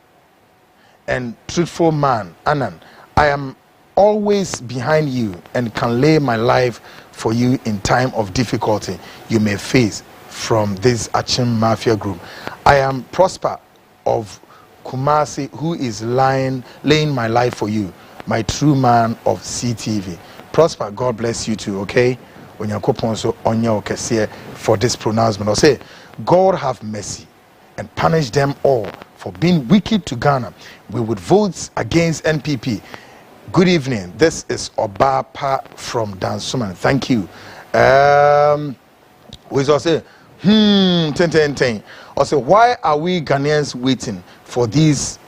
and truthful man, Annan. I am always behind you and can lay my life for you in time of difficulty you may face from this Achim Mafia group. I am Prosper of Kumasi, who is laying my life for you, my true man of CTV. Prosper, God bless you too, okay? When you for this pronouncement, I'll say, God have mercy and punish them all for being wicked to Ghana. We would vote against NPP. Good evening. This is Obapa from Dansuman. Thank you. We also say, Also, why are we Ghanaians waiting for these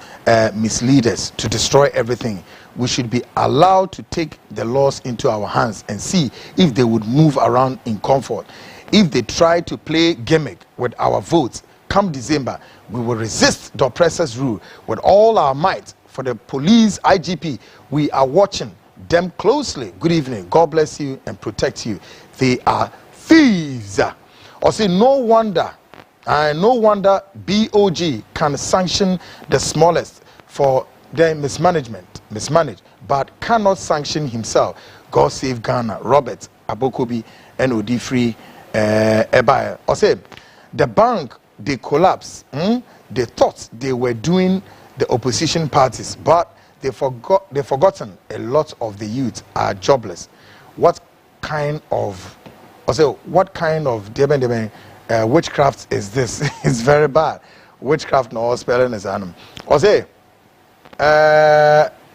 misleaders to destroy everything? We should be allowed to take the laws into our hands and see if they would move around in comfort. If they try to play gimmick with our votes, come December, we will resist the oppressor's rule with all our might. For the police, IGP, we are watching them closely. Good evening. God bless you and protect you. They are thieves. Or say, no wonder BOG can sanction the smallest for their mismanaged, but cannot sanction himself. God save Ghana. Robert Abokobi and Odifri Ebaye. Or say, the bank, they collapsed. They thought they were doing the opposition parties, but they've forgotten a lot of the youth are jobless. What kind of witchcraft is this? It's very bad. Witchcraft, no spelling is animal. Or say,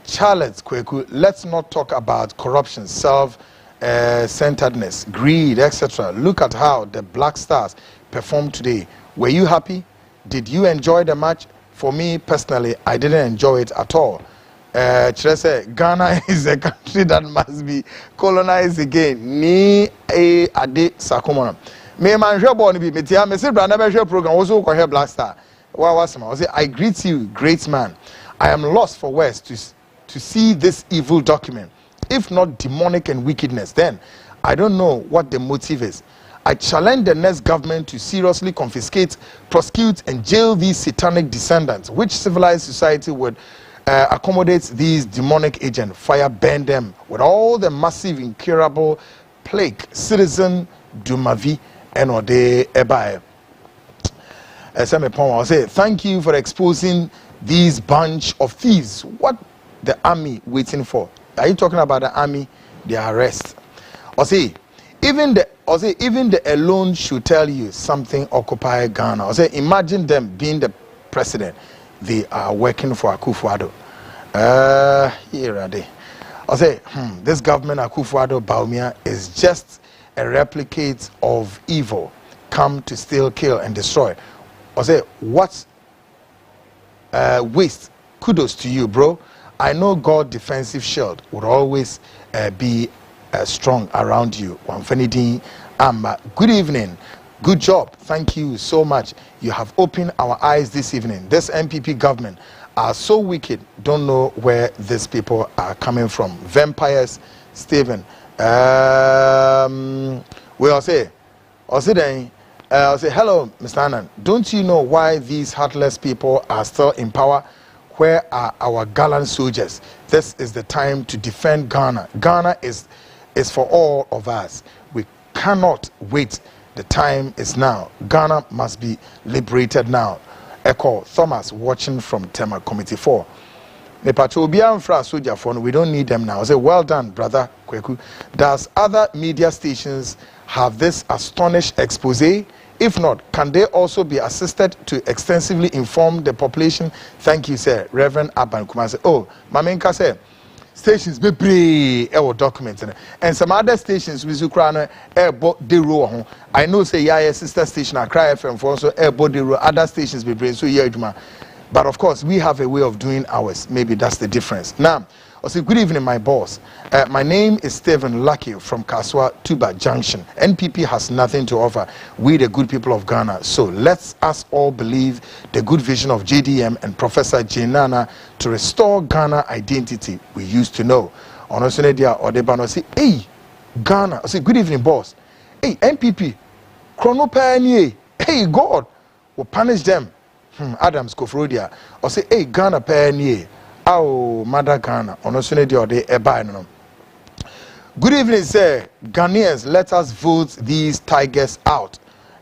Charlotte Kweku, let's not talk about corruption, self-centeredness, greed, etc. Look at how the Black Stars performed today. Were you happy? Did you enjoy the match? For me personally, I didn't enjoy it at all. Ghana is a country that must be colonized again. Ni ade sakomona. Me manhwe ball ni bi metia me se bra na be hwe program wo so ko hwe Black Star. Wa say I greet you, great man. I am lost for words to see this evil document. If not demonic and wickedness, then I don't know what the motive is. I challenge the next government to seriously confiscate, prosecute, and jail these satanic descendants. Which civilized society would accommodate these demonic agents? Fire burn them with all the massive, incurable plague. Citizen Dumavi and Ode Ebaye. I'll say, thank you for exposing these bunch of thieves. What the army waiting for? Are you talking about the army? The arrest. I'll say, even the alone should tell you something. Occupy Ghana. I'll say, imagine them being the president. They are working for Akufo-Addo. Here are they. I'll say, this government Akufo-Addo Baumia is just a replicate of evil, come to steal, kill, and destroy. I'll say, what waste? Kudos to you, bro. I know God defensive shield would always be strong around you. Good evening. Good job. Thank you so much. You have opened our eyes this evening. This MPP government are so wicked. Don't know where these people are coming from. Vampires, Stephen. I'll say, hello, Mr. Annan. Don't you know why these heartless people are still in power? Where are our gallant soldiers? This is the time to defend Ghana. Ghana is for all of us. We cannot wait. The time is now. Ghana must be liberated now. Echo Thomas watching from Tema Committee 4. We don't need them now. I say, well done, brother Kweku. Does other media stations have this astonished expose? If not, can they also be assisted to extensively inform the population? Thank you, sir. Reverend Aban Kuma said, oh, Mamenka said, stations be brave documents and some other stations we Ukraine airbo de ro. I know say yeah sister station Accra FM for also airbo de ro. Other stations be brave so yeah. But of course we have a way of doing ours. Maybe that's the difference. Now, I say, good evening, my boss. My name is Stephen Lucky from Kaswa Tuba Junction. NPP has nothing to offer. We, the good people of Ghana. So let's us all believe the good vision of JDM and Professor Jenana to restore Ghana identity we used to know. Onosonedia Odebano say, hey, Ghana. I say, good evening, boss. Hey, NPP. Chronopanie. Hey, God will punish them. Adams Kofrodia. Or say, hey, Ghana panie. Oh, Mother Ghana. Onosonedia Ode Ebaino. Good evening, sir. Ghanaians, let us vote these tigers out.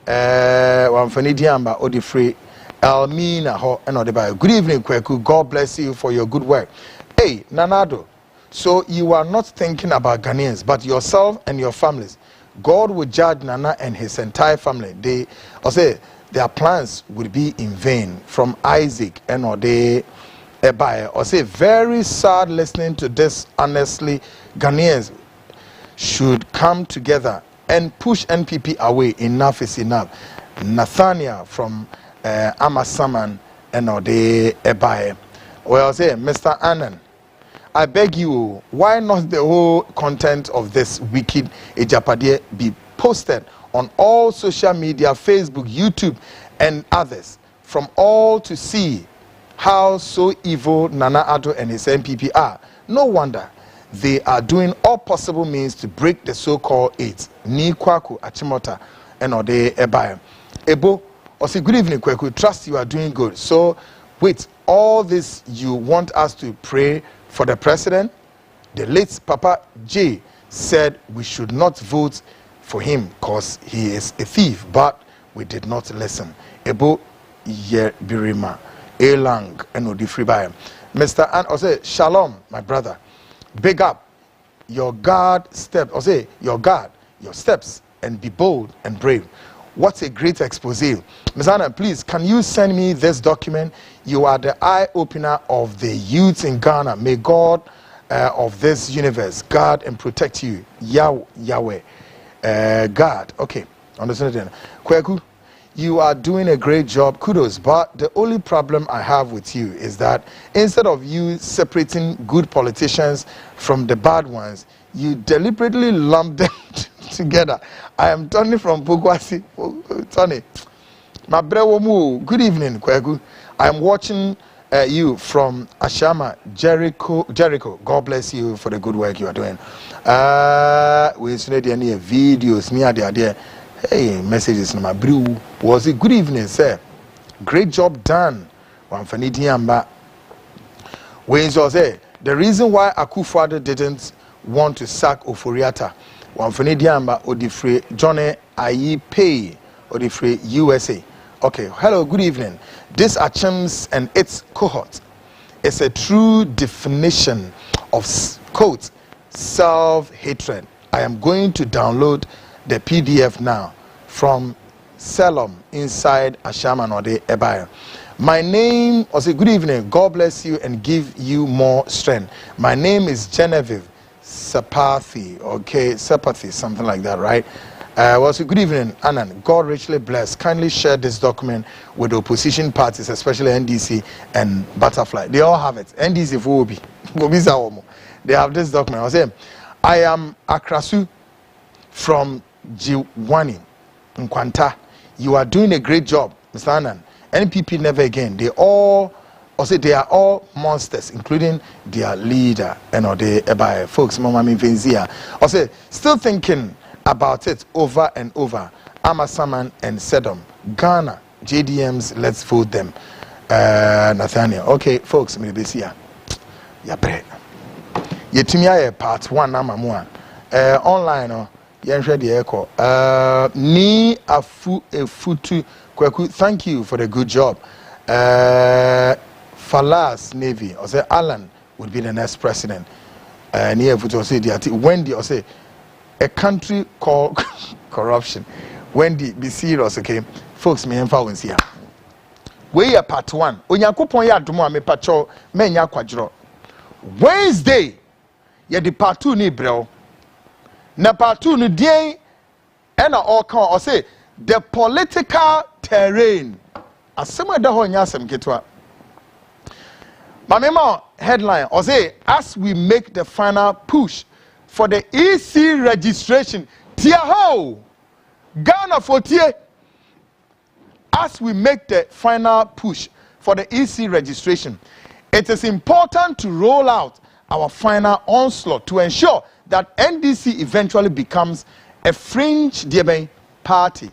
Wamfanidiamba Odifree Elmina Ho and Odebayo. Good evening, Kweku. God bless you for your good work. Hey, Nanado. So you are not thinking about Ghanaians, but yourself and your families. God will judge Nana and his entire family. Their plans would be in vain. From Isaac and Ode Ebaye. Or say, very sad listening to this. Honestly, Ghanaians should come together and push NPP away. Enough is enough. Nathaniel from Amasaman and Ode Ebaye. Well, say, Mr. Annan, I beg you, why not the whole content of this wicked AGYAPADIE be posted on all social media, Facebook, YouTube, and others, from all to see how so evil Nana Addo and his NPP are? No wonder they are doing all possible means to break the so-called AIDS. Ni Kwaku Achimota and Ode Ebaye. Ebo, or say, good evening, Kwaku. Trust you are doing good. So, wait, all this you want us to pray for the president? The late Papa J said we should not vote for him because he is a thief, but we did not listen. Ebo Birima, Elang, and Odifribaye. Mr. An, or say, Shalom, my brother. Big up your guard step, or say, your guard, your steps, and be bold and brave. What a great expose. Ms. Anna, please, can you send me this document? You are the eye-opener of the youth in Ghana. May God of this universe guard and protect you. Yahweh. God. Okay. Understand? Kweku, you are doing a great job. Kudos. But the only problem I have with you is that instead of you separating good politicians from the bad ones, you deliberately lump them together. I am Tony from Pogwasi. Tony, my brother, good evening, Kweku. I am watching you from Ashama, Jericho. God bless you for the good work you are doing. We sent any videos near the hey messages. My bro, was it good evening, sir? Great job done. We say the reason why Akufo-Addo didn't want to sack Oforiatta. Wamfanidiamba Odifree Johnny Ayi Odifree USA. Okay, hello, good evening. This Achems and its cohort is a true definition of quote self-hatred. I am going to download the PDF now from Selom inside Ashama Ode Ebaye. My name, or say good evening, God bless you and give you more strength. My name is Genevieve Sapathy, okay, Sapathy, something like that, right? Well, so good evening, Annan. God richly bless. Kindly share this document with the opposition parties, especially NDC and Butterfly. They all have it. NDC for Obi. They have this document. I was saying, I am Akrasu from Jiwani, Nkwanta. You are doing a great job, Mr. Annan. NPP never again. They are all monsters, including their leader, Ode Ebaye. Folks, Mama Mvenzia. I say, still thinking about it over and over. Amasaman and Sedom. Ghana, JDMs, let's vote them. Nathaniel. Okay, folks, maybe see ya. Ya bread. Yetimia part 1 namamua. Online, Yenshwe the echo. Ni afu efutu Kweku, thank you for the good job. Falas Navy, or say Alan would be the next president. Near Wendy, or say a country called corruption. Wendy, be serious, okay? Folks, me and Fowens here. We are part 1. Onyankopon ya adumo me pacho menya kwadro. Wednesday, ye di part 2 ni brel. Na part 2 ni dien ena all kan or say the political terrain. Asema da ho nya asem ketwa. Mamema headline or say as we make the final push for the EC registration. Tia ho Ghana for tie. As we make the final push for the EC registration, it is important to roll out our final onslaught to ensure that NDC eventually becomes a fringe party.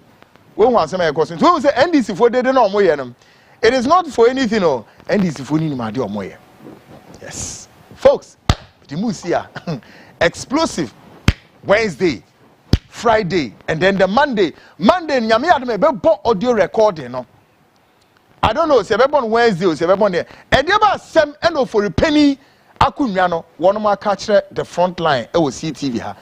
When one say question, so say NDC for they don't know. It is not for anything. No, NDC for ni ma de omoye. Yes, folks, the musia explosive Wednesday, Friday, and then the Monday. Nyame adome be bo audio recording no. I don't know, say be on Wednesday or say be on there. And there ba sem eno for a penny akunwa no one ma catch the Frontline e wo CTV ha.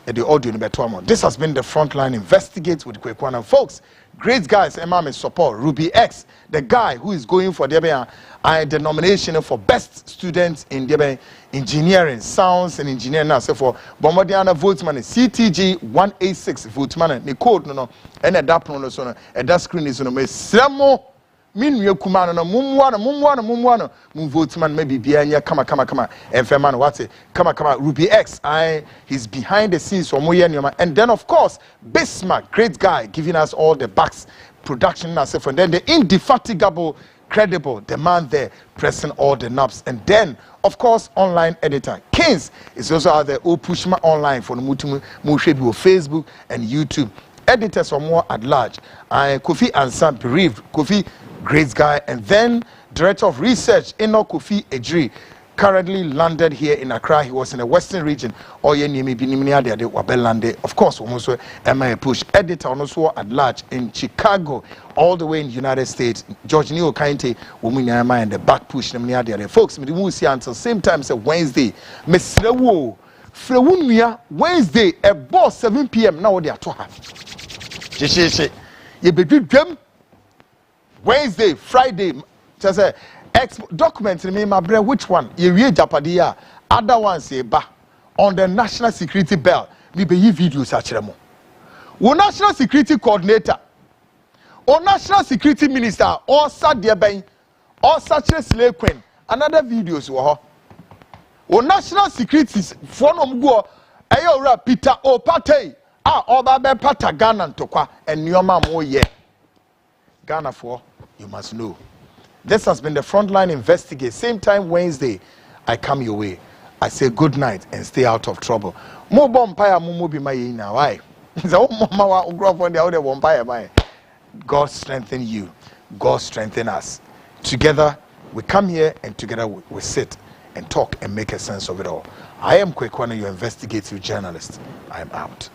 The audio no beto am. This has been the Frontline Investigate with Kwekwana. Folks, great guys, Emma support Ruby X, the guy who is going for the nomination for best students in the engineering, sounds and engineering. Now, so for Bombardiana Voteman, CTG 186 Voteman, the code no, and a dap no so, and that screen is no me Samo. Minwe kumano no mumwana voteman maybe bianya kama and man what's it kama Ruby X he's behind the scenes for moye and then of course Bismarck, great guy, giving us all the backs production ourselves, and then the indefatigable credible the man there pressing all the knobs, and then of course online editor Kings is also out there pushma online for the mutumu Facebook and YouTube editors are more at large. Kofi Ansam bereaved Kofi, great guy, and then director of research Enoch Kofi Ejiri currently landed here in Accra. He was in the western region. Of course, almost MI push editor also at large in Chicago, all the way in the United States. George Neo Kainte and the back push folks. We will see until same time. So Wednesday, Miss Lewo Frewunia Wednesday about 7 p.m. Now they are to have. You be them. Wednesday, Friday, just a document me my brother which one you read AGYAPADIE other ones say ba on the national security bell me be videos achiremo wo national security coordinator or national security minister or sadia ben or such slave queen another videos wo ho national security for no go ora Peter Opatey oba be pata Ghana ntokwa enioma mo ye Ghana for you must know. This has been the Frontline Investigate. Same time Wednesday, I come your way. I say good night and stay out of trouble. Mo bompire mo be my now. Why? God strengthen you. God strengthen us. Together we come here and together we sit and talk and make a sense of it all. I am Kwekwana, your investigative journalist. I am out.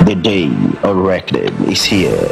The day of reckoning is here.